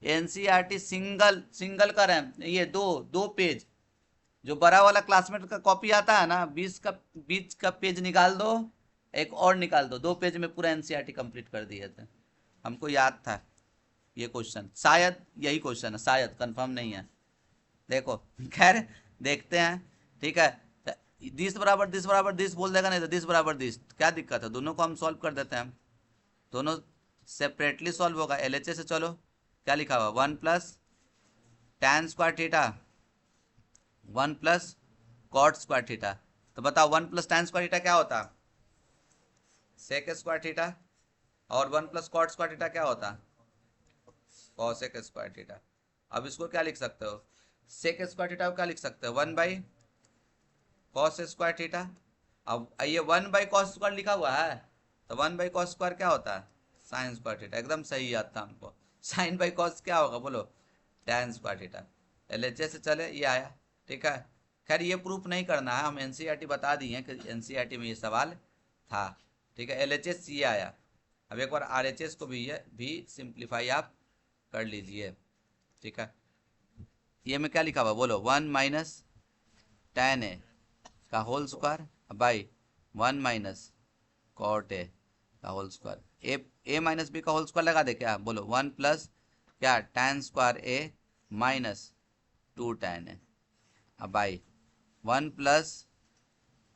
एनसीईआरटी सिंगल कर रहे हैं, ये दो पेज, जो बड़ा वाला क्लासमेट का कॉपी आता है ना, 20 का पेज निकाल दो, एक और निकाल दो, 2 पेज में पूरा एनसीईआरटी कंप्लीट कर दिए थे। हमको याद था ये क्वेश्चन, शायद यही क्वेश्चन है, शायद कंफर्म नहीं है, देखो खैर देखते हैं, ठीक है। 10 बराबर 10 बोल देगा, नहीं तो 10 बराबर 10, क्या दिक्कत है, दोनों को हम सॉल्व कर देते हैं, दोनों सेपरेटली सॉल्व होगा। एलएचए से चलो, क्या लिखा हुआ 1 plus tan square theta 1 plus cot square theta, तो बताओ 1 प्लस tan स्क्वायर थीटा क्या होता, सेक स्क्वायर थीटा, और 1 प्लस कॉट स्क्वायर थीटा क्या होता, कॉसेक स्क्वायर थीटा। अब इसको क्या लिख सकते हो, सेक स्क्वायर थीटा को क्या लिख सकते हो 1/, कॉस स्क्वायर थीटा। अब ये 1/cos² लिखा हुआ है, तो 1/cos² क्या होता है, साइन स्क्वायर थीटा। एकदम सही याद था हमको। साइन बाई कॉस क्या होगा बोलो, tan स्क्वायर थीटा। LHS से चले ये आया, ठीक है। खैर ये प्रूफ नहीं करना है, हम NCERT बता दिए कि NCERT में ये सवाल था, ठीक है। LHS ये आया। अब एक बार RHS को भी सिंप्लीफाई आप कर लीजिए, ठीक है। ये में क्या लिखा हुआ बोलो, 1 - tan A का whole square by 1 - cot A का होल स्क्वायर। A - B का होल स्क्वायर लगा दे क्या, बोलो 1 प्लस क्या tan square A minus 2 tan A अब by 1 plus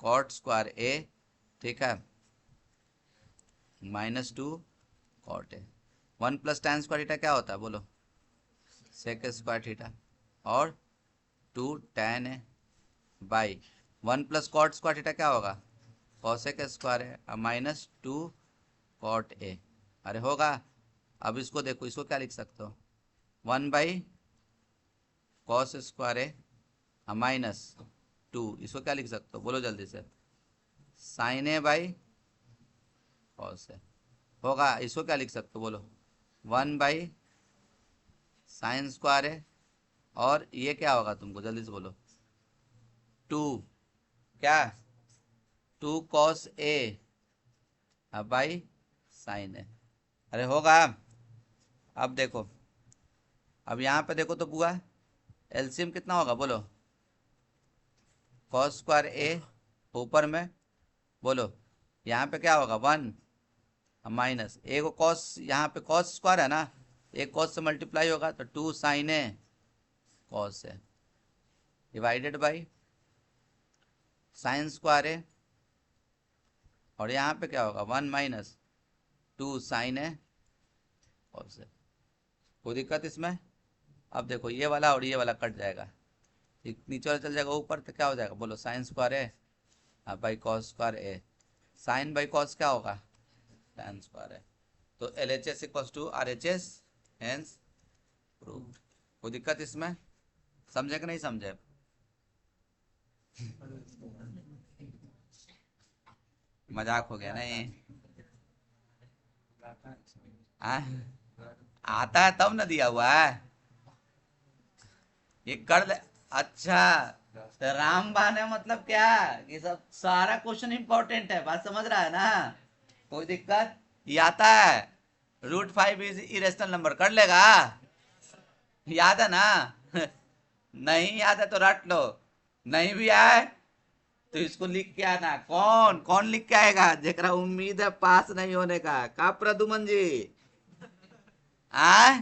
cot square A, ठीक है, -2 cot A। 1 plus tan square theta क्या होता है बोलो, sec स्क्वायर थीटा, और 2 tan A by 1 plus cot square theta क्या होगा, cosec स्क्वायर है, -2 cot A। अरे होगा। अब इसको देखो, इसको क्या लिख सकते हो, 1/cos स्क्वायर A -2, इसको क्या लिख सकते हो बोलो जल्दी से, sin A by cos A। होगा। इसको क्या लिख सकते हो बोलो, 1/sin स्क्वायर A, और ये क्या होगा तुमको जल्दी से बोलो, 2 क्या 2 cos A by sin A। अरे होगा। अब देखो, अब यहाँ पे देखो तो बुआ एलसीएम कितना होगा बोलो, cos स्क्वायर A ऊपर में बोलो, यहाँ पे क्या होगा 1 माइनस ए को cos, यहाँ पे cos स्क्वायर है ना, एक cos से मल्टीप्लाई होगा तो 2 sin A cos A divided by sin square A, और यहाँ पे क्या होगा 1 - 2 sin A cos A। कोई दिक्कत इसमें। अब देखो ये वाला और ये वाला कट जाएगा, नीचे वाला चल जाएगा ऊपर, तो क्या हो जाएगा बोलो, sin square A by cos square A। sin by cos क्या होगा, tan स्क्वायर A। तो LHS = RHS, हेंस प्रूव्ड। कोई दिक्कत इसमें, समझे कि नहीं समझे। मजाक हो गया नहीं, आता है तब ना दिया हुआ है, ये कर ले। अच्छा, तो रामबाण है मतलब क्या, ये सब सारा क्वेश्चन इंपॉर्टेंट है, बात समझ रहा है ना। कोई दिक्कत, ये आता है √5 इज इरेशनल नंबर, कर लेगा, याद है ना। नहीं याद है तो रट लो, नहीं भी आए तो इसको लिख के आना। कौन कौन लिख के आएगा जेकरा उम्मीद है पास नहीं होने का प्रदुमन जी, आ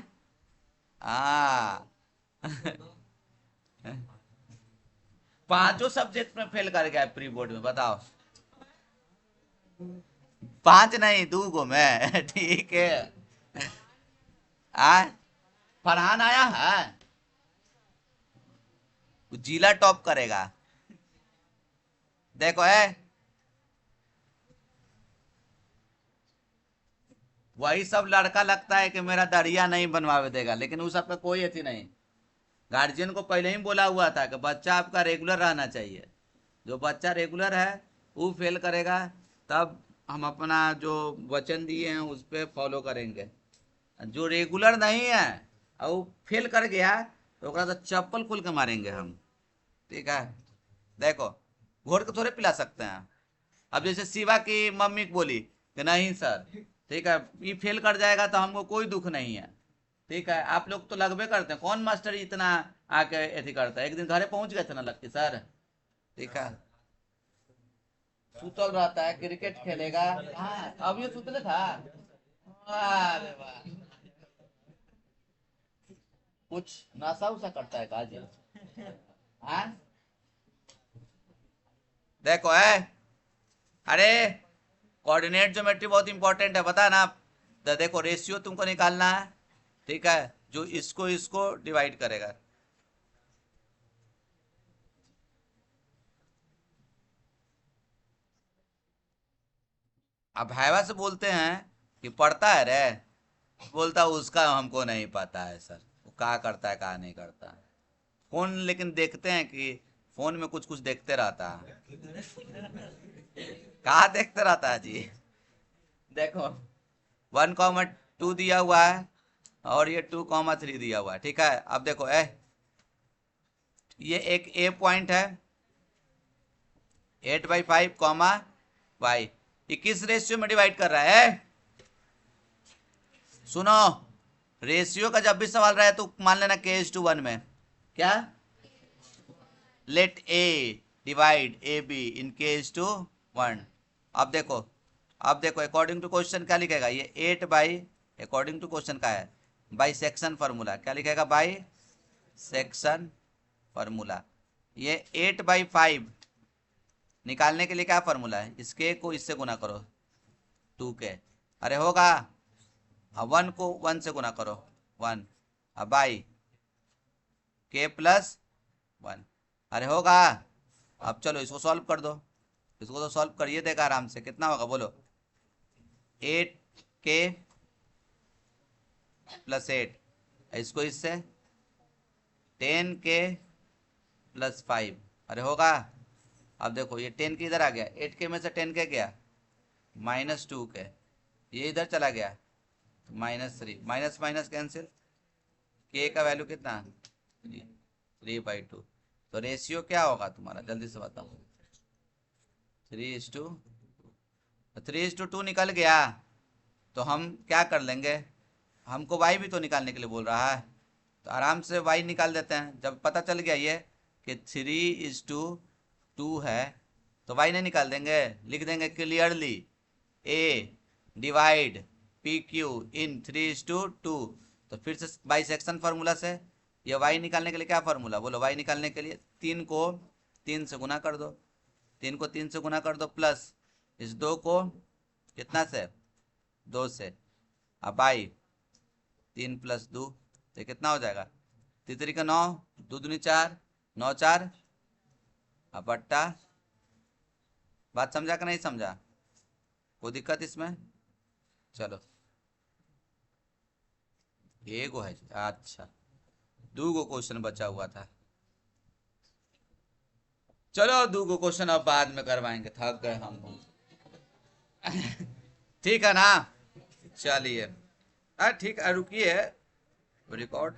पांचों सब्जेक्ट में फेल कर गया प्री बोर्ड में, बताओ। 5 नहीं 2 गो में। ठीक है, फरहान आया है, जिला टॉप करेगा। देखो वही सब लड़का लगता है कि मेरा दरिया नहीं बनवावे देगा, लेकिन उस सब का कोई अथी नहीं। गार्जियन को पहले ही बोला हुआ था कि बच्चा आपका रेगुलर रहना चाहिए, जो बच्चा रेगुलर है वो फेल करेगा, तब हम अपना जो वचन दिए हैं उस पर फॉलो करेंगे। जो रेगुलर नहीं है और वो फेल कर गया तो तो चप्पल खोल के मारेंगे हम, ठीक है। देखो घोर के थोड़े पिला सकते हैं। अब जैसे शिवा की मम्मी बोली कि नहीं सर, ठीक है, ये फेल कर जाएगा तो हमको कोई दुख नहीं है, ठीक है। आप लोग तो लगभे करते हैं, कौन मास्टर इतना आके एथी करता है। एक दिन घरे पहुंच गए थे ना लक्की सर, ठीक है, सुतल रहता है, क्रिकेट खेलेगा। हाँ अब ये सुतले था, अरे वाह, कुछ नशा उसा करता है काजी। हाँ देखो अरे कोऑर्डिनेट ज्योमेट्री बहुत इंपॉर्टेंट है, बता ना। तो देखो रेशियो तुमको निकालना है, ठीक है, जो इसको इसको डिवाइड करेगा। अब हैवा से बोलते हैं कि पढ़ता है रे, बोलता उसका हमको नहीं पता है सर, वो क्या करता है क्या नहीं करता है। फोन लेकिन देखते हैं कि फोन में कुछ कुछ देखते रहता है। कहाँ देखते रहता है जी? देखो 1,2 दिया हुआ है और ये 2,3 दिया हुआ है, ठीक है। अब देखो ये एक ए पॉइंट है 8/5 कॉमा वाई, ये किस रेशियो में डिवाइड कर रहा है? सुनो, रेशियो का जब भी सवाल रहा है तो मान लेना k:1 में क्या, let A divide A B in k:1। अब देखो अकॉर्डिंग टू क्वेश्चन क्या लिखेगा, ये 8 अकॉर्डिंग टू क्वेश्चन का है बाई सेक्शन फार्मूला, क्या लिखेगा, बाई सेक्शन फार्मूला। ये 8/5 निकालने के लिए क्या फार्मूला है, इसके को इससे गुना करो 2 के, अरे होगा, अब 1 को 1 से गुना करो 1, अब बाई k+1, अरे होगा। अब चलो इसको सॉल्व कर दो, इसको तो सॉल्व करिए देगा आराम से, कितना होगा बोलो, 8k+8, इसको इससे 10k+5, अरे होगा। अब देखो ये 10k इधर आ गया, 8k में से 10k गया -2k, ये इधर चला गया -3, माइनस माइनस कैंसिल, k का वैल्यू कितना 3/2। तो रेशियो क्या होगा तुम्हारा, जल्दी से बताओ, 3:2 निकल गया। तो हम क्या कर लेंगे, हमको y भी तो निकालने के लिए बोल रहा है, तो आराम से y निकाल देते हैं। जब पता चल गया ये कि 3:2 है तो y नहीं निकाल देंगे, लिख देंगे clearly a divide P Q in 3:2। तो फिर से बाई सेक्शन फार्मूला से ये y निकालने के लिए क्या फार्मूला बोलो, y निकालने के लिए 3 को 3 से गुना कर दो, 3 को 3 से गुना कर दो, प्लस इस 2 को कितना से 2 से, अब बाई 3 + 2 तो कितना हो जाएगा, 3 का 9, 2 दूनी 4, 9 4, अब बट्टा, बात समझा कि नहीं समझा, कोई दिक्कत इसमें? चलो एक है, अच्छा 2 क्वेश्चन बचा हुआ था, चलो 2 क्वेश्चन अब बाद में करवाएंगे, थक गए हम। ठीक है ना, चलिए ठीक है, रुकिए रिकॉर्ड